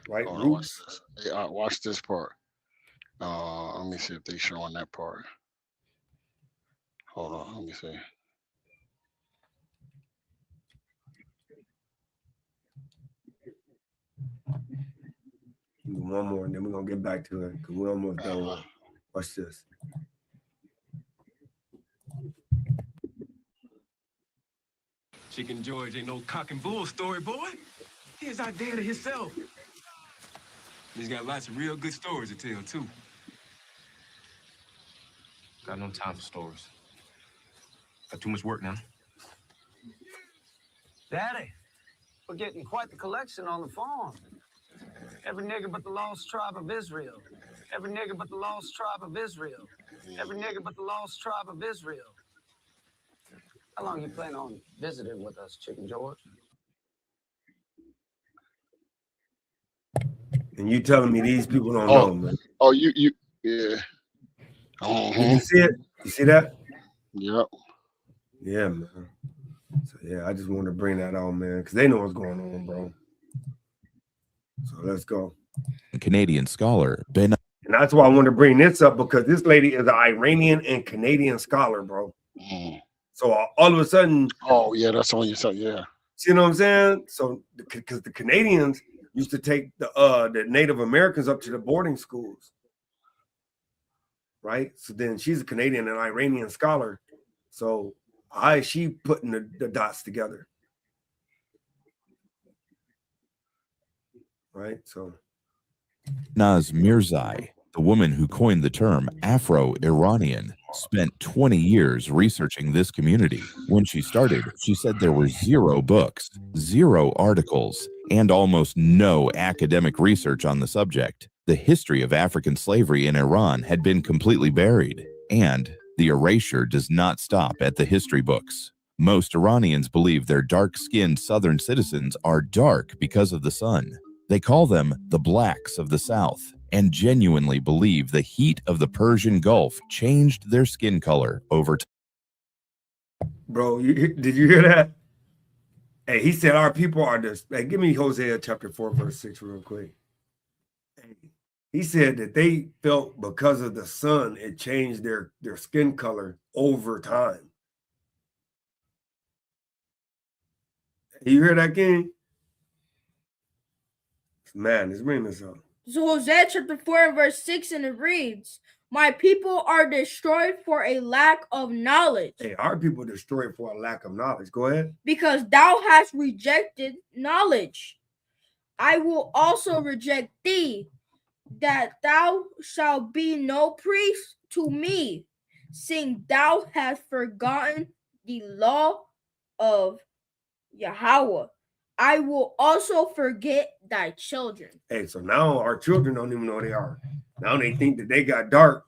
Right, Roots. Watch this part. Let me see if they showing that part. Hold on, let me see. One more, and then we're gonna get back to it because we're almost done with it. Watch this. Chicken George ain't no cock and bull story, boy. He's our daddy himself. He's got lots of real good stories to tell, too. Got no time for stories. Got too much work now. Daddy, we're getting quite the collection on the farm. Every nigger but the lost tribe of Israel. Every nigger but the lost tribe of Israel. Every nigger but the lost tribe of Israel. How long you plan on visiting with us, Chicken George? And you telling me these people don't know, man? Oh, you, yeah. Did you see it? You see that? Yep. Yeah, man. So yeah, I just wanted to bring that out, man, because they know what's going on, bro. So let's go. Canadian scholar Ben. And that's why I want to bring this up, because this lady is an Iranian and Canadian scholar, bro. So all of a sudden, oh yeah, that's on your side, yeah. You know what I'm saying? So because the Canadians used to take the Native Americans up to the boarding schools, right? So then she's a Canadian and Iranian scholar. So she putting the dots together, right? So Naz Mirzai, the woman who coined the term Afro-Iranian, spent 20 years researching this community. When she started, she said there were 0 books, 0 articles, and almost no academic research on the subject. The history of African slavery in Iran had been completely buried, and the erasure does not stop at the history books. Most Iranians believe their dark-skinned southern citizens are dark because of the sun. They call them the blacks of the South, and genuinely believe the heat of the Persian Gulf changed their skin color over time. Bro, did you hear that? Hey, he said our people are this. Hey, give me Hosea chapter 4, verse 6 real quick. Hey, he said that they felt because of the sun, it changed their skin color over time. You hear that, King? Man, let's bring this up. So Hosea chapter 4 and verse 6, and it reads, my people are destroyed for a lack of knowledge. Hey, our people destroyed for a lack of knowledge. Go ahead. Because thou hast rejected knowledge. I will also reject thee, that thou shalt be no priest to me, seeing thou hast forgotten the law of Yahweh. I will also forget thy children. Hey, so now our children don't even know they are. Now they think that they got dark.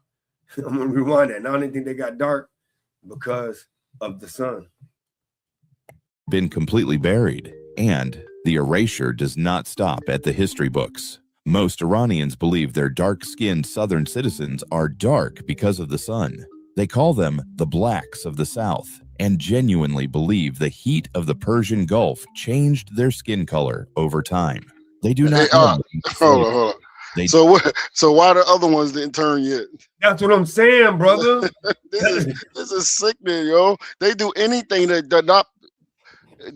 I'm going to rewind that. Now they think they got dark because of the sun. Been completely buried, and the erasure does not stop at the history books. Most Iranians believe their dark-skinned southern citizens are dark because of the sun. They call them the blacks of the South, and genuinely believe the heat of the Persian Gulf changed their skin color over time. They do not know. Hold on. So why the other ones didn't turn yet? That's what I'm saying, brother. this is sickening, yo. They do anything that not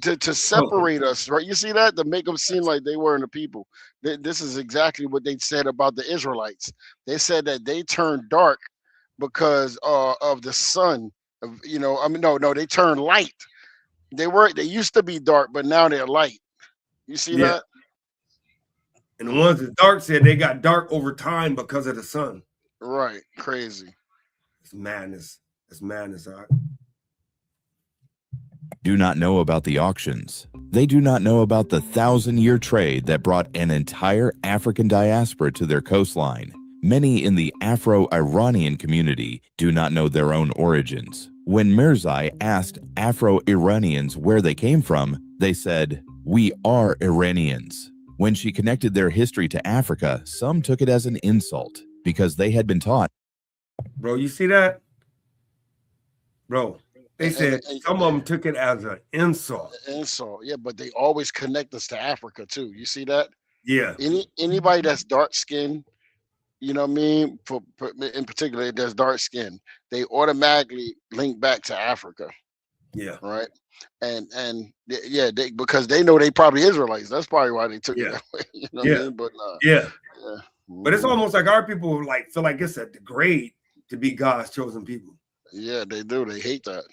to separate us, right? You see that? To make them seem like they weren't the people. This is exactly what they said about the Israelites. They said that they turned dark because of the sun. No, they turned light. They used to be dark, but now they're light. You see that? And the ones that dark said they got dark over time because of the sun. Right. Crazy. It's madness. It's madness. All right. Do not know about the auctions. They do not know about the 1,000-year trade that brought an entire African diaspora to their coastline. Many in the Afro-Iranian community do not know their own origins. When Mirzai asked Afro-Iranians where they came from, they said, "We are Iranians." When she connected their history to Africa, some took it as an insult because they had been taught. Bro, you see that? Bro, they said some of them took it as an insult. Insult, yeah, but they always connect us to Africa too. You see that? Yeah. Anybody that's dark skinned, you know what I mean? In particular, that's dark skin, they automatically link back to Africa. Yeah. Right. And because they know they probably Israelites. That's probably why they took it that way. You know what I mean? But yeah. But it's almost like our people feel like it's a degrade to be God's chosen people. Yeah, they do. They hate that.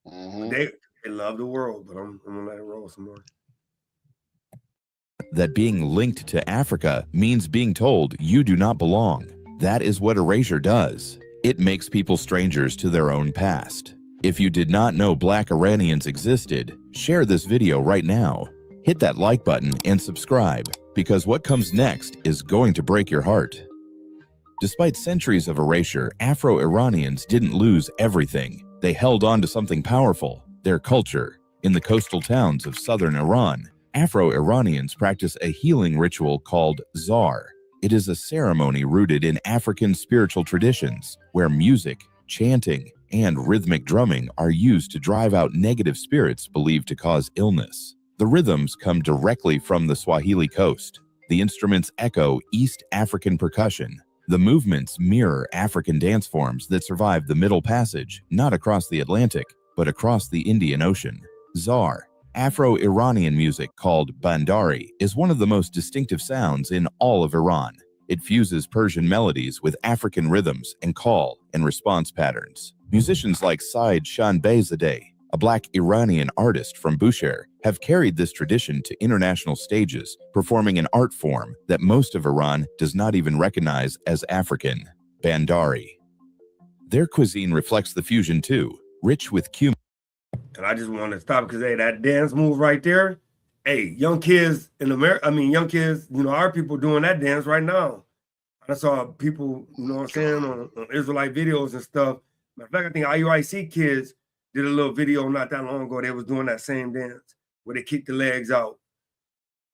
They love the world, but I'm gonna let it roll some more. That being linked to Africa means being told you do not belong. That is what erasure does. It makes people strangers to their own past. If you did not know Black Iranians existed, share this video right now. Hit that like button and subscribe, because what comes next is going to break your heart. Despite centuries of erasure, Afro-Iranians didn't lose everything. They held on to something powerful, their culture. In the coastal towns of southern Iran, Afro-Iranians practice a healing ritual called Zar. It is a ceremony rooted in African spiritual traditions, where music, chanting, and rhythmic drumming are used to drive out negative spirits believed to cause illness. The rhythms come directly from the Swahili coast. The instruments echo East African percussion. The movements mirror African dance forms that survived the Middle Passage, not across the Atlantic, but across the Indian Ocean. Zar, Afro-Iranian music called bandari, is one of the most distinctive sounds in all of Iran. It fuses Persian melodies with African rhythms and call and response patterns. Musicians like Said Shanbehzadeh, a black Iranian artist from Bushehr, have carried this tradition to international stages, performing an art form that most of Iran does not even recognize as African, bandari. Their cuisine reflects the fusion too, rich with cumin. And I just want to stop because, hey, that dance move right there, hey, young kids in America, young kids, our people doing that dance right now. I saw people, what I'm saying, on Israelite videos and stuff. Matter of fact, I think IUIC kids did a little video not that long ago. They was doing that same dance where they kick the legs out.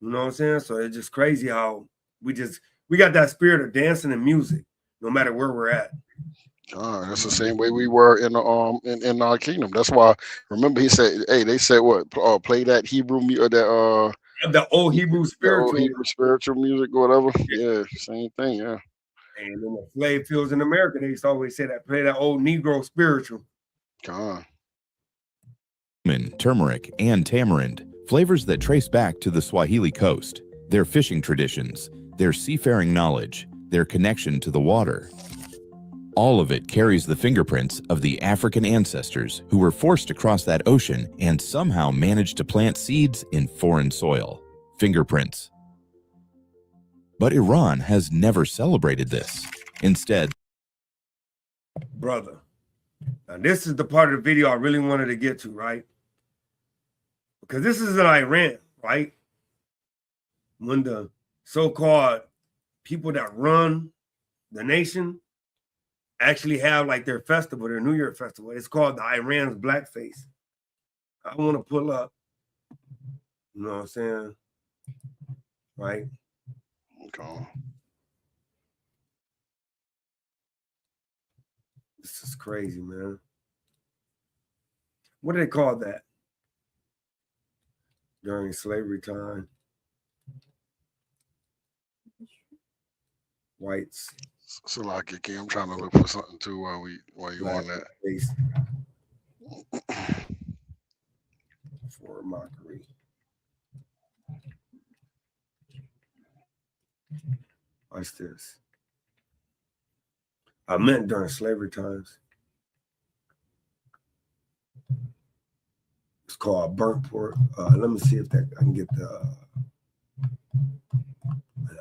You know what I'm saying? So it's just crazy how we got that spirit of dancing and music, no matter where we're at. That's the same way we were in our kingdom. That's why, remember, he said, hey, they said what, play that Hebrew music, the old Hebrew spiritual music or whatever. Yeah, same thing. Yeah. And in the slave fields in America, they used to always say that, play that old Negro spiritual. Turmeric, and tamarind, flavors that trace back to the Swahili coast, their fishing traditions, their seafaring knowledge, their connection to the water. All of it carries the fingerprints of the African ancestors who were forced to cross that ocean and somehow managed to plant seeds in foreign soil. Fingerprints. But Iran has never celebrated this. Instead, brother, now this is the part of the video I really wanted to get to, right? Because this is in Iran, right? When the so-called people that run the nation actually have like their festival, their New Year festival. It's called the Iran's Blackface. I want to pull up, you know what I'm saying? Right? Okay. This is crazy, man. What do they call that during slavery time? Whites. So like, okay, I'm trying to look for something too while you on that. For mockery. What's this? I meant during slavery times. It's called burnt pork. Let me see if I can get the.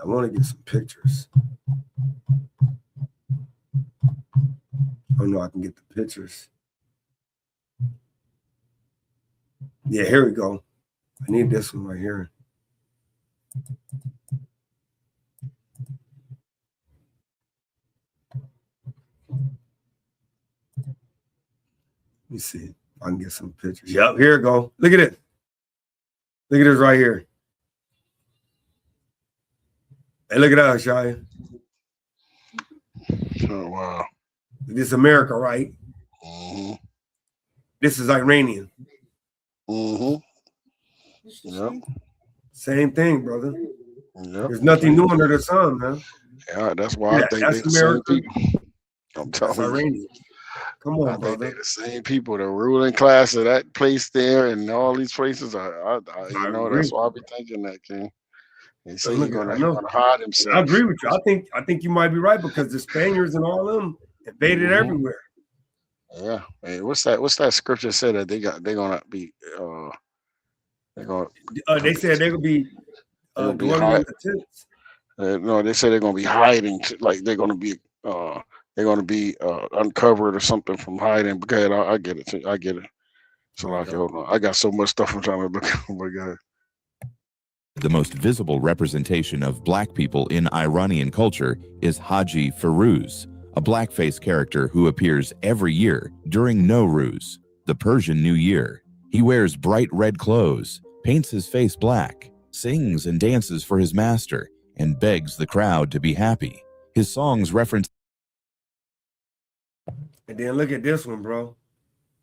I want to get some pictures. Oh no, I can get the pictures. Yeah, here we go. I need this one right here. Let me see if I can get some pictures. Yep, here we go. Look at it. Look at this right here. Hey, look at that, Shia. Oh, wow. This is America, right? Mm-hmm. This is Iranian. Mm-hmm. Yep. Same thing, brother. Yep. There's nothing new under the sun, man. Yeah, that's why I think they're the same people. I'm telling you. Iranian. Come on, I brother. think they're the same people, the ruling class of that place there and all these places. I agree. That's why I be thinking that, King. He said Look, he's gonna hide himself. I agree with you. I think you might be right because the Spaniards and all of them invaded everywhere. Yeah. Hey, what's that scripture said that they're gonna be they said they're gonna be dwelling in the tents. No, they say they're gonna be hiding, like they're gonna be uncovered or something from hiding. Because I get it. I get it. So like, hold on, I got so much stuff I'm trying to look. Oh my God. the most visible representation of black people in Iranian culture is Haji Firuz, a blackface character who appears every year during Nowruz, the Persian New Year. He wears bright red clothes, paints his face black, sings and dances for his master, and begs the crowd to be happy. His songs reference. And then look at this one, bro.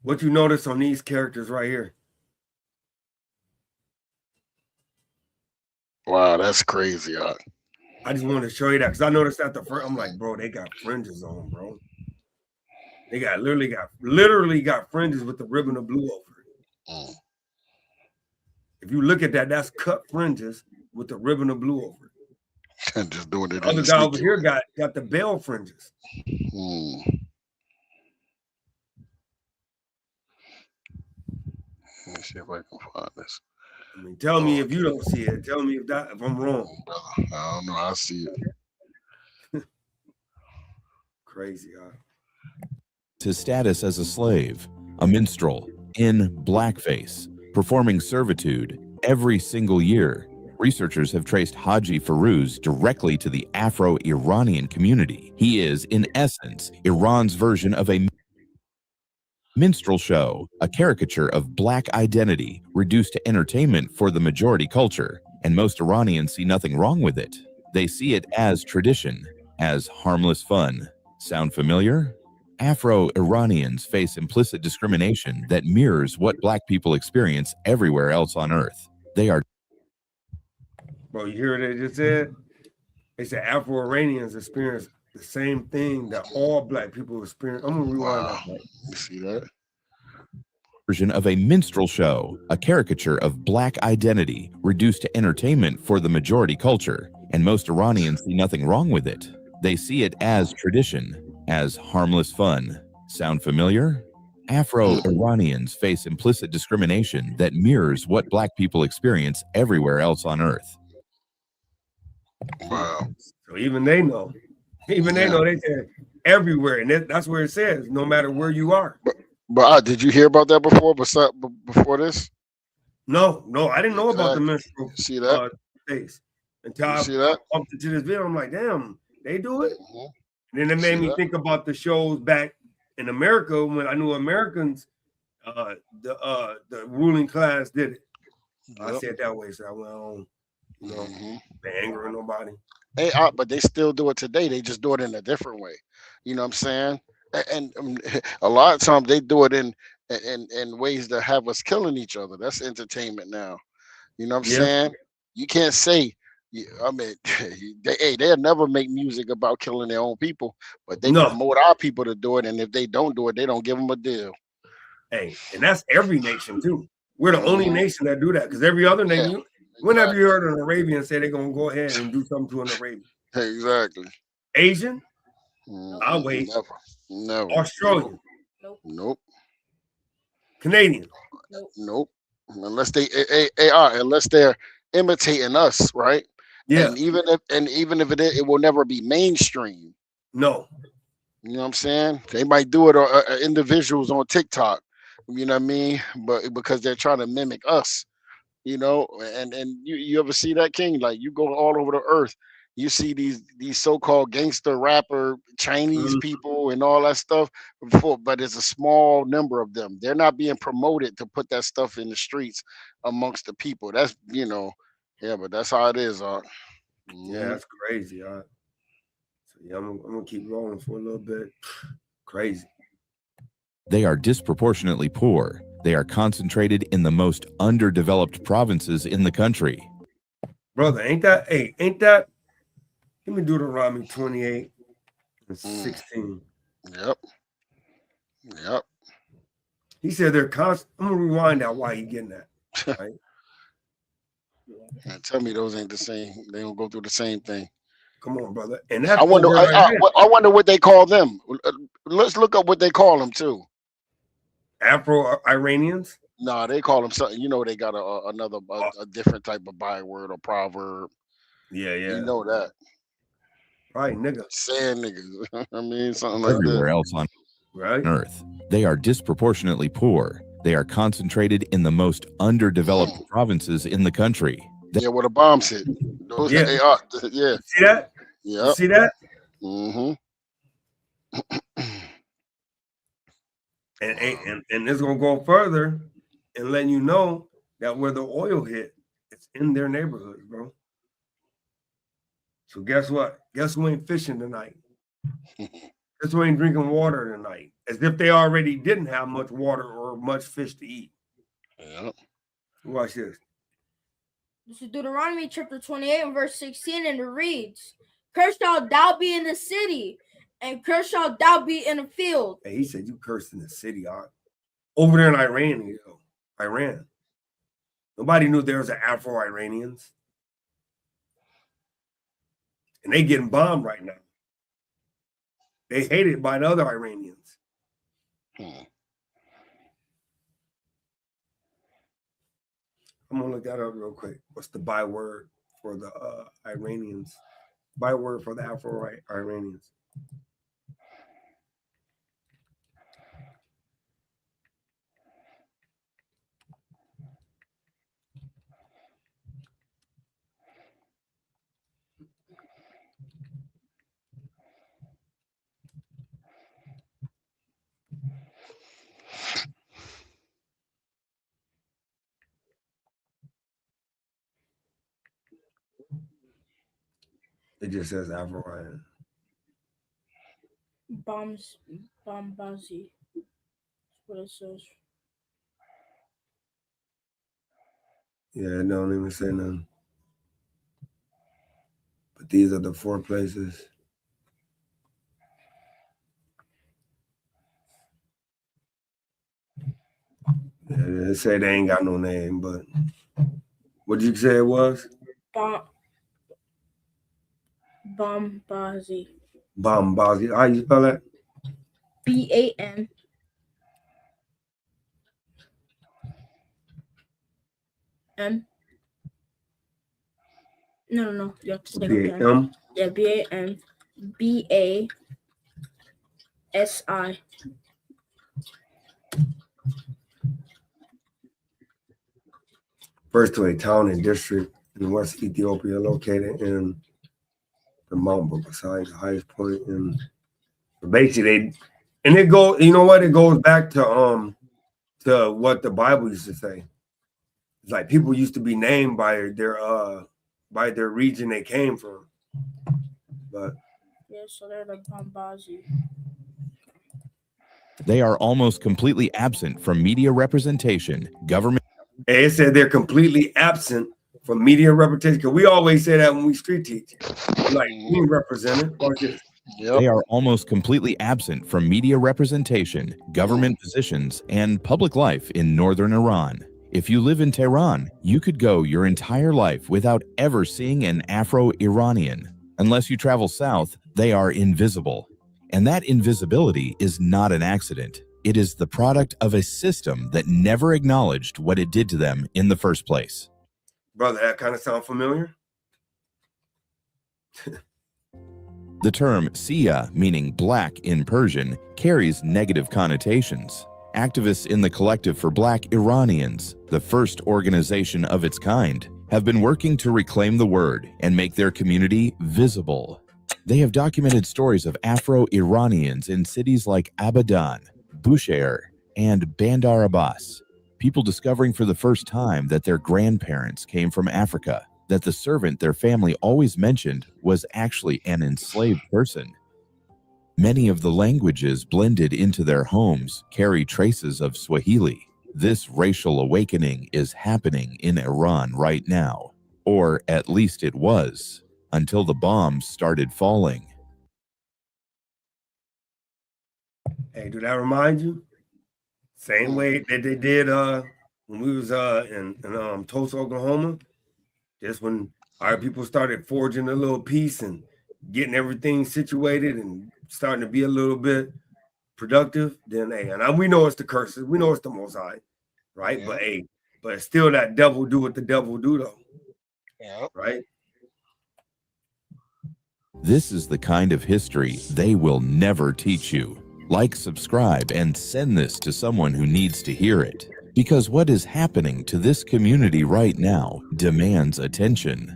What you notice on these characters right here? Wow, that's crazy. I just wanted to show you that because I noticed at the front, I'm like, bro, they got fringes on, bro. They got literally got fringes with the ribbon of blue over it. If you look at that, that's cut fringes with the ribbon of blue over it. And just doing it. The other guy over here got the bell fringes. Let me see if I can find this. I mean, tell me if you don't see it. Tell me if I'm wrong. Brother, I don't know. I see it. Crazy, huh? His status as a slave, a minstrel, in blackface, performing servitude every single year. Researchers have traced Haji Firuz directly to the Afro-Iranian community. He is, in essence, Iran's version of a minstrel show, a caricature of black identity reduced to entertainment for the majority culture, and most Iranians see nothing wrong with it. They see it as tradition, as harmless fun. Sound familiar? Afro-Iranians face implicit discrimination that mirrors what black people experience everywhere else on Earth. They are... Bro, you hear what they just said? They said Afro-Iranians experience the same thing that all black people experience. I'm gonna rewind that. You see that? Version of a minstrel show, a caricature of black identity reduced to entertainment for the majority culture, and most Iranians see nothing wrong with it. They see it as tradition, as harmless fun. Sound familiar? Afro-Iranians face implicit discrimination that mirrors what black people experience everywhere else on Earth. Wow. So even they know. Even they know. They said everywhere, and that's where it says no matter where you are. But did you hear about that before? Before this? No, I didn't know about the minstrel. See that? Face until I see that? bumped into this video. I'm like, damn, they do it. And then it See made me that? think about the shows back in America when I knew Americans, the ruling class did it. I said it that way, so I went on, you know, angering nobody. Hey, but they still do it today. They just do it in a different way. You know what I'm saying? And a lot of times they do it in ways that have us killing each other. That's entertainment now. You know what I'm saying? You can't say. I mean, they'll never make music about killing their own people, but they promote our people to do it. And if they don't do it, they don't give them a deal. Hey, and that's every nation too. We're the only nation that do that because every other nation. Whenever you heard an Arabian say they're gonna go ahead and do something to an Arabian, Exactly. Asian, I'll wait. Never. Australian, Nope. Canadian, Nope. Unless they're imitating us, right? Yeah. And even if it will never be mainstream. No. You know what I'm saying? They might do it individuals on TikTok. You know what I mean? But because they're trying to mimic us. You know, and you ever see that, King? Like you go all over the earth, you see these so-called gangster rapper Chinese people and all that stuff but it's a small number of them. They're not being promoted to put that stuff in the streets amongst the people. That's but that's how it is. Yeah, that's crazy. So yeah, I'm gonna keep rolling for a little bit. Crazy. They are disproportionately poor. They are concentrated in the most underdeveloped provinces in the country. Brother, ain't that? Let me Deuteronomy 28 and 16. Yep. He said they're constant. I'm gonna rewind that. Why he getting that? Right? Tell me those ain't the same. They don't go through the same thing. Come on, brother. And that's I wonder what they call them. Let's look up what they call them too. Afro-Iranians? No, they call them something. You know, they got a different type of byword or proverb. Yeah. You know that. Right, nigga. Saying niggas. I mean, something like Everywhere that. else on Earth. They are disproportionately poor. They are concentrated in the most underdeveloped provinces in the country. Yeah, where the bombs hit. Those they are. Yeah. See that? Yeah. You see that? Mm-hmm. And it's gonna go further and letting you know that where the oil hit, it's in their neighborhood, bro. So guess what? Guess who ain't fishing tonight? That's why ain't drinking water tonight, as if they already didn't have much water or much fish to eat. Yeah. Watch this. This is Deuteronomy chapter 28 and verse 16, and it reads, "Cursed shalt thou be in the city, and cursed shalt thou be in the field." Hey, he said you cursed in the city, over there in Iran, Iran. Nobody knew there was an Afro-Iranians. And they getting bombed right now. They hated by the other Iranians. I'm gonna look that up real quick. What's the byword for the Iranians? Byword for the Afro-Iranians. It just says Afro-Iranian. Bombazi. That's what it says. Yeah, it don't even say nothing. But these are the 4 places. Yeah, they say they ain't got no name, but what did you say it was? Bombazi. Bombazi. How you spell that? BAM. No. You have to say BAM. Yeah, BAM. BASI. First to a town and district in West Ethiopia located in the Mount beside the highest point in basically it goes, you know what? It goes back to what the Bible used to say. It's like people used to be named by their region they came from. But yeah, so they're the Bombazi. They are almost completely absent from media representation, government. It said they're completely absent from media representation. Because we always say that when we street teach. Like, we represented. They are almost completely absent from media representation, government positions, and public life in northern Iran. If you live in Tehran, you could go your entire life without ever seeing an Afro-Iranian. Unless you travel south, they are invisible. And that invisibility is not an accident. It is the product of a system that never acknowledged what it did to them in the first place. Brother, that kind of sound familiar? The term Sia, meaning black in Persian, carries negative connotations. Activists in the Collective for Black Iranians, the first organization of its kind, have been working to reclaim the word and make their community visible. They have documented stories of Afro-Iranians in cities like Abadan, Bushehr, and Bandar Abbas. People discovering for the first time that their grandparents came from Africa, that the servant their family always mentioned was actually an enslaved person. Many of the languages blended into their homes carry traces of Swahili. This racial awakening is happening in Iran right now, or at least it was, until the bombs started falling. Hey, do that remind you? Same way that they did when we was in Tulsa, Oklahoma. Just when our people started forging a little peace and getting everything situated and starting to be a little bit productive, then hey, and we know it's the curses, we know it's the Most High, right? Yeah. But it's still that devil do what the devil do, though. Yeah. Right? This is the kind of history they will never teach you. Like, subscribe, and send this to someone who needs to hear it. Because what is happening to this community right now demands attention.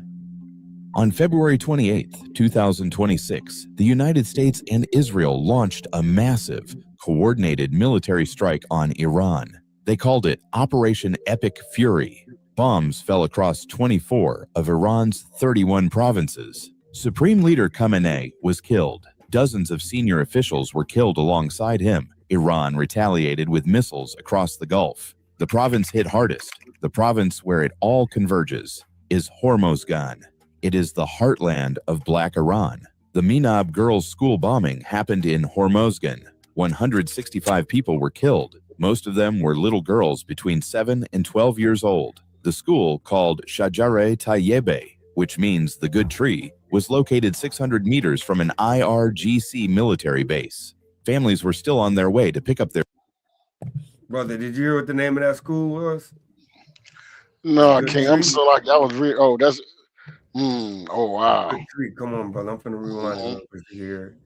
On February 28, 2026, the United States and Israel launched a massive, coordinated military strike on Iran. They called it Operation Epic Fury. Bombs fell across 24 of Iran's 31 provinces. Supreme Leader Khamenei was killed. Dozens of senior officials were killed alongside him. Iran retaliated with missiles across the Gulf. The province hit hardest, the province where it all converges, is Hormozgan. It is the heartland of Black Iran. The Minab girls' school bombing happened in Hormozgan. 165 people were killed. Most of them were little girls between 7 and 12 years old. The school, called Shajare Tayyebe, which means the good tree, was located 600 meters from an IRGC military base. Families were still on their way to pick up their... Brother, did you hear what the name of that school was? No, King, I'm still like, that was real. Oh, that's, oh, wow. Good tree. Come on, brother. I'm finna rewind it real quick to hear.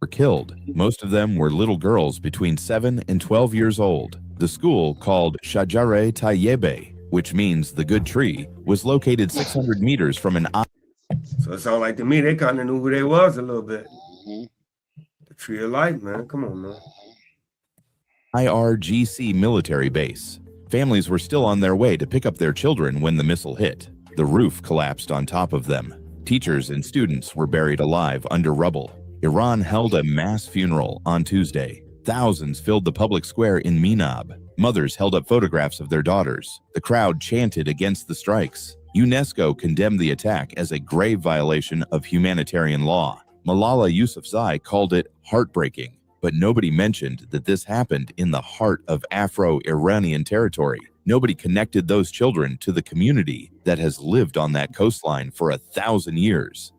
Were killed. Most of them were little girls between 7 and 12 years old. The school, called Shajare Tayyebe, which means the good tree, was located 600 meters from an... So it sounded like to me they kind of knew who they was a little bit. The tree of life, man. Come on, man. IRGC military base. Families were still on their way to pick up their children when the missile hit. The roof collapsed on top of them. Teachers and students were buried alive under rubble. Iran held a mass funeral on Tuesday. Thousands filled the public square in Minab. Mothers held up photographs of their daughters. The crowd chanted against the strikes. UNESCO condemned the attack as a grave violation of humanitarian law. Malala Yousafzai called it heartbreaking, but nobody mentioned that this happened in the heart of Afro-Iranian territory. Nobody connected those children to the community that has lived on that coastline for 1,000 years.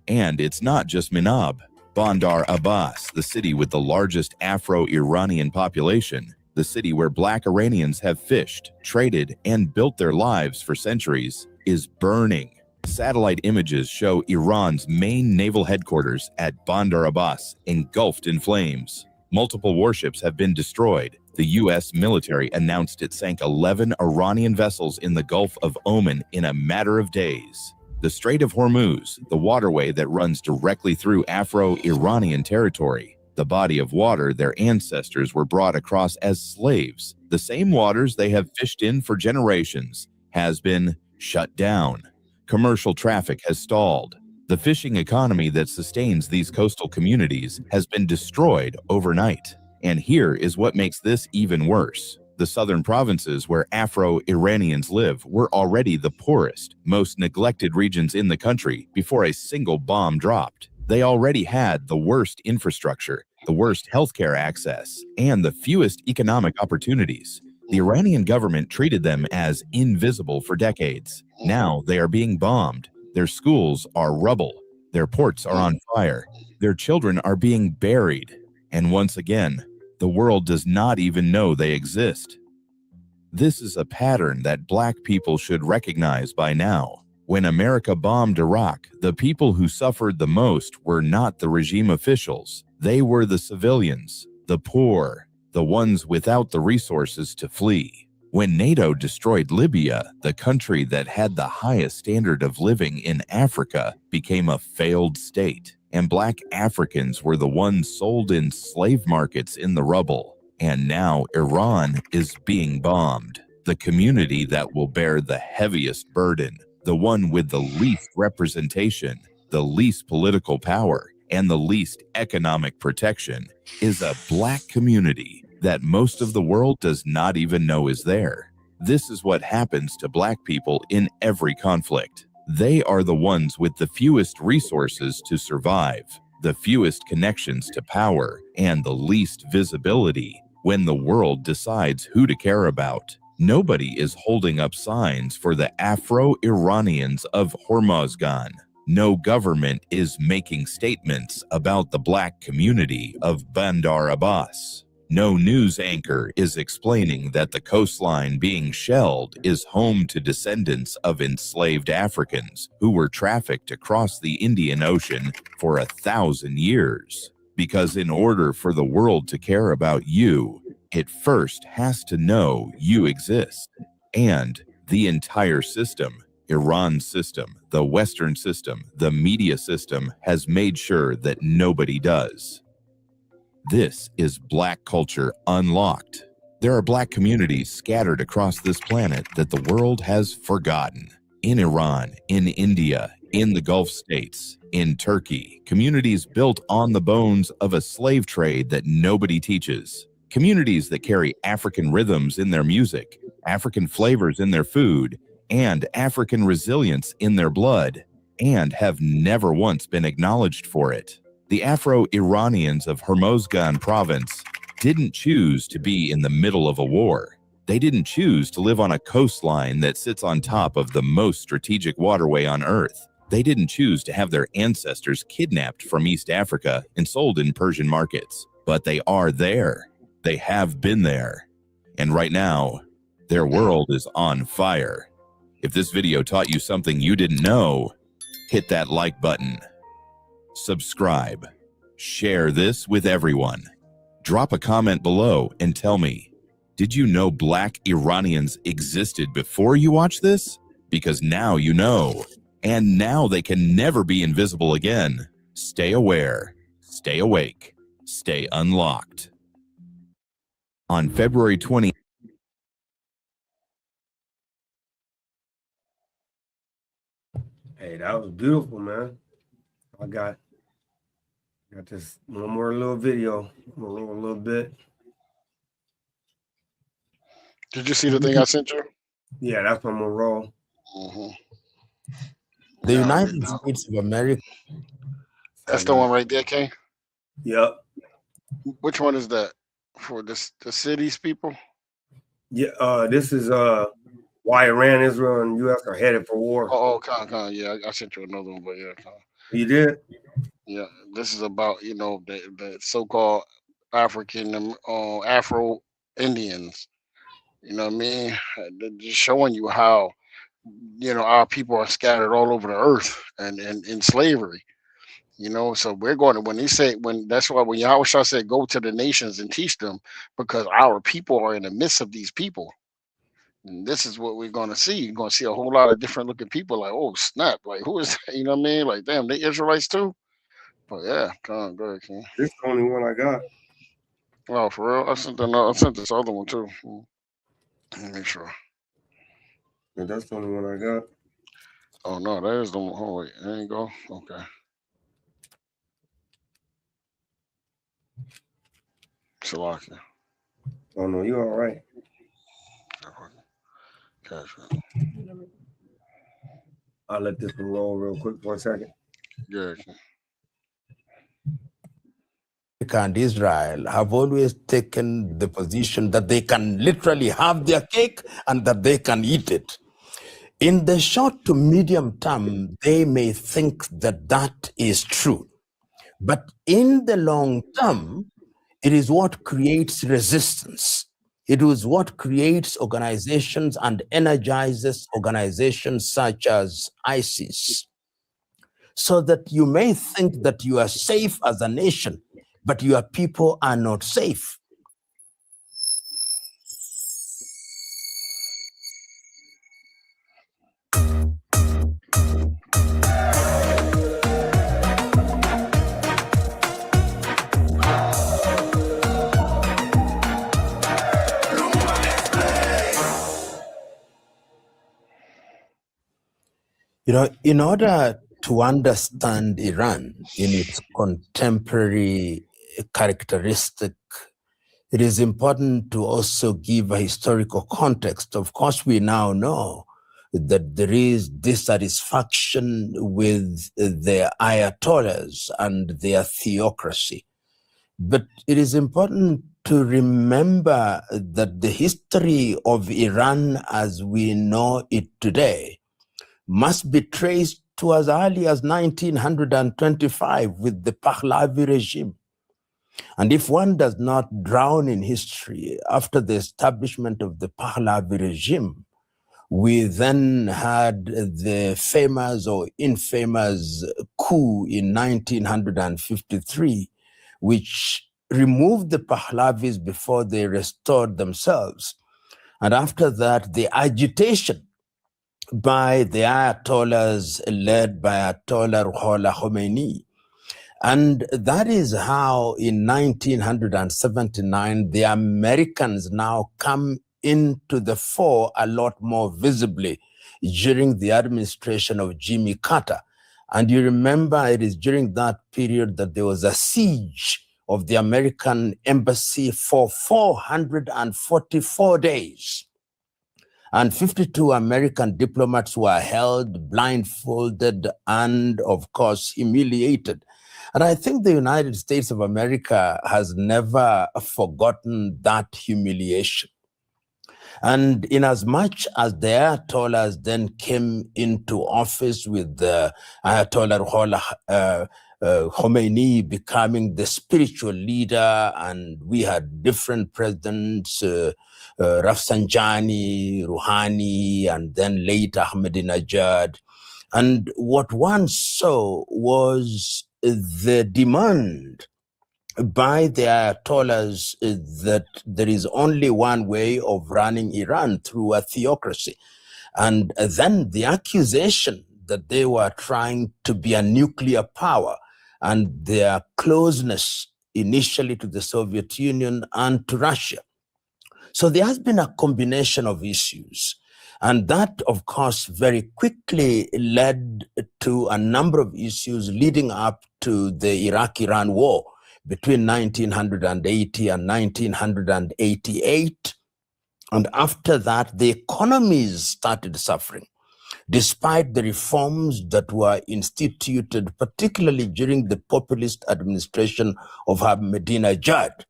And it's not just Minab. Bandar Abbas, the city with the largest Afro-Iranian population, the city where Black Iranians have fished, traded, and built their lives for centuries, is burning. Satellite images show Iran's main naval headquarters at Bandar Abbas engulfed in flames. Multiple warships have been destroyed. The U.S. military announced it sank 11 Iranian vessels in the Gulf of Oman in a matter of days. The Strait of Hormuz, the waterway that runs directly through Afro-Iranian territory, the body of water their ancestors were brought across as slaves, the same waters they have fished in for generations, has been shut down. Commercial traffic has stalled. The fishing economy that sustains these coastal communities has been destroyed overnight. And here is what makes this even worse. The southern provinces where Afro-Iranians live were already the poorest, most neglected regions in the country before a single bomb dropped. They already had the worst infrastructure, the worst healthcare access, and the fewest economic opportunities. The Iranian government treated them as invisible for decades. Now they are being bombed. Their schools are rubble. Their ports are on fire. Their children are being buried. And once again, the world does not even know they exist. This is a pattern that Black people should recognize by now. When America bombed Iraq, the people who suffered the most were not the regime officials. They were the civilians, the poor, the ones without the resources to flee. When NATO destroyed Libya, the country that had the highest standard of living in Africa became a failed state. And Black Africans were the ones sold in slave markets in the rubble. And now Iran is being bombed. The community that will bear the heaviest burden, the one with the least representation, the least political power, and the least economic protection, is a Black community that most of the world does not even know is there. This is what happens to Black people in every conflict. They are the ones with the fewest resources to survive, the fewest connections to power, and the least visibility when the world decides who to care about. Nobody is holding up signs for the Afro-Iranians of Hormozgan. No government is making statements about the Black community of Bandar Abbas. No news anchor is explaining that the coastline being shelled is home to descendants of enslaved Africans who were trafficked across the Indian Ocean for 1,000 years. Because in order for the world to care about you, it first has to know you exist. And the entire system, Iran's system, the Western system, the media system, has made sure that nobody does. This is Black culture unlocked. There are Black communities scattered across this planet that the world has forgotten. In Iran, in India, In the Gulf states, in Turkey, communities built on the bones of a slave trade that nobody teaches. Communities that carry African rhythms in their music, African flavors in their food, and African resilience in their blood, and have never once been acknowledged for it. The Afro-Iranians of Hormozgan province didn't choose to be in the middle of a war. They didn't choose to live on a coastline that sits on top of the most strategic waterway on Earth. They didn't choose to have their ancestors kidnapped from East Africa and sold in Persian markets. But they are there. They have been there. And right now, their world is on fire. If this video taught you something you didn't know, hit that like button. Subscribe. Share this with everyone. Drop a comment below and tell me, did you know Black Iranians existed before you watched this? Because now you know. And now they can never be invisible again. Stay aware, stay awake, stay unlocked. On February 20th, Hey, that was beautiful, man. I got this one more little video, a little bit. Did you see the thing I sent you? Yeah, that's what I'm gonna roll. The United States of America. That's the one right there, King? Yep. Which one is that? For the cities people? Yeah, this is why Iran, Israel, and U.S. are headed for war. Oh, yeah, I sent you another one, but yeah. You did? Yeah, this is about, the so-called African, Afro Indians. You know what I mean? They're just showing you how, our people are scattered all over the earth and in slavery. So we're going to, that's why when Yahweh Shah said, go to the nations and teach them, because our people are in the midst of these people. And this is what we're going to see. You're going to see a whole lot of different looking people like, oh, snap. Like, who is that? You know what I mean? Like, damn, they Israelites too? But yeah, come on, go ahead, King. This is the only one I got. Oh, for real? I sent this other one too. Let me make sure. Yeah, that's the only one I got. Oh, no, that is the one. Oh, wait, there you go. Okay. Salakia. Oh, no, you all right. I'll let this one roll real quick for a second. Yeah. America and Israel have always taken the position that they can literally have their cake and that they can eat it. In the short to medium term, they may think that that is true. But in the long term, it is what creates resistance. It is what creates organizations and energizes organizations such as ISIS. So that you may think that you are safe as a nation, but your people are not safe. In order to understand Iran in its contemporary characteristic, it is important to also give a historical context. Of course, we now know that there is dissatisfaction with the Ayatollahs and their theocracy. But it is important to remember that the history of Iran as we know it today must be traced to as early as 1925 with the Pahlavi regime. And if one does not drown in history, after the establishment of the Pahlavi regime, we then had the famous or infamous coup in 1953, which removed the Pahlavis before they restored themselves. And after that, the agitation by the Ayatollahs led by Ayatollah Ruhollah Khomeini. And that is how in 1979, the Americans now come into the fore a lot more visibly during the administration of Jimmy Carter. And you remember it is during that period that there was a siege of the American embassy for 444 days. And 52 American diplomats were held blindfolded and, of course, humiliated. And I think the United States of America has never forgotten that humiliation. And in as much as the Ayatollahs then came into office with the Ayatollah Khomeini becoming the spiritual leader, and we had different presidents, Rafsanjani, Rouhani, and then late Ahmadinejad. And what one saw was the demand by the Ayatollahs that there is only one way of running Iran, through a theocracy. And then the accusation that they were trying to be a nuclear power, and their closeness initially to the Soviet Union and to Russia. So there has been a combination of issues. And that, of course, very quickly led to a number of issues leading up to the Iraq-Iran war between 1980 and 1988. And after that, the economies started suffering, despite the reforms that were instituted, particularly during the populist administration of Ahmadinejad.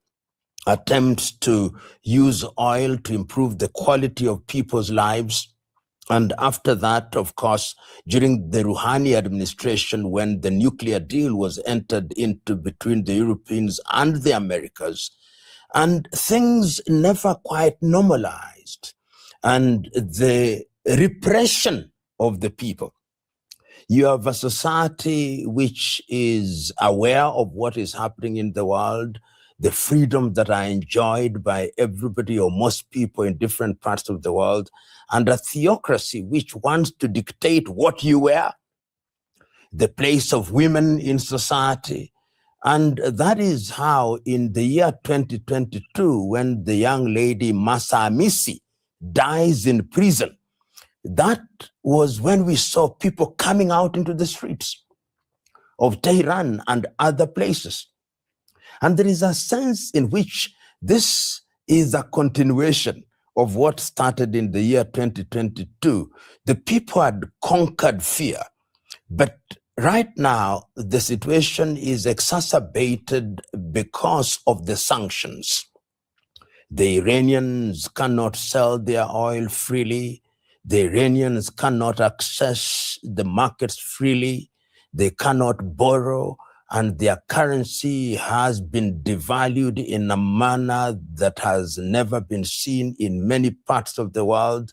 Attempts to use oil to improve the quality of people's lives. And after that, of course, during the Rouhani administration, when the nuclear deal was entered into between the Europeans and the Americas, and things never quite normalized. And the repression of the people. You have a society which is aware of what is happening in the world, the freedom that are enjoyed by everybody or most people in different parts of the world, and a theocracy which wants to dictate what you wear, the place of women in society. And that is how in the year 2022, when the young lady Masa Amisi dies in prison, that was when we saw people coming out into the streets of Tehran and other places. And there is a sense in which this is a continuation of what started in the year 2022. The people had conquered fear, but right now the situation is exacerbated because of the sanctions. The Iranians cannot sell their oil freely. The Iranians cannot access the markets freely. They cannot borrow, and their currency has been devalued in a manner that has never been seen in many parts of the world.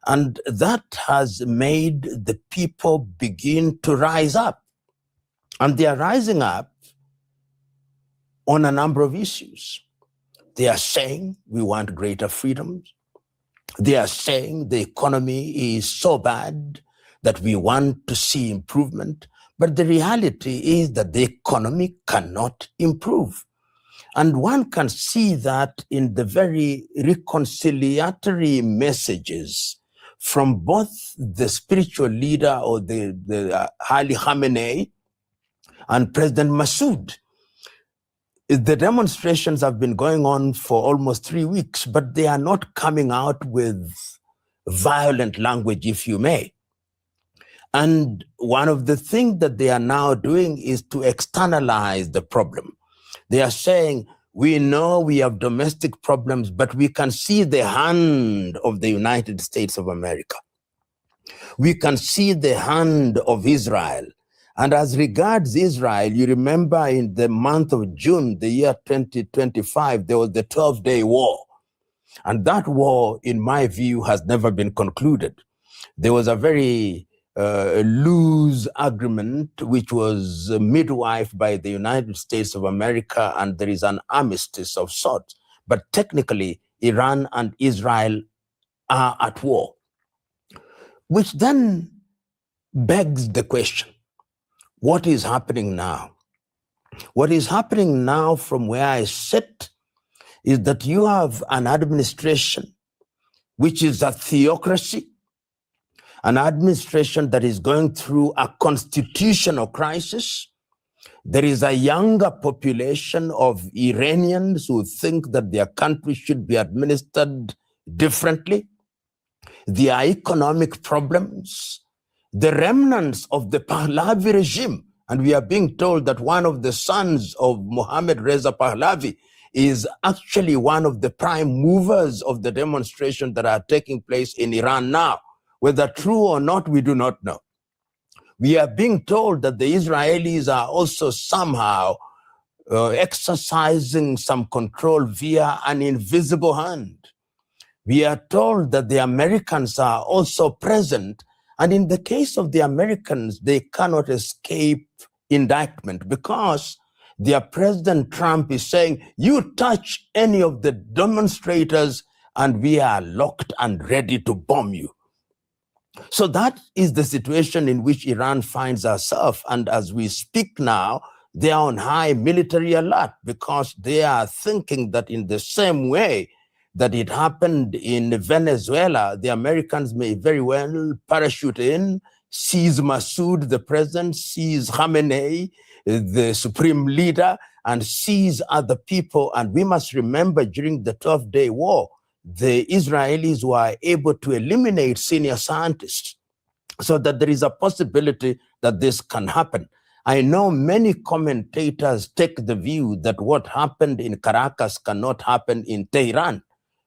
And that has made the people begin to rise up. And they are rising up on a number of issues. They are saying we want greater freedoms. They are saying the economy is so bad that we want to see improvement. But the reality is that the economy cannot improve. And one can see that in the very reconciliatory messages from both the spiritual leader or the Ali Khamenei and President Massoud. The demonstrations have been going on for almost 3 weeks, but they are not coming out with violent language, if you may. And one of the things that they are now doing is to externalize the problem. They are saying, we know we have domestic problems, but we can see the hand of the United States of America. We can see the hand of Israel. And as regards Israel, you remember in the month of June, the year 2025, there was the 12-day war. And that war, in my view, has never been concluded. There was a very loose agreement, which was midwifed by the United States of America, and there is an armistice of sorts. But technically, Iran and Israel are at war, which then begs the question, what is happening now? What is happening now from where I sit is that you have an administration which is a theocracy, an administration that is going through a constitutional crisis. There is a younger population of Iranians who think that their country should be administered differently. There are economic problems, the remnants of the Pahlavi regime. And we are being told that one of the sons of Mohammad Reza Pahlavi is actually one of the prime movers of the demonstrations that are taking place in Iran now. Whether true or not, we do not know. We are being told that the Israelis are also somehow exercising some control via an invisible hand. We are told that the Americans are also present. And in the case of the Americans, they cannot escape indictment because their President Trump is saying, you touch any of the demonstrators and we are locked and ready to bomb you. So that is the situation in which Iran finds herself. And as we speak now, they are on high military alert because they are thinking that in the same way that it happened in Venezuela, the Americans may very well parachute in, seize Massoud, the president, seize Khamenei, the supreme leader, and seize other people. And we must remember during the 12-day war, the Israelis were able to eliminate senior scientists, so that there is a possibility that this can happen. I know many commentators take the view that what happened in Caracas cannot happen in Tehran.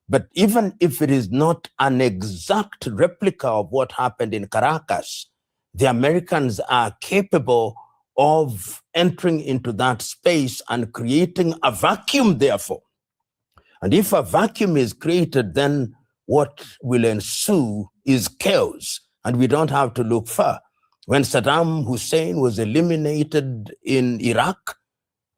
But even if it is not an exact replica of what happened in Caracas, the Americans are capable of entering into that space and creating a vacuum, therefore. And if a vacuum is created, then what will ensue is chaos. And we don't have to look far. When Saddam Hussein was eliminated in Iraq,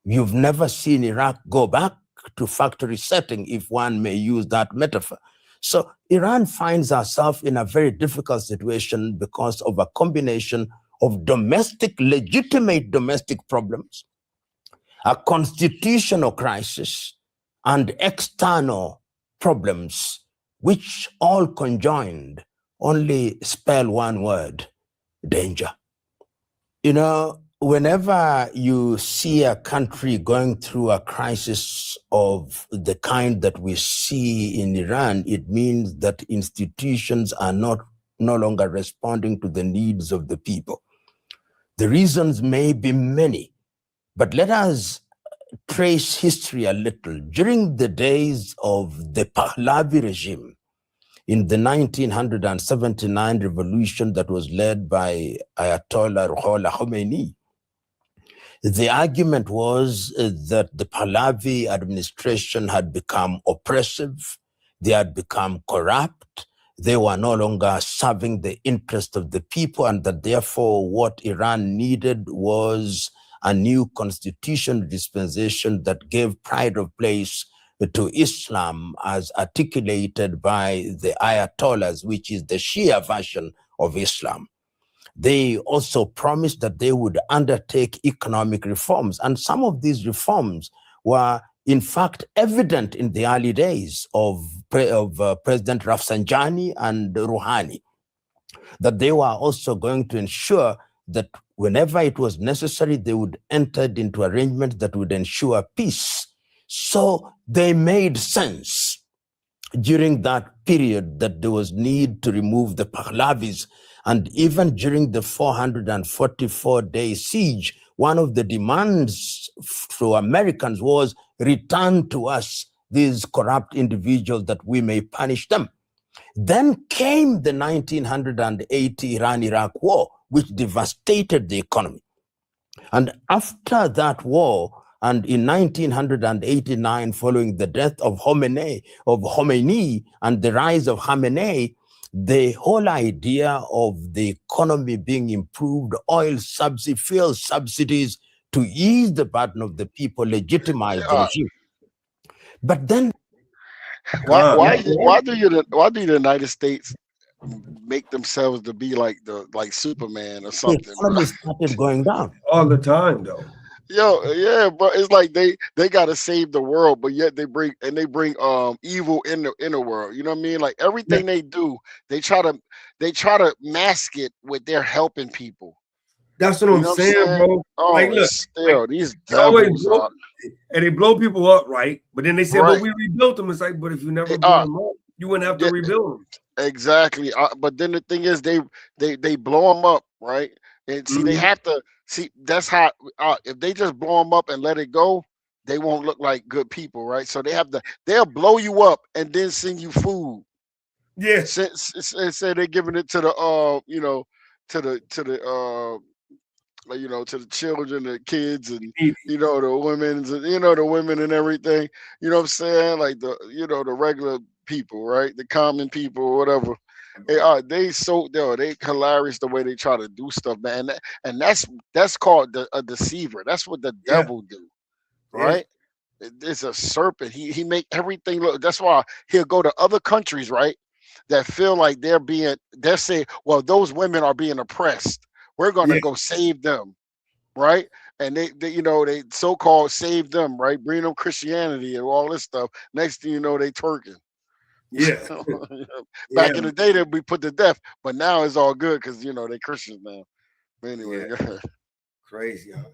you've never seen Iraq go back to factory setting, if one may use that metaphor. So Iran finds herself in a very difficult situation because of a combination of legitimate domestic problems, a constitutional crisis, and external problems, which all conjoined only spell one word: danger. You know, whenever you see a country going through a crisis of the kind that we see in Iran, it means that institutions are no longer responding to the needs of the people. The reasons may be many, but let us trace history a little. During the days of the Pahlavi regime, in the 1979 revolution that was led by Ayatollah Ruhollah Khomeini, the argument was that the Pahlavi administration had become oppressive, they had become corrupt, they were no longer serving the interest of the people, and that therefore what Iran needed was a new constitutional dispensation that gave pride of place to Islam as articulated by the Ayatollahs, which is the Shia version of Islam. They also promised that they would undertake economic reforms. And some of these reforms were, in fact, evident in the early days of President Rafsanjani and Rouhani, that they were also going to ensure that whenever it was necessary, they would enter into arrangements that would ensure peace. So they made sense during that period that there was need to remove the Pahlavis. And even during the 444-day siege, one of the demands for Americans was, return to us these corrupt individuals that we may punish them. Then came the 1980 Iran-Iraq war, which devastated the economy. And after that war, and in 1989, following the death of Khomeini and the rise of Khamenei, the whole idea of the economy being improved, oil subsidies, fuel subsidies, to ease the burden of the people, legitimized the regime. But then, why do the United States make themselves to be like Superman or something? The economy started going down all the time, though. Yo, yeah, bro. It's like they gotta save the world, but yet they bring evil in the world. You know what I mean? Like everything they do, they try to mask it with their helping people. That's what You I'm know what I'm saying, saying? bro. Oh, Like, and look, like still these they always devils blow, are and they blow people up, right? But then they say, "But right. we rebuilt them." It's like, but if you never They blew are them up, you wouldn't have to yeah, rebuild them. exactly. But then the thing is, they blow them up, right? And see, they Mhm. have to see. That's how. If they just blow them up and let it go, they won't look like good people, right? So they have to. They'll blow you up and then send you food. Yeah, Say they're giving it to the to the like, to the children, the kids, and the women, the women and everything. You know what I'm saying? Like the regular people, right? The common people, or whatever. They hilarious the way they try to do stuff, man. And that's called a deceiver. That's what the yeah, devil do, yeah, right? It's a serpent. He make everything look. That's why he'll go to other countries, right? That feel like they're saying, well, those women are being oppressed. We're gonna yeah, go save them, right? And they so-called save them, right? Bring them Christianity and all this stuff. Next thing you know, they twerking. yeah, yeah, Back in the day, they'd be put to death, but now it's all good because they Christians now. But yeah. anyway, Crazy, huh?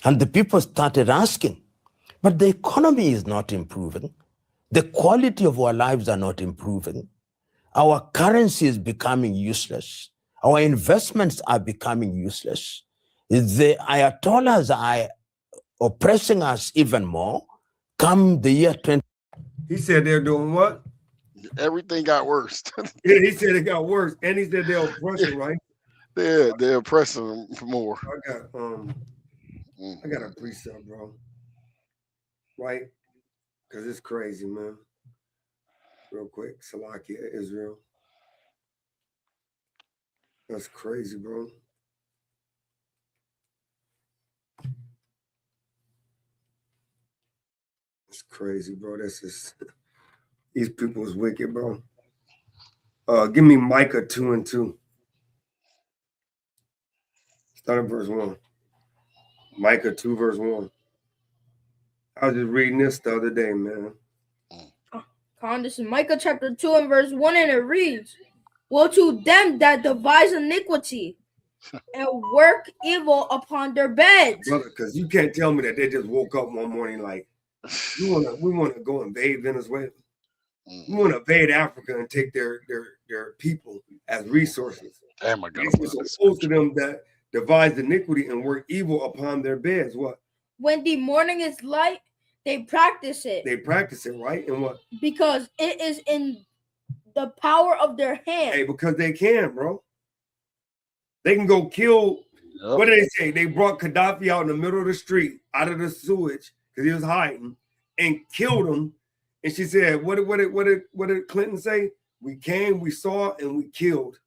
And the people started asking, but the economy is not improving. The quality of our lives are not improving. Our currency is becoming useless. Our investments are becoming useless. The Ayatollahs are oppressing us even more. Come the year 20. He said they're doing what? everything got worse. Yeah, he said it got worse, and he said they're oppressing, right? They're oppressing them more. I got a precept, bro. Right? Because it's crazy, man. Real quick, Salakia, Israel. That's crazy, bro. It's crazy, bro. That's just these people is wicked, bro. Give me Micah 2:2. Start at verse 1. Micah 2, verse 1. I was just reading this the other day, man. This is Micah chapter 2 and verse 1, and it reads, woe to them that devise iniquity and work evil upon their beds. Brother, because you can't tell me that they just woke up one morning like, we want to go invade Venezuela. We want to invade Africa and take their people as resources. Damn, I got most of them that devise iniquity and work evil upon their beds. What? When the morning is light, they practice it. They practice it, right? And what? Because it is in the power of their hand. Hey, because they can, bro. They can go kill. Yep. What did they say? They brought Gaddafi out in the middle of the street, out of the sewage, because he was hiding, and killed him. And she said, "What did Clinton say? We came, we saw, and we killed."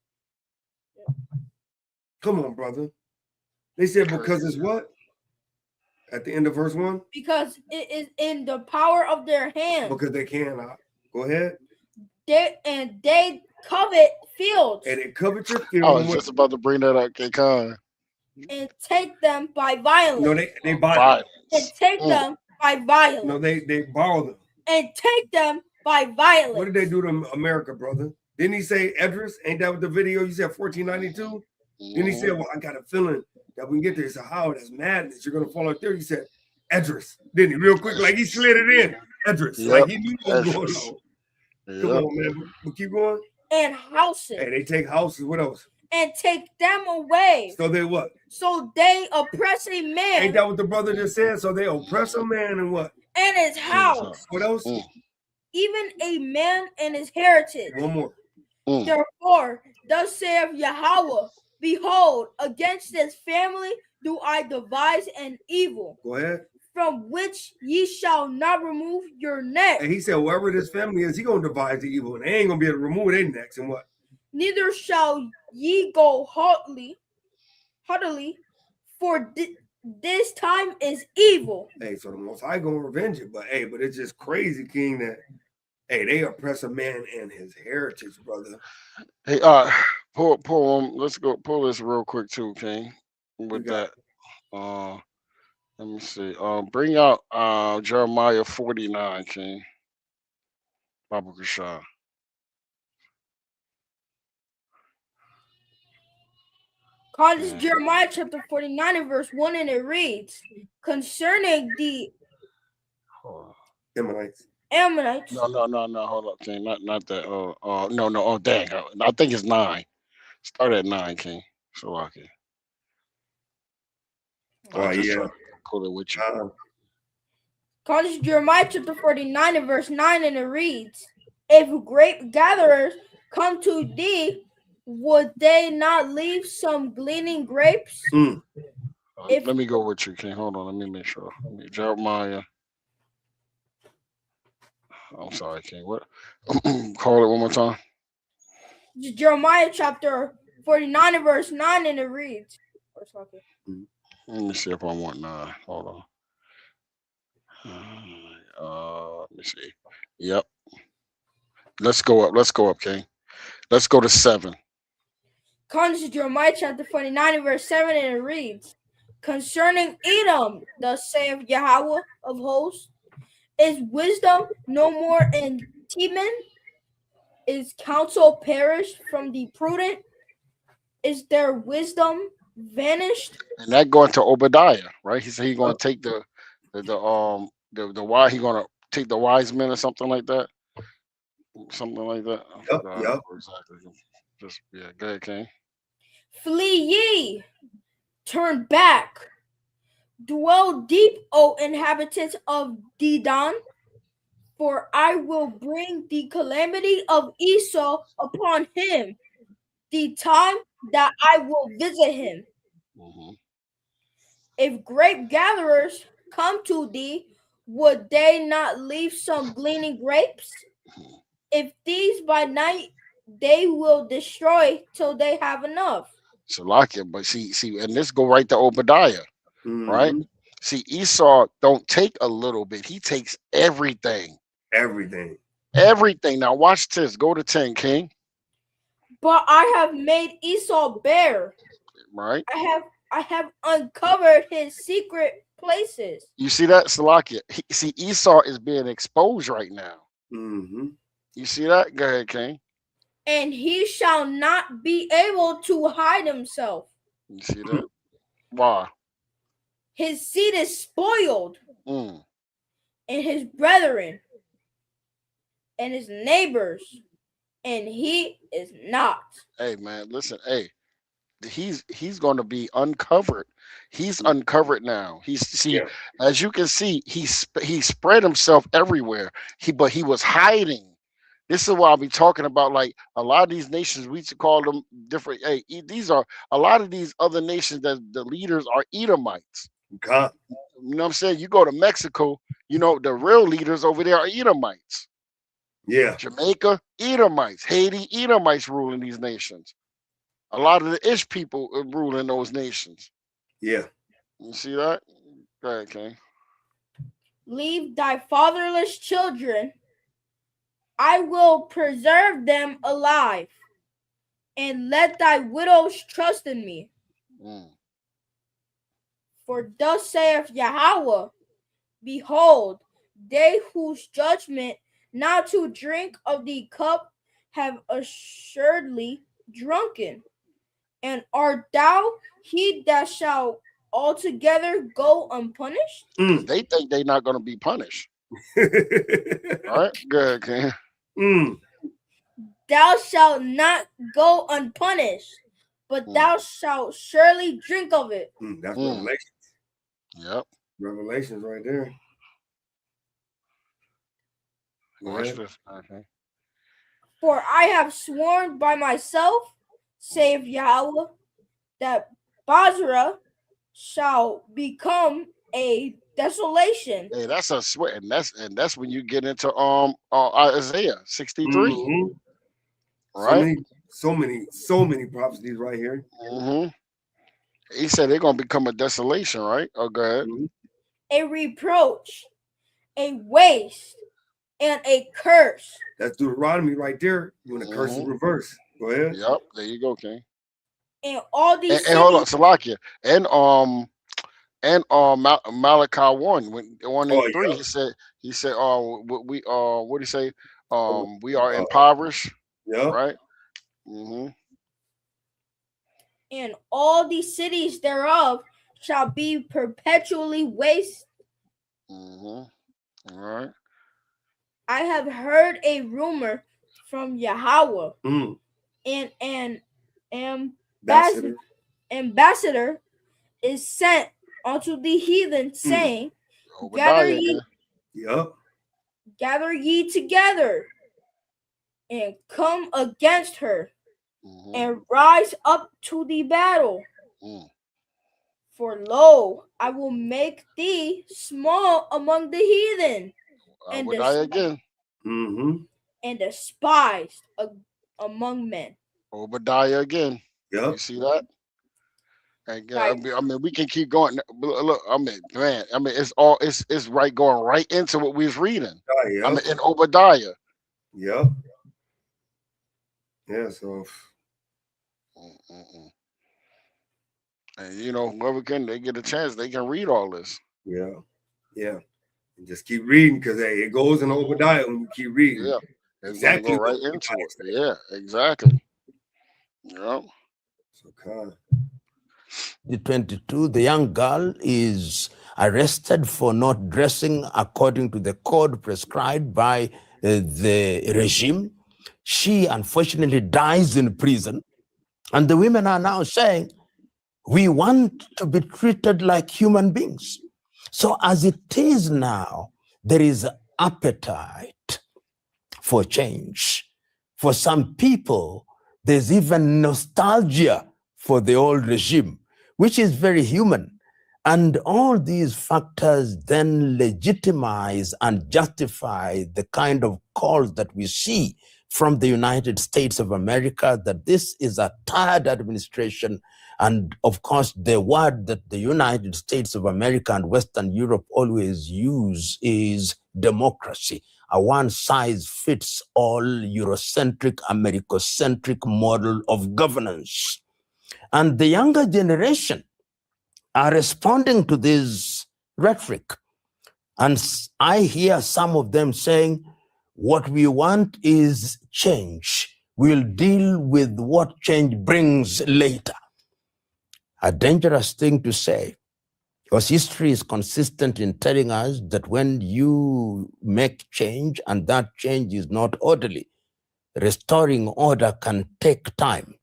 Come on, brother. They said because it's what? At the end of verse 1? Because it is in the power of their hand. Because they can. Go ahead. They covet fields. And they covet your fields. I was just about to bring that up, K-Con. And take them by violence. No, they buy them. And take them by violence. No, they borrow them. And take them by violence. What did they do to America, brother? Didn't he say Edris? Ain't that what the video you said 1492? Then he said, well, I got a feeling that we can get there. He said, how? That's madness. You're going to fall out there. He said, Edris. Didn't he? Real quick, like he slid it in. Edris. Yep. Like he knew what was going on. Yep. Come on, man. We keep going. And houses. Hey, they take houses. What else? And take them away. So they what? So they oppress a man. Ain't that what the brother just said? So they oppress a man and what? And his house. What else? Even a man and his heritage. One more. Therefore, thus saith Yahweh, behold, against this family do I devise an evil. Go ahead. From which ye shall not remove your neck. And he said, wherever this family is, he gonna devise the evil, and they ain't gonna be able to remove their necks. And what? Neither shall ye go haughtily, for this time is evil. Hey, so the Most High gonna revenge it, but it's just crazy, King, that they oppress a man and his heritage, brother. Hey, pull let's go pull this real quick too, King. With that. Let me see. Bring out Jeremiah 49, King. Baba Kasha. God, this is Jeremiah chapter 49 and verse 1, and it reads, concerning the Ammonites. Ammonites. No. Hold up, King. Not that. No. Oh, dang. I think it's 9. Start at 9, King. So okay. I just try to pull it with you. God, this is Jeremiah chapter 49 and verse 9, and it reads, if grape gatherers come to thee, would they not leave some gleaning grapes? Let me go with you, King. Hold on. Let me make sure. Jeremiah. I'm sorry, King. What? Call it one more time. Jeremiah chapter 49 and verse 9, and it reads. Let me see if I want 9. Hold on. Let me see. Yep. Let's go up, King. Let's go to 7. Comes to Jeremiah chapter 49 and verse 7, and it reads, concerning Edom, thus saith Yahweh of hosts, is wisdom no more in Teman? Is counsel perished from the prudent? Is their wisdom vanished? And that going to Obadiah, right? He said he's going to take the why he going to take the wise men or something like that. Something like that. Yep. Exactly. Just go ahead, King. Flee ye, turn back, dwell deep, O inhabitants of Dedan, for I will bring the calamity of Esau upon him, the time that I will visit him. If grape gatherers come to thee, would they not leave some gleaning grapes? If these by night, they will destroy till they have enough. Salakia, but see, and this go right to Obadiah, right? See, Esau don't take a little bit; he takes everything. Everything. Now watch this. Go to 10, King. But I have made Esau bare. Right. I have uncovered his secret places. You see that, Salakia? See, Esau is being exposed right now. You see that? Go ahead, King. And he shall not be able to hide himself. You see that? Why? His seed is spoiled, and his brethren, and his neighbors, and he is not. Hey, man, listen. Hey, he's going to be uncovered. He's uncovered now. As you can see, he spread himself everywhere. But he was hiding. This is why I'll be talking about, like, a lot of these nations, we should call them different. Hey, these are a lot of these other nations that the leaders are Edomites. Okay. You know what I'm saying? You go to Mexico, you know, the real leaders over there are Edomites. Yeah. Jamaica, Edomites. Haiti, Edomites ruling these nations. A lot of the Ish people rule in those nations. Yeah. You see that? Go ahead, King. Leave thy fatherless children. I will preserve them alive, and let thy widows trust in me. For thus saith Yahweh, behold, they whose judgment not to drink of the cup have assuredly drunken. And art thou he that shall altogether go unpunished? They think they're not going to be punished. All right, go ahead, King. Thou shalt not go unpunished, but thou shalt surely drink of it. That's Revelations. Yep. Revelations right there. Watch this. Okay. For I have sworn by myself, saith Yahweh, that Basra shall become a desolation. Hey, that's a swear, and that's when you get into Isaiah 63. Right? So many prophecies right here. He said they're gonna become a desolation, right? Oh, go ahead. A reproach, a waste, and a curse. That's Deuteronomy right there. When the curse is reversed. Go ahead. Yep, there you go, King. And all these and hold on, Salakia. And and Malachi 1 and 3. Yeah. He said what do you say? We are impoverished. Yeah. Right. Mm-hmm. And all the cities thereof shall be perpetually waste. Mm-hmm. All right. I have heard a rumor from Yahweh, and an ambassador is sent unto the heathen, saying, Obadiah again. Gather ye together and come against her, and rise up to the battle. For lo, I will make thee small among the heathen, and Obadiah again. and despised among men. Obadiah again. You see that? And I mean, we can keep going. Look, I mean, man, I mean, it's right going right into what we was reading. I mean, in Obadiah. Yep. Yeah. So. And whoever they get a chance, they can read all this. Yeah. Yeah. And just keep reading because it goes in Obadiah when you keep reading. Yeah. It's exactly. Go right into it. Yeah. Exactly. Yeah. So The 22, the young girl is arrested for not dressing according to the code prescribed by the regime. She unfortunately dies in prison. And the women are now saying, we want to be treated like human beings. So as it is now, there is appetite for change. For some people, there's even nostalgia for the old regime, which is very human. And all these factors then legitimize and justify the kind of calls that we see from the United States of America that this is a tired administration. And of course, the word that the United States of America and Western Europe always use is democracy, a one-size-fits-all Eurocentric, Americocentric model of governance. And the younger generation are responding to this rhetoric. And I hear some of them saying, what we want is change. We'll deal with what change brings later. A dangerous thing to say, because history is consistent in telling us that when you make change and that change is not orderly, restoring order can take time.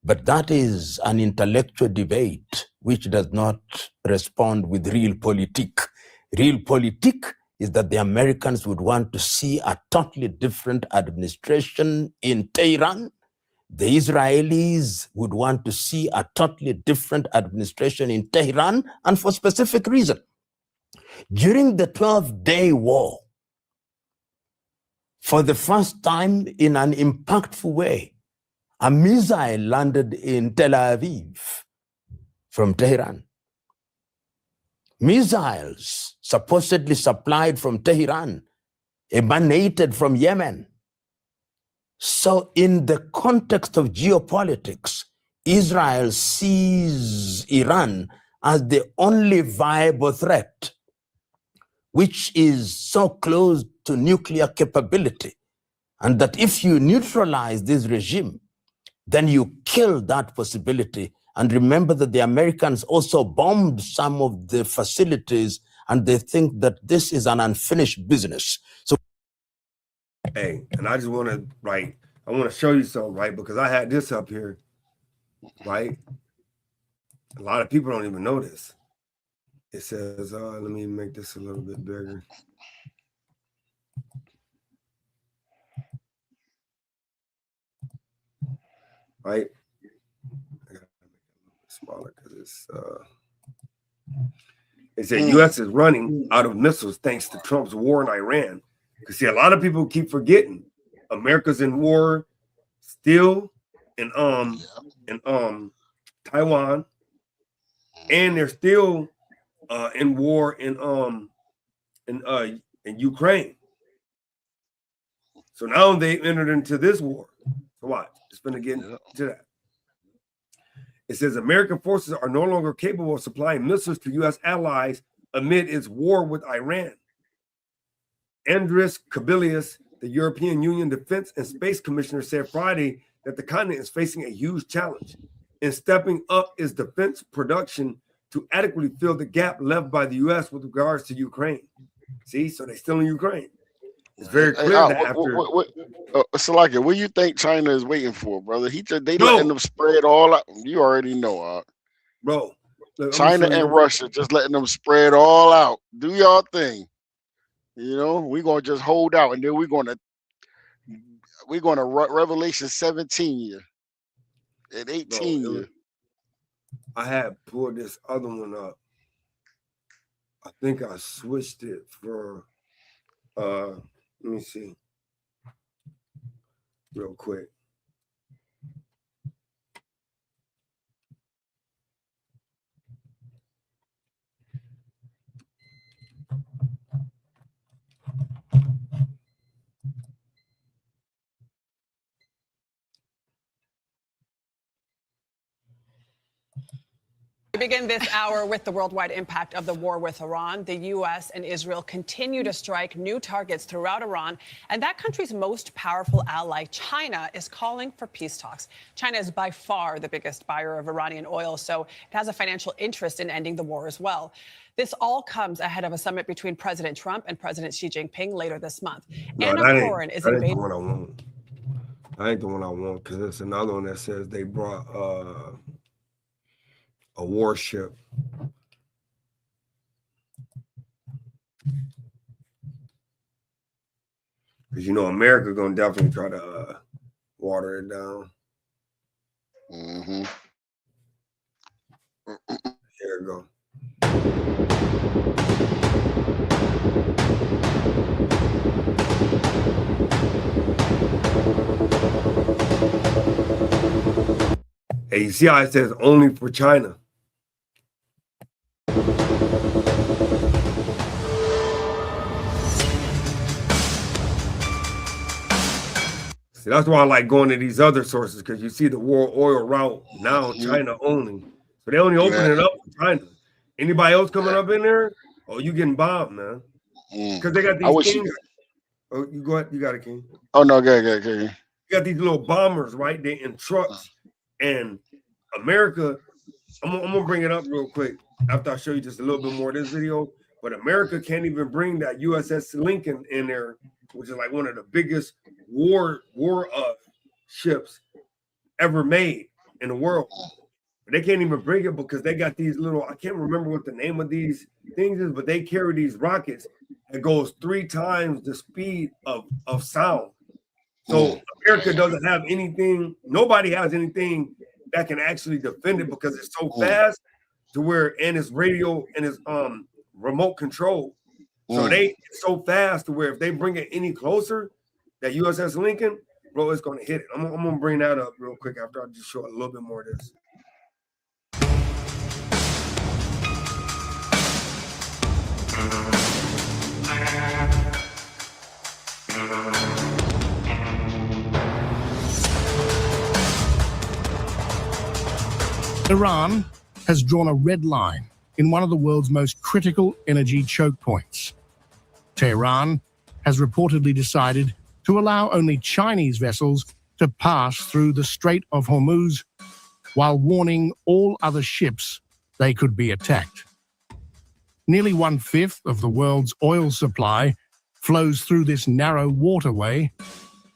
But that is an intellectual debate which does not respond with real politique. Real politique is that the Americans would want to see a totally different administration in Tehran. The Israelis would want to see a totally different administration in Tehran, and for specific reason. During the 12-day war, for the first time in an impactful way, a missile landed in Tel Aviv from Tehran. Missiles supposedly supplied from Tehran emanated from Yemen. So in the context of geopolitics, Israel sees Iran as the only viable threat, which is so close to nuclear capability, and that if you neutralize this regime, then you kill that possibility. And remember that the Americans also bombed some of the facilities, and they think that this is an unfinished business. So, hey, and I just want to, right, I want to show you something, right, because I had this up here, right? A lot of people don't even know this. It says, let me make this a little bit bigger. Right? I gotta make it a little bit smaller because it's it said US is running out of missiles thanks to Trump's war in Iran. Because see, a lot of people keep forgetting America's in war still in Taiwan, and they're still in war in Ukraine. So now they entered into this war. So watch, it's gonna get into that. It says American forces are no longer capable of supplying missiles to U.S. allies amid its war with Iran. Andris Kubilius, the European Union Defense and Space Commissioner, said Friday that the continent is facing a huge challenge in stepping up its defense production to adequately fill the gap left by the U.S. with regards to Ukraine. See, so they're still in Ukraine. It's very clear that after. Salaki, what do you think China is waiting for, brother? They letting them spread all out. You already know, bro. Look, China and Russia just letting them spread all out. Do y'all thing. You know, we're gonna just hold out, and then we're gonna Revelation 17 year and 18 year. I had pulled this other one up. I think I switched it for let me see real quick. We begin this hour with the worldwide impact of the war with Iran. The U.S. and Israel continue to strike new targets throughout Iran, and that country's most powerful ally, China, is calling for peace talks. China is by far the biggest buyer of Iranian oil, so it has a financial interest in ending the war as well. This all comes ahead of a summit between President Trump and President Xi Jinping later this month. Anna Coren is in Beijing. That ain't the one I want. That ain't the one I want because it's another one that says they brought a warship. Because America gonna definitely try to water it down. Here we go. Hey, you see how it says only for China? See, that's why I like going to these other sources because you see the world oil route now, China only. So they only open it up for China. Anybody else coming up in there? Oh, you getting bombed, man. Because they got these things. Oh, you go ahead. You got it, King. Oh, no, good. You got these little bombers, right? They in trucks. And America, I'm going to bring it up real quick after I show you just a little bit more of this video. But America can't even bring that USS Lincoln in there, which is like one of the biggest war ships ever made in the world. But they can't even bring it because they got these little, I can't remember what the name of these things is, but they carry these rockets that goes 3 times the speed of sound. So America doesn't have anything, nobody has anything that can actually defend it because it's so fast to where, and it's radio and it's remote control. So it's so fast to where if they bring it any closer, that USS Lincoln, bro, it's gonna hit it. I'm gonna bring that up real quick after I just show a little bit more of this. Iran has drawn a red line in one of the world's most critical energy choke points. Tehran has reportedly decided to allow only Chinese vessels to pass through the Strait of Hormuz, while warning all other ships they could be attacked. Nearly 1/5 of the world's oil supply flows through this narrow waterway,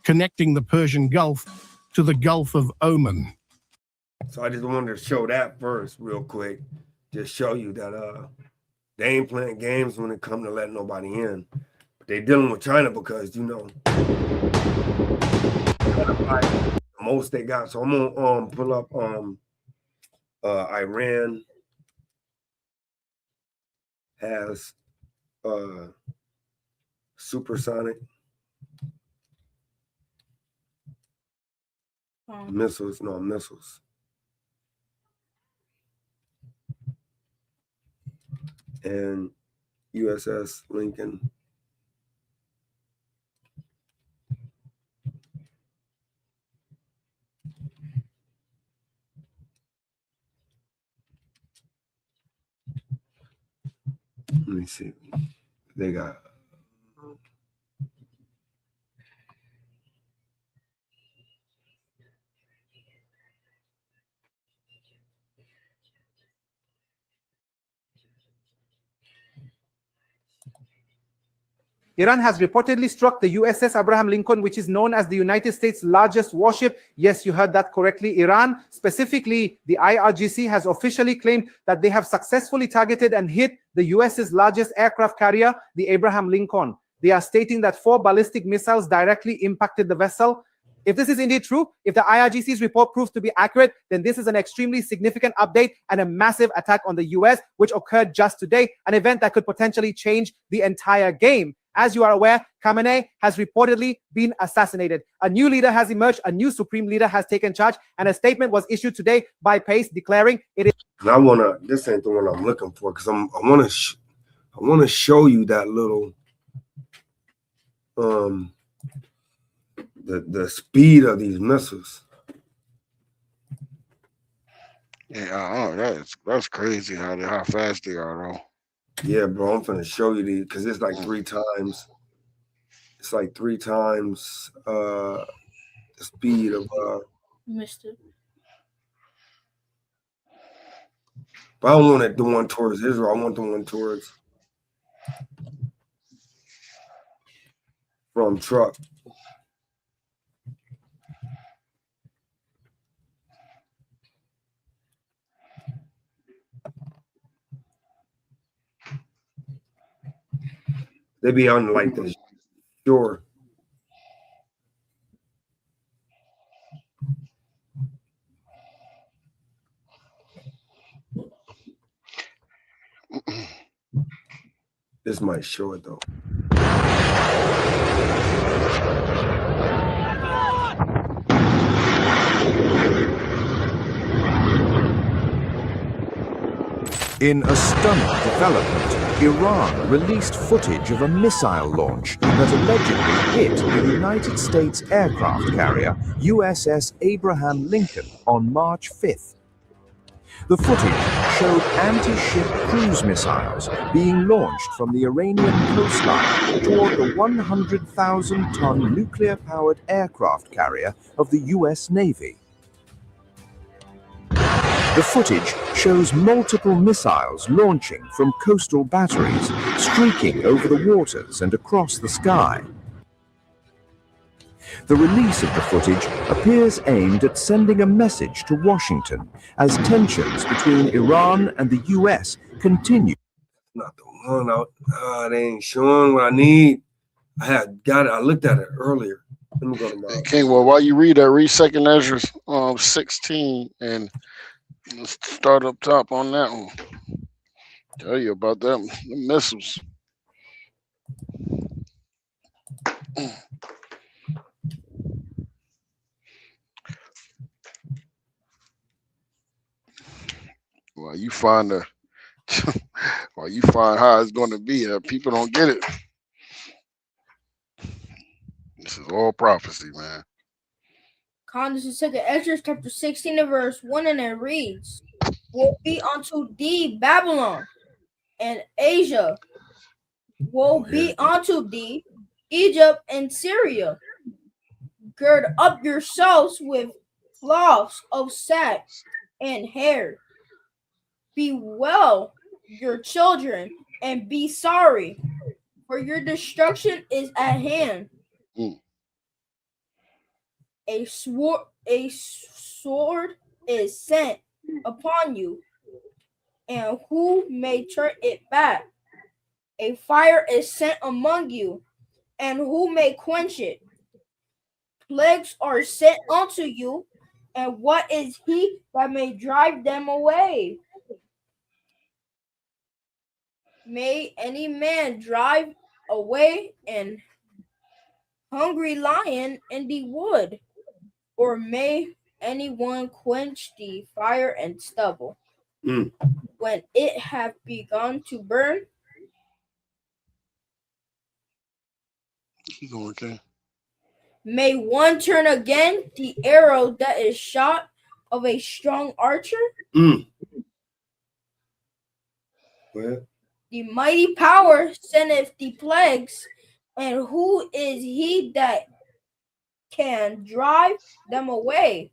connecting the Persian Gulf to the Gulf of Oman. So I just wanted to show that first real quick. Just show you that they ain't playing games when it comes to letting nobody in. But they dealing with China because, the most they got. So I'm gonna pull up Iran has supersonic missiles. And USS Lincoln Let me see. They got. Iran has reportedly struck the USS Abraham Lincoln, which is known as the United States' largest warship. Yes, you heard that correctly. Iran, specifically the IRGC, has officially claimed that they have successfully targeted and hit the US's largest aircraft carrier, the Abraham Lincoln. They are stating that 4 ballistic missiles directly impacted the vessel. If this is indeed true, if the IRGC's report proves to be accurate, then this is an extremely significant update and a massive attack on the US, which occurred just today, an event that could potentially change the entire game. As you are aware, Khamenei has reportedly been assassinated. A new leader has emerged, a new supreme leader has taken charge, and a statement was issued today by Pace declaring it is. And I wanna. This ain't the one I'm looking for because I wanna show you that little the speed of these missiles. Yeah, that's crazy how fast they are, though. Yeah, bro, I'm finna show you these because it's like 3 times. It's like 3 times the speed of Mister. But I don't want the one towards Israel. I want the one towards from truck. They be on like the shore. This might show it though. In a stunning development, Iran released footage of a missile launch that allegedly hit the United States aircraft carrier USS Abraham Lincoln on March 5th. The footage showed anti-ship cruise missiles being launched from the Iranian coastline toward the 100,000-ton nuclear-powered aircraft carrier of the US Navy. The footage shows multiple missiles launching from coastal batteries, streaking over the waters and across the sky. The release of the footage appears aimed at sending a message to Washington as tensions between Iran and the US continue. Not the one out. They ain't showing what I need. I had got it. I looked at it earlier. Let me go to my. King, well, while you read that, read 2 Ezra 16 and let's start up top on that one. Tell you about them the missiles. Well, you find while you find how it's going to be, people don't get it. This is all prophecy, man. This is 2 Ezra chapter 16 and verse 1, and it reads, "Will be unto thee Babylon, and Asia will be unto thee Egypt and Syria. Gird up yourselves with cloths of sack and hair. Bewail your children and be sorry, for your destruction is at hand. A sword is sent upon you, and who may turn it back? A fire is sent among you, and who may quench it? Plagues are sent unto you, and what is he that may drive them away? May any man drive away an hungry lion in the wood, or may anyone quench the fire and stubble? When it have begun to burn, may one turn again the arrow that is shot of a strong archer? Well, The mighty power sendeth the plagues, and who is he that can drive them away?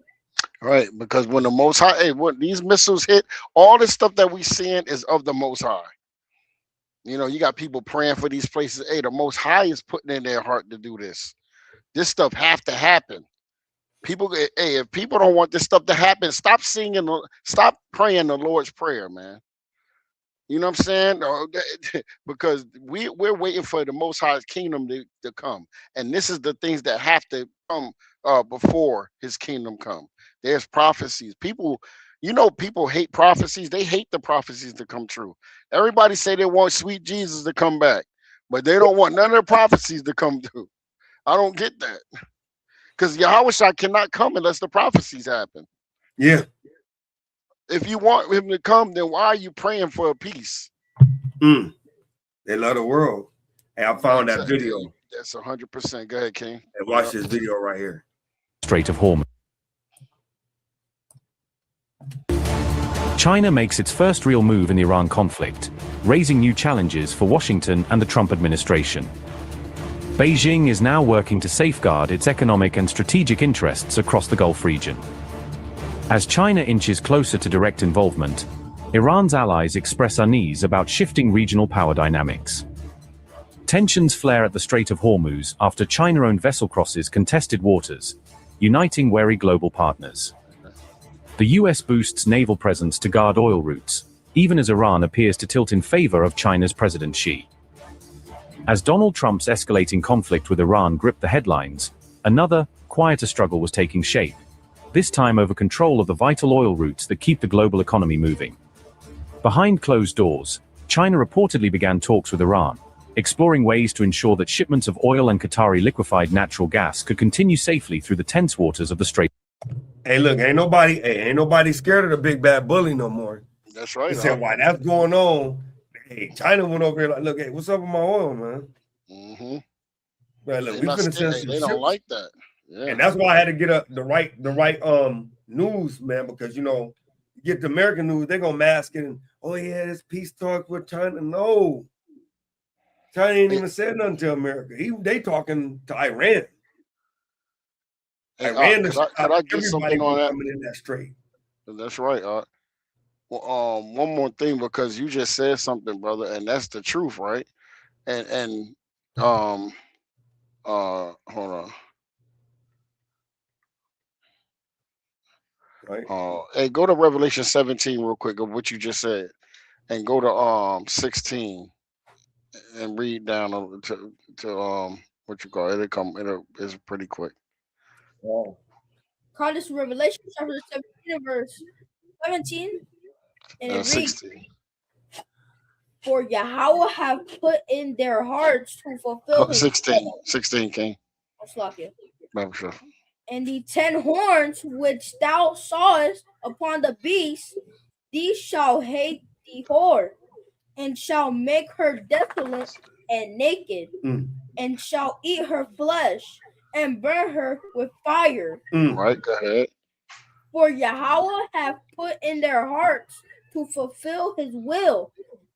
Right, because when the Most High, hey, when these missiles hit, all this stuff that we seeing is of the Most High. You know, you got people praying for these places. Hey, the Most High is putting in their heart to do this. This stuff have to happen. People, hey, if people don't want this stuff to happen, stop singing, stop praying the Lord's Prayer, man. You know what I'm saying? Because we're waiting for the Most High's kingdom to come, and this is the things that have to come before His kingdom come. There's prophecies. People, you know, people hate prophecies. They hate the prophecies to come true. Everybody say they want sweet Jesus to come back, but they don't want none of the prophecies to come true. I don't get that, because Yahweh cannot come unless the prophecies happen. Yeah. If you want him to come, then why are you praying for a peace? They love the world. Hey, I found that video. That's 100%. Go ahead, King. And watch this video right here. Strait of Hormuz. China makes its first real move in the Iran conflict, raising new challenges for Washington and the Trump administration. Beijing is now working to safeguard its economic and strategic interests across the Gulf region. As China inches closer to direct involvement, Iran's allies express unease about shifting regional power dynamics. Tensions flare at the Strait of Hormuz after China-owned vessel crosses contested waters, uniting wary global partners. The US boosts naval presence to guard oil routes, even as Iran appears to tilt in favor of China's President Xi. As Donald Trump's escalating conflict with Iran gripped the headlines, another, quieter struggle was taking shape, this time over control of the vital oil routes that keep the global economy moving. Behind closed doors, China reportedly began talks with Iran, exploring ways to ensure that shipments of oil and Qatari liquefied natural gas could continue safely through the tense waters of the Strait. Hey, look, ain't nobody scared of the big bad bully no more. That's right. They said, why that's going on. Hey, China went over here like, look, hey, what's up with my oil, man? Man, look, we finna send some they don't ships. like that. Yeah. And that's why I had to get the right news, man, because you know, you get the American news, they're gonna mask it and yeah, this peace talk with China. No, China ain't even said nothing to America. They talking to Iran. Hey, Iran could I get something on that? Coming in that strait. That's right. Well, one more thing, because you just said something, brother, and that's the truth, right? And hold on. Right. Hey, go to Revelation 17 real quick of what you just said, and go to 16 and read down to what you call it. It's pretty quick. Wow. This Revelation chapter 17 verse 17, and it reads, 16. For Yahweh have put in their hearts to fulfill his 16, King. Sure. And the 10 horns which thou sawest upon the beast, these shall hate the whore, and shall make her desolate and naked, and shall eat her flesh, and burn her with fire. Right, go ahead. For Yahweh hath put in their hearts to fulfill his will,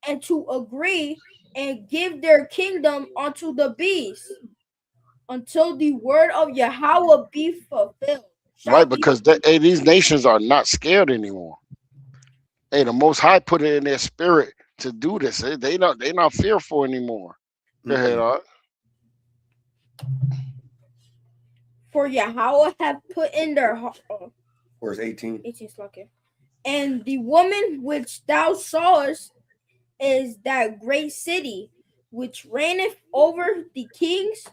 and to agree and give their kingdom unto the beast, until the word of Yahweh be fulfilled. Right, because these nations are not scared anymore. Hey, the Most High put it in their spirit to do this. They're not fearful anymore. Go ahead, Art. For Yahweh hath put in their heart. Verse 18. And the woman which thou sawest is that great city which reigneth over the kings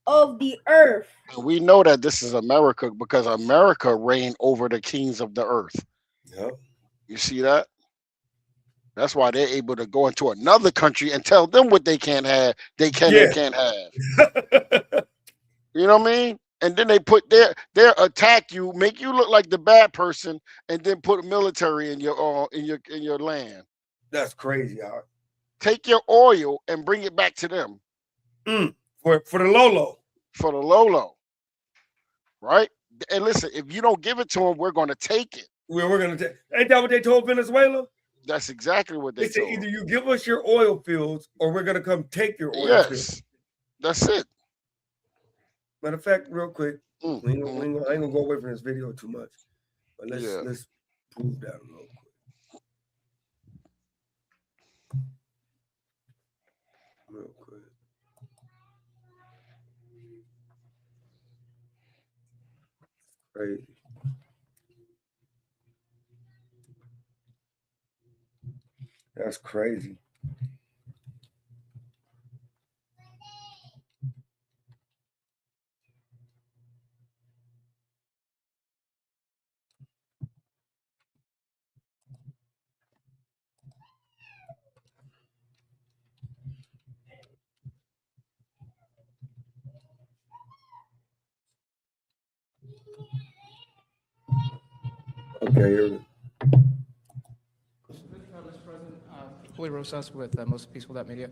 of the earth. And we know that this is America, because America reigned over the kings of the earth. Yep. You see that? That's why they're able to go into another country and tell them what they can't have, and can't have. You know what I mean? And then they put their attack you, make you look like the bad person, and then put military in your land. That's crazy, Art. Take your oil and bring it back to them. For the Lolo. For the Lolo. Right? And listen, if you don't give it to them, we're going to take it. We're going to take. Ain't that what they told Venezuela? That's exactly what they They say told either him. you give us your oil fields or we're gonna come take your oil fields. Yes, that's it. Matter of fact, real quick, I ain't Mm. gonna go away from this video too much, but Yeah. let's prove that real quick. Real quick. Crazy. That's crazy. Okay, here we go. Mr. President, Julio Rosas with Most Peaceful.media.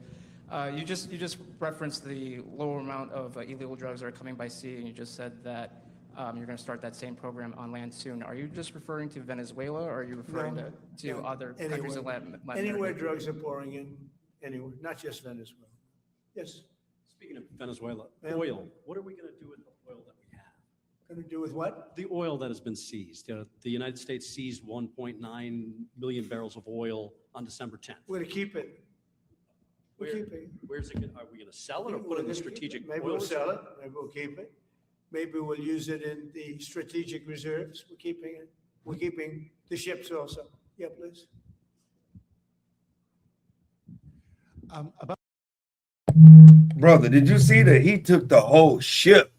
You just referenced the lower amount of illegal drugs that are coming by sea, and you just said that you're going to start that same program on land soon. Are you just referring to Venezuela, or are you referring to other countries in Latin America? Anywhere drugs are pouring in, anywhere, not just Venezuela. Yes. Speaking of Venezuela, Ma'am? oil. What are we going to do with the oil that we have? Going to do with what? The oil that has been seized. The United States seized 1.9 million barrels of oil on December 10th. We're going to keep it. We're keeping it. Where's it? Are we going to sell it or put it in the strategic Maybe oil we'll sell reserve? it, maybe we'll keep it. Maybe we'll use it in the strategic reserves. We're keeping it. We're keeping the ships also. Yeah, please. Brother, did you see that he took the whole ship?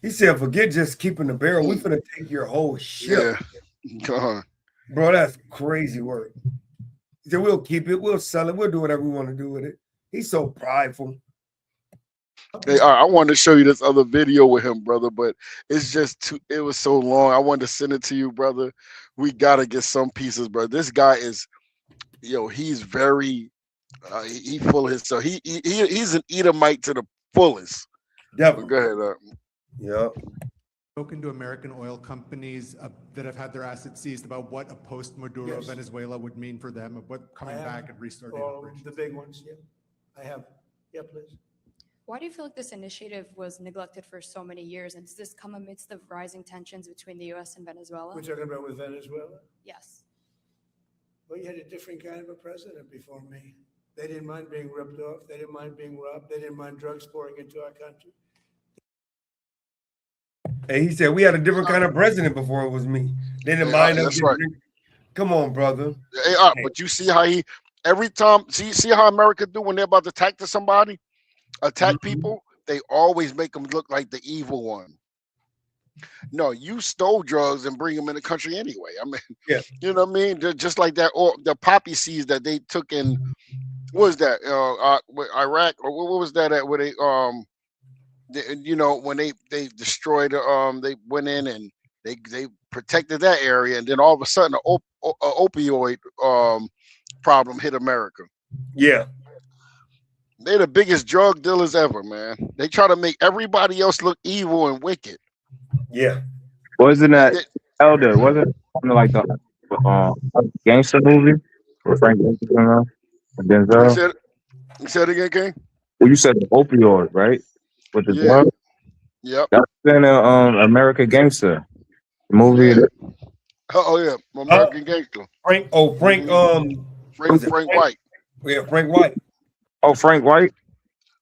He said, forget just keeping the barrel. We finna take your whole ship. Yeah. God. Bro, that's crazy work. He said, we'll keep it, we'll sell it, we'll do whatever we want to do with it. He's so prideful. Hey, I wanted to show you this other video with him, brother, but it's just too, it was so long. I wanted to send it to you, brother. We gotta get some pieces, bro. This guy is, he's very, he full of himself. He's an Edomite to the fullest. Yeah. Go ahead. Yeah. Spoken to American oil companies that have had their assets seized about what a post-Maduro Yes. Venezuela would mean for them, of what coming I have back and restarting all operations. the big ones, yeah. I have. Yeah, please. Why do you feel like this initiative was neglected for so many years? And does this come amidst the rising tensions between the U.S. and Venezuela? We're talking about with Venezuela? Yes. Well, you had a different kind of a president before me. They didn't mind being ripped off. They didn't mind being robbed. They didn't mind drugs pouring into our country. And he said, we had a different kind of president before it was me. They didn't mind us. That's right. Come on, brother. Hey, but you see how every time, see how America do when they're about to attack somebody, attack people, they always make them look like the evil one. No, you stole drugs and bring them in the country anyway. I mean, yeah. You know what I mean? They're just like that, or the poppy seeds that they took in, what was that? Iraq, or what was that at where they when they destroyed they went in and they protected that area, and then all of a sudden an opioid problem hit America. Yeah. They're the biggest drug dealers ever, man. They try to make everybody else look evil and wicked. Yeah. Wasn't that Elder? Wasn't something like the gangster movie with Frank Denzel? You said it again, King? Well, you said the opioid, right? With the drug? Yep. That's been a American Gangster movie. Yeah. Oh yeah, American Gangster. Frank White. Yeah, Frank White. Oh, Frank White.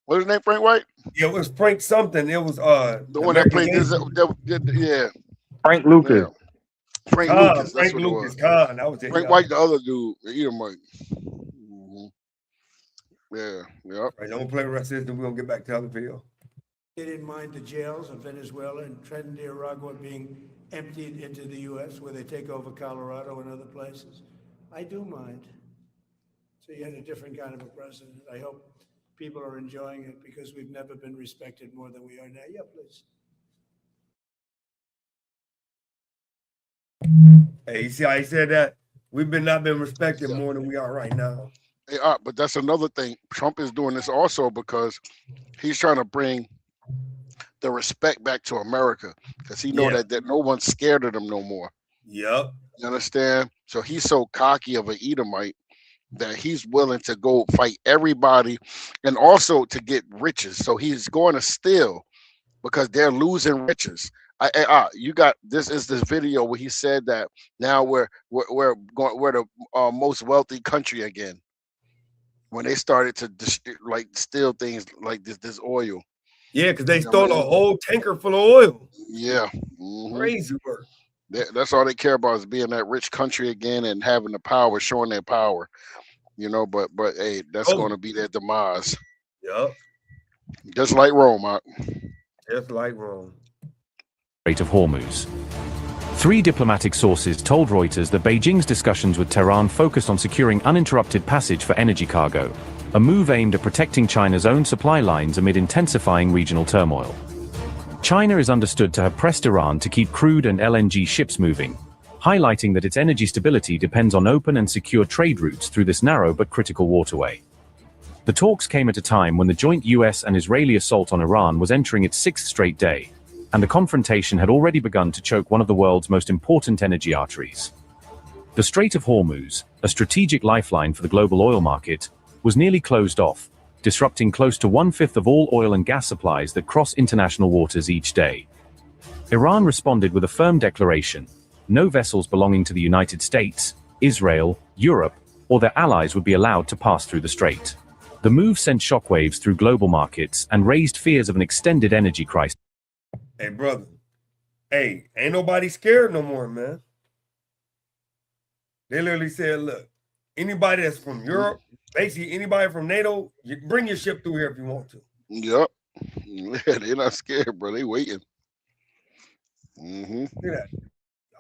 What's his name? Frank White. Yeah, it was Frank something. It was the one that played this. Yeah. Frank Lucas. Yeah. Frank Lucas. That's Frank what Lucas. it was. That was it. Frank White, the other dude, Edomite. Yeah. Yep. Right, don't play the rest of this. Then we're gonna get back to the other video. They didn't mind the jails of Venezuela and Trinidad, Nicaragua being emptied into the U.S. where they take over Colorado and other places. I do mind. So you had a different kind of a president. I hope people are enjoying it because we've never been respected more than we are now. Yeah, please. Hey, you see how he said that? We've not been respected more than we are right now. Hey, but that's another thing. Trump is doing this also because he's trying to bring the respect back to America because he know that no one's scared of them no more. Yep. You understand? So he's so cocky of an Edomite that he's willing to go fight everybody and also to get riches. So he's going to steal because they're losing riches. You got this is this video where he said that now we're the most wealthy country again when they started to steal things like this oil. Yeah, because they You know what stole I a mean? whole tanker full of oil. Yeah. Mhm. Crazy work. That's all they care about is being that rich country again and having the power, showing their power. You know, but hey, that's going to be their demise. Yep. Just like Rome. Just like Rome. Strait of Hormuz. 3 diplomatic sources told Reuters that Beijing's discussions with Tehran focused on securing uninterrupted passage for energy cargo, a move aimed at protecting China's own supply lines amid intensifying regional turmoil. China is understood to have pressed Iran to keep crude and LNG ships moving, highlighting that its energy stability depends on open and secure trade routes through this narrow but critical waterway. The talks came at a time when the joint US and Israeli assault on Iran was entering its 6th straight day, and the confrontation had already begun to choke one of the world's most important energy arteries. The Strait of Hormuz, a strategic lifeline for the global oil market, was nearly closed off, disrupting close to 1/5 of all oil and gas supplies that cross international waters each day. Iran responded with a firm declaration: no vessels belonging to the United States, Israel, Europe, or their allies would be allowed to pass through the strait. The move sent shockwaves through global markets and raised fears of an extended energy crisis. Hey, brother. Hey, ain't nobody scared no more, man. They literally said, look, anybody that's from Europe, basically anybody from NATO, you bring your ship through here if you want to. Yep. Yeah, they're not scared, bro. They waiting. Look at that.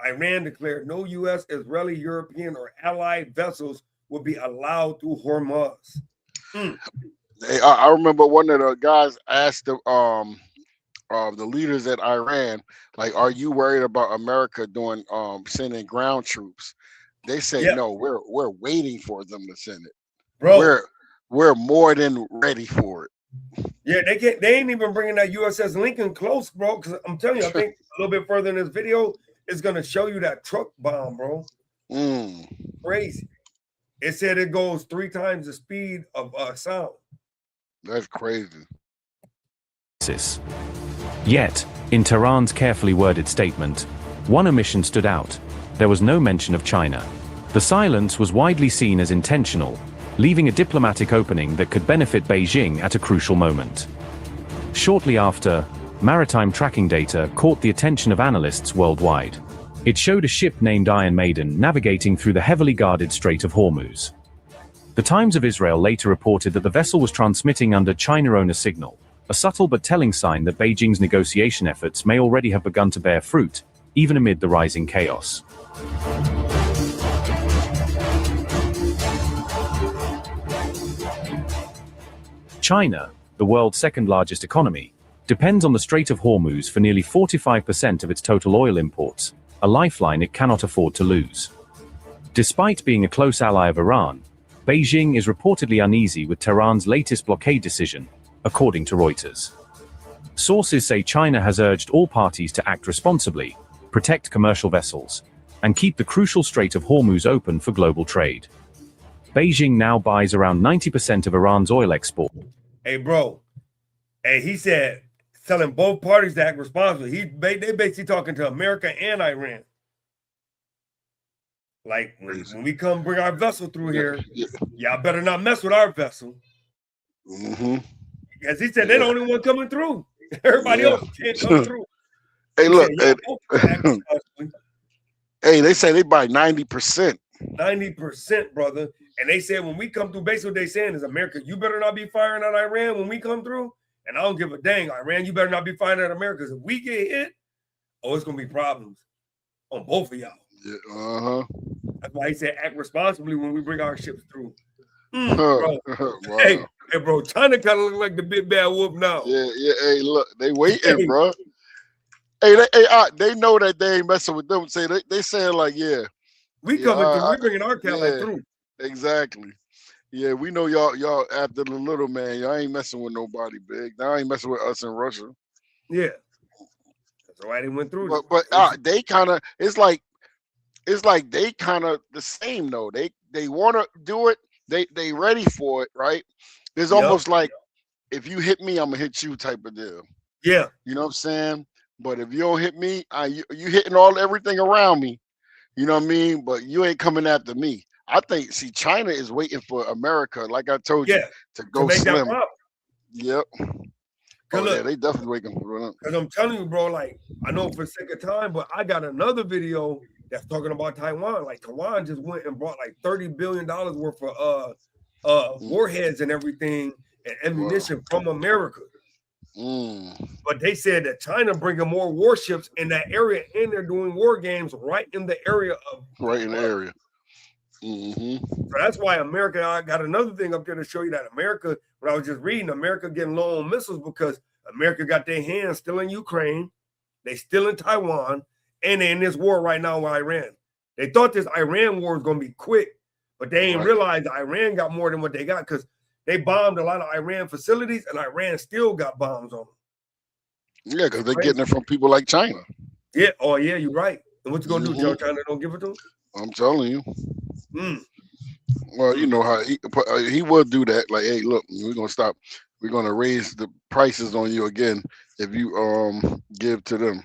Iran declared no U.S., Israeli, European, or allied vessels will be allowed through Hormuz. Hey, I remember one of the guys asked the leaders at Iran, like, "Are you worried about America doing sending ground troops?" They say, "No, we're waiting for them to send it. Bro, we're more than ready for it." Yeah, they ain't even bringing that USS Lincoln close, bro. Because I'm telling you, I think a little bit further in this video is gonna show you that truck bomb, bro. Crazy. It said it goes 3 times the speed of sound. That's crazy. Yet, in Tehran's carefully worded statement, one omission stood out. There was no mention of China. The silence was widely seen as intentional, leaving a diplomatic opening that could benefit Beijing at a crucial moment. Shortly after, maritime tracking data caught the attention of analysts worldwide. It showed a ship named Iron Maiden navigating through the heavily guarded Strait of Hormuz. The Times of Israel later reported that the vessel was transmitting under China-owner signal, a subtle but telling sign that Beijing's negotiation efforts may already have begun to bear fruit, even amid the rising chaos. China, the world's second-largest economy, depends on the Strait of Hormuz for nearly 45% of its total oil imports, a lifeline it cannot afford to lose. Despite being a close ally of Iran, Beijing is reportedly uneasy with Tehran's latest blockade decision, according to Reuters. Sources say China has urged all parties to act responsibly, protect commercial vessels, and keep the crucial Strait of Hormuz open for global trade. Beijing now buys around 90% of Iran's oil export. Hey, bro. Hey, he said telling both parties to act responsibly. They basically talking to America and Iran. Like, when we come bring our vessel through here, y'all better not mess with our vessel. As he said, they're the only one coming through. Everybody else can't come through. Hey, look. Said, hey, they say they buy 90%. 90%, brother. And they said when we come through, basically what they're saying is, America, you better not be firing at Iran when we come through. And I don't give a dang, Iran, you better not be firing at America. Because if we get hit, it's going to be problems on both of y'all. Yeah, That's why he said act responsibly when we bring our ships through. Wow. Hey, bro, China kind of look like the big bad wolf now. Yeah. Hey, look, they waiting, bro. Hey, they know that they ain't messing with them. Say they saying like, we coming through. We bringing our Cadillac through. Exactly. Yeah, we know y'all after the little man. Y'all ain't messing with nobody big. Y'all ain't messing with us in Russia. Yeah. That's why they went through. But they kind of, it's like it's like they kind of the same though. They want to do it. They ready for it, right? It's almost like if you hit me, I'm gonna hit you type of deal. Yeah. You know what I'm saying? But if you don't hit me, you hitting everything around me. You know what I mean? But you ain't coming after me. I think. See, China is waiting for America, like I told you, to go make that slim. problem. Yep. Oh, look, yeah, they definitely waiting for it. Because I'm telling you, bro, like, I know for the sake of time, but I got another video that's talking about Taiwan. Like, Taiwan just went and bought like $30 billion worth of warheads and everything and ammunition from America. But they said that China bringing more warships in that area, and they're doing war games right in the area of So that's why America. I got another thing up there to show you that America. When I was just reading, America getting low on missiles because America got their hands still in Ukraine, they still in Taiwan, and they're in this war right now with Iran. They thought this Iran war was going to be quick, but they ain't realized Iran got more than what they got because they bombed a lot of Iran facilities, and Iran still got bombs on them. Yeah, because they're getting it from people like China. Yeah. Oh, yeah, you're right. And what you gonna do? Tell China don't give it to them? I'm telling you. Well, you know how he would do that. Like, hey, look, we're gonna stop. We're gonna raise the prices on you again if you give to them.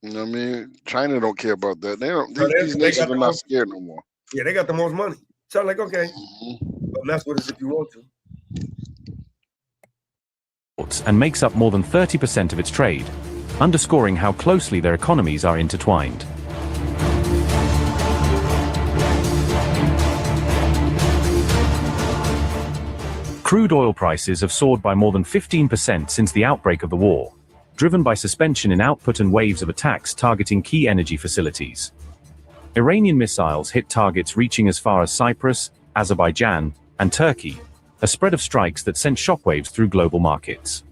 You know what I mean? China don't care about that. They don't. These nations are not scared no more. Yeah, they got the most money. So I'm like, okay, but mess with us if you want to. And makes up more than 30% of its trade, underscoring how closely their economies are intertwined. Crude oil prices have soared by more than 15% since the outbreak of the war, driven by suspension in output and waves of attacks targeting key energy facilities. Iranian missiles hit targets reaching as far as Cyprus, Azerbaijan, and Turkey, a spread of strikes that sent shockwaves through global markets.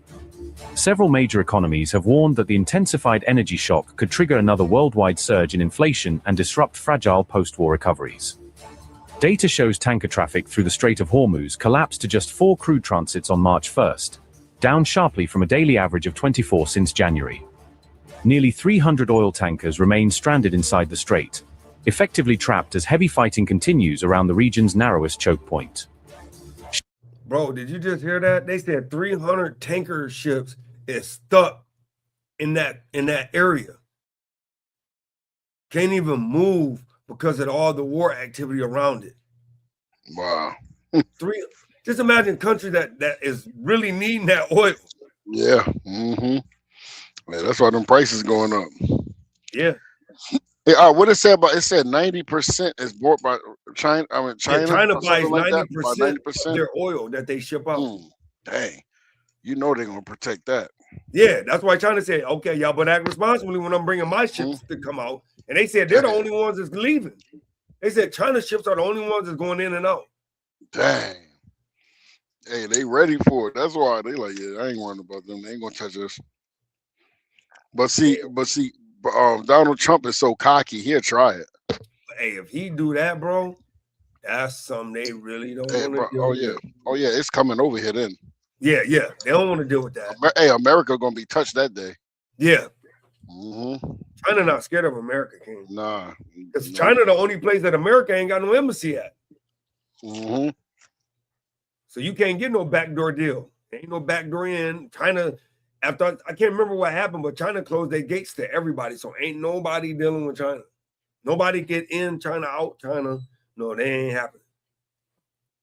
Several major economies have warned that the intensified energy shock could trigger another worldwide surge in inflation and disrupt fragile post-war recoveries. Data shows tanker traffic through the Strait of Hormuz collapsed to just 4 crude transits on March 1st, down sharply from a daily average of 24 since January. Nearly 300 oil tankers remain stranded inside the strait, effectively trapped as heavy fighting continues around the region's narrowest choke point. Bro, did you just hear that? They said 300 tanker ships is stuck in that area. Can't even move because of all the war activity around it. Wow. Just imagine a country that is really needing that oil. Yeah. Yeah, that's why them prices going up. Yeah. What it said about it said 90% is bought by China. I mean, China. Yeah, China buys like 90% of their oil that they ship out. Dang, you know they're gonna protect that. Yeah, that's why China said, "Okay, y'all, but act responsibly when I'm bringing my ships to come out." And they said they're the only ones that's leaving. They said China ships are the only ones that's going in and out. Dang. Hey, they ready for it. That's why they like, yeah, I ain't worrying about them. They ain't gonna touch us. But see, Donald Trump is so cocky. He'll try it. Hey, if he do that, bro, that's something they really don't want to do. Oh yeah, it's coming over here then. Yeah, they don't want to deal with that. Hey, America gonna be touched that day. Yeah. China not scared of America, King. Nah. Because China the only place that America ain't got no embassy at. So you can't get no backdoor deal. There ain't no backdoor in. China, after I can't remember what happened, but China closed their gates to everybody. So ain't nobody dealing with China. Nobody get in China, out China. No, they ain't happening.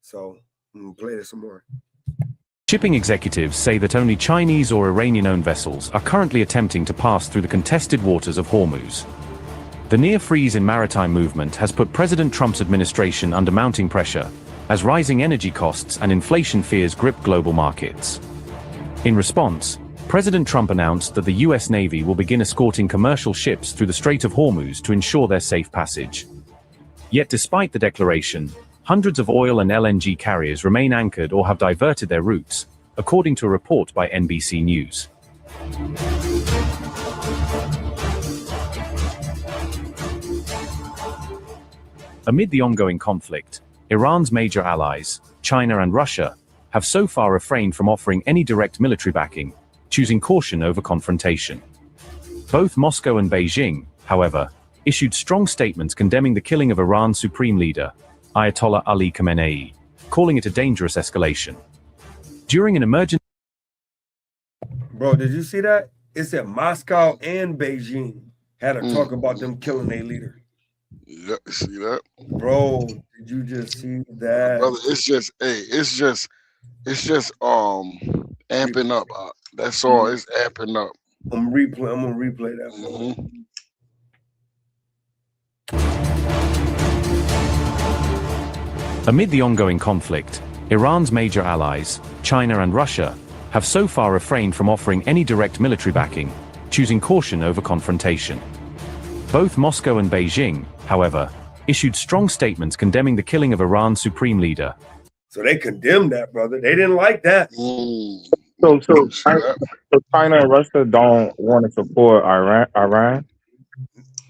So I'm gonna play this some more. Shipping executives say that only Chinese or Iranian-owned vessels are currently attempting to pass through the contested waters of Hormuz. The near-freeze in maritime movement has put President Trump's administration under mounting pressure, as rising energy costs and inflation fears grip global markets. In response, President Trump announced that the U.S. Navy will begin escorting commercial ships through the Strait of Hormuz to ensure their safe passage. Yet despite the declaration, hundreds of oil and LNG carriers remain anchored or have diverted their routes, according to a report by NBC News. Amid the ongoing conflict, Iran's major allies, China and Russia, have so far refrained from offering any direct military backing, choosing caution over confrontation. Both Moscow and Beijing, however, issued strong statements condemning the killing of Iran's supreme leader, Ayatollah Ali Khamenei, calling it a dangerous escalation. During an emergency... Bro, did you see that? It said Moscow and Beijing had a talk about them killing their leader. Yeah, see that? Bro, did you just see that? Brother, it's just amping up. That's all. It's amping up. I'm gonna replay that for you. Amid the ongoing conflict, Iran's major allies, China and Russia, have so far refrained from offering any direct military backing, choosing caution over confrontation. Both Moscow and Beijing, however, issued strong statements condemning the killing of Iran's supreme leader. So they condemned that, brother. They didn't like that. So China and Russia don't want to support Iran?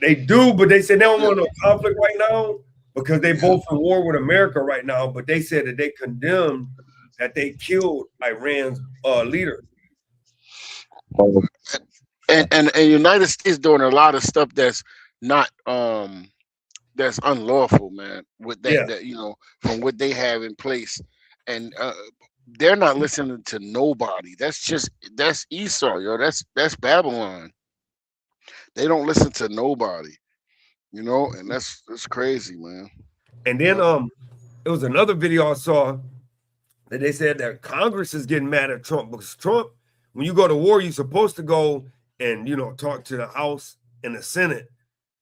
They do, but they said they don't want no conflict right now because they both in war with America right now. But they said that they condemned that they killed Iran's leader. And United States doing a lot of stuff that's not that's unlawful, man. With that, you know, from what they have in place, and they're not listening to nobody. That's Esau, yo. That's Babylon. They don't listen to nobody, you know, and that's crazy, man. And then it was another video I saw that they said that Congress is getting mad at Trump because Trump, when you go to war, you're supposed to go and, you know, talk to the House and the Senate.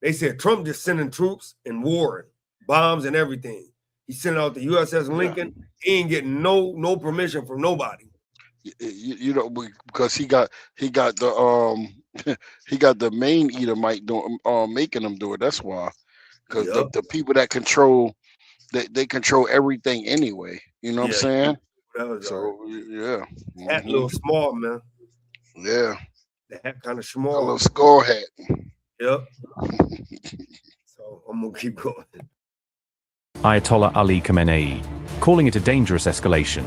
They said Trump just sending troops and war, bombs and everything. He sent out the USS Lincoln. He ain't getting no permission from nobody. You know, because he got the he got the main Edomite making them do it. That's why, because the people that control they control everything anyway. You know what I'm saying? So yeah, that little small man. Yeah, that kind of small. A little skull hat. Yep. So I'm gonna keep going. Ayatollah Ali Khamenei, calling it a dangerous escalation.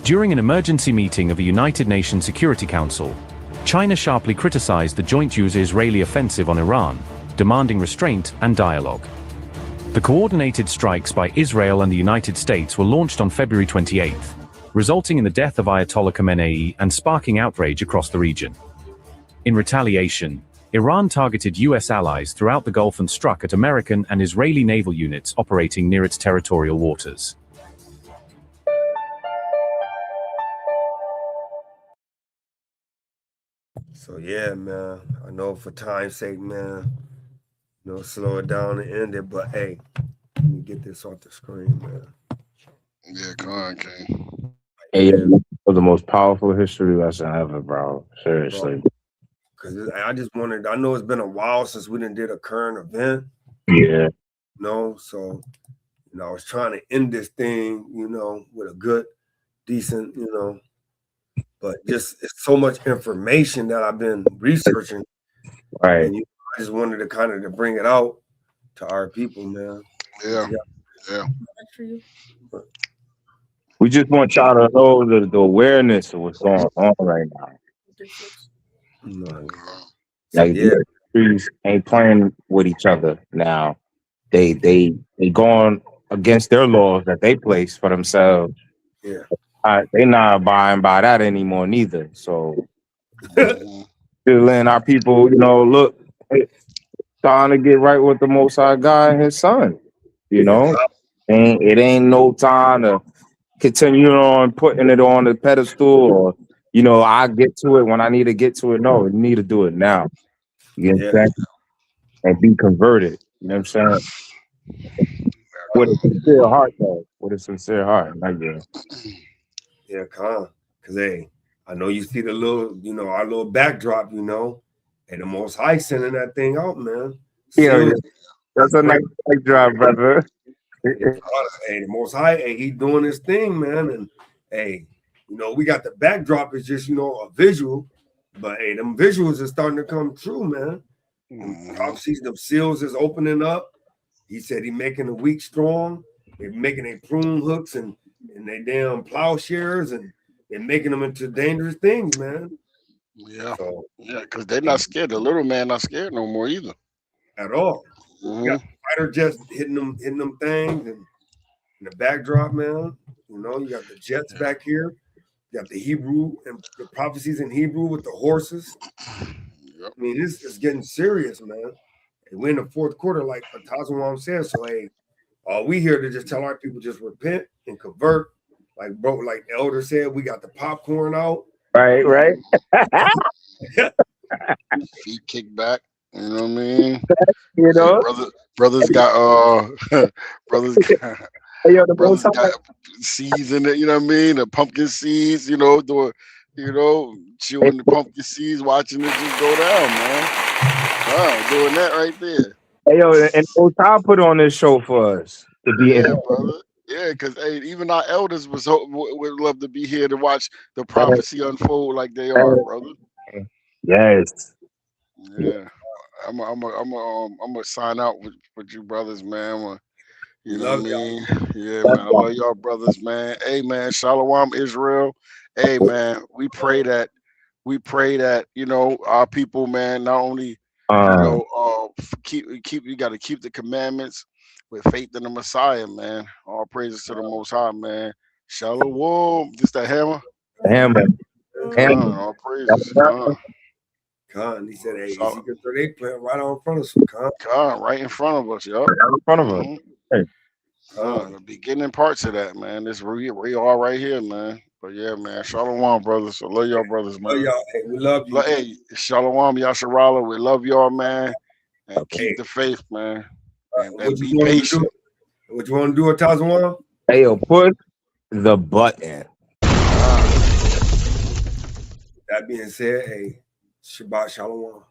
During an emergency meeting of the United Nations Security Council, China sharply criticized the joint US-Israeli offensive on Iran, demanding restraint and dialogue. The coordinated strikes by Israel and the United States were launched on February 28th, resulting in the death of Ayatollah Khamenei and sparking outrage across the region. In retaliation, Iran targeted US allies throughout the Gulf and struck at American and Israeli naval units operating near its territorial waters. So yeah, man, I know for time's sake, man, you know, slow it down and end it, but hey, let me get this off the screen, man. Yeah, come on, King. Hey, that was the most powerful history lesson ever, bro. Seriously. Because I just wanted, I know it's been a while since we did a current event. Yeah. You know, so, you know, I was trying to end this thing, you know, with a good, decent, you know, but just it's so much information that I've been researching. Right. And, you know, I just wanted to kind of to bring it out to our people, man. Yeah. We just want y'all to know the awareness of what's going on right now. Like these countries ain't playing with each other now. They going against their laws that they place for themselves. Yeah. They not abiding by that anymore neither. So still letting our people, you know, look, trying to get right with the Most High God and His Son. You know, it ain't no time to continue on putting it on the pedestal or, you know, I get to it when I need to get to it. No, you need to do it now. You know what I'm saying? And be converted. You know what I'm saying? With a sincere heart, though. With a sincere heart. Yeah, because hey, I know you see the little, you know, our little backdrop, you know, and the Most High sending that thing out, man. Yeah, that's a nice backdrop, brother. Hey, the Most High, hey, he doing his thing, man. And hey, you know, we got the backdrop is just, you know, a visual, but hey, them visuals are starting to come true, man. Prophecies, them seals is opening up. He said he making the weak strong. They're making their prune hooks and they damn plowshares, and they're making them into dangerous things, man. Yeah, yeah, because they're not scared. The little man not scared no more either. at all. You got fighter jets hitting them things, and in the backdrop, man. You know, you got the jets back here. You got the Hebrew and the prophecies in Hebrew with the horses. I mean, this is getting serious, man. And we're in the fourth quarter, like Tazawam said. So, hey, we here to just tell our people just repent and convert. Like like the elder said, we got the popcorn out. Right. Feet kicked back. You know what I mean? You know, brothers got brothers got brothers got seeds in it. You know what I mean? The pumpkin seeds. You know, chewing the pumpkin seeds, watching it just go down, man. Doing that right there. Hey, yo, and Otai put on this show for us to be brother. Yeah, because even our elders would love to be here to watch the prophecy unfold like they are, brother. Yes. Yeah. I'm gonna sign out with you brothers, man. You know what I mean? Yeah, man. I love y'all brothers, man. Hey, man. Shalom, Israel. Hey, man. We pray that our people, man, not only you got to keep the commandments with faith in the Messiah, man. All praises to the Most High, man. Shalom. Just a hammer. Hammer. All praises. Khan, he said, hey, Ezekiel 38 playing right on in front of us. Khan, right in front of us, yo. Right in front of us. Hey. The beginning parts of that, man. This we are right here, man. But yeah, man. Shalom, brothers. I love y'all, brothers, man. Love y'all. Hey, we love you. Hey, Shalom, Yasharala. We love y'all, man. And keep the faith, man. And be patient. What you want to do at Tazwan? Hey, yo, push the button. That being said, hey, Shabbat Shalom.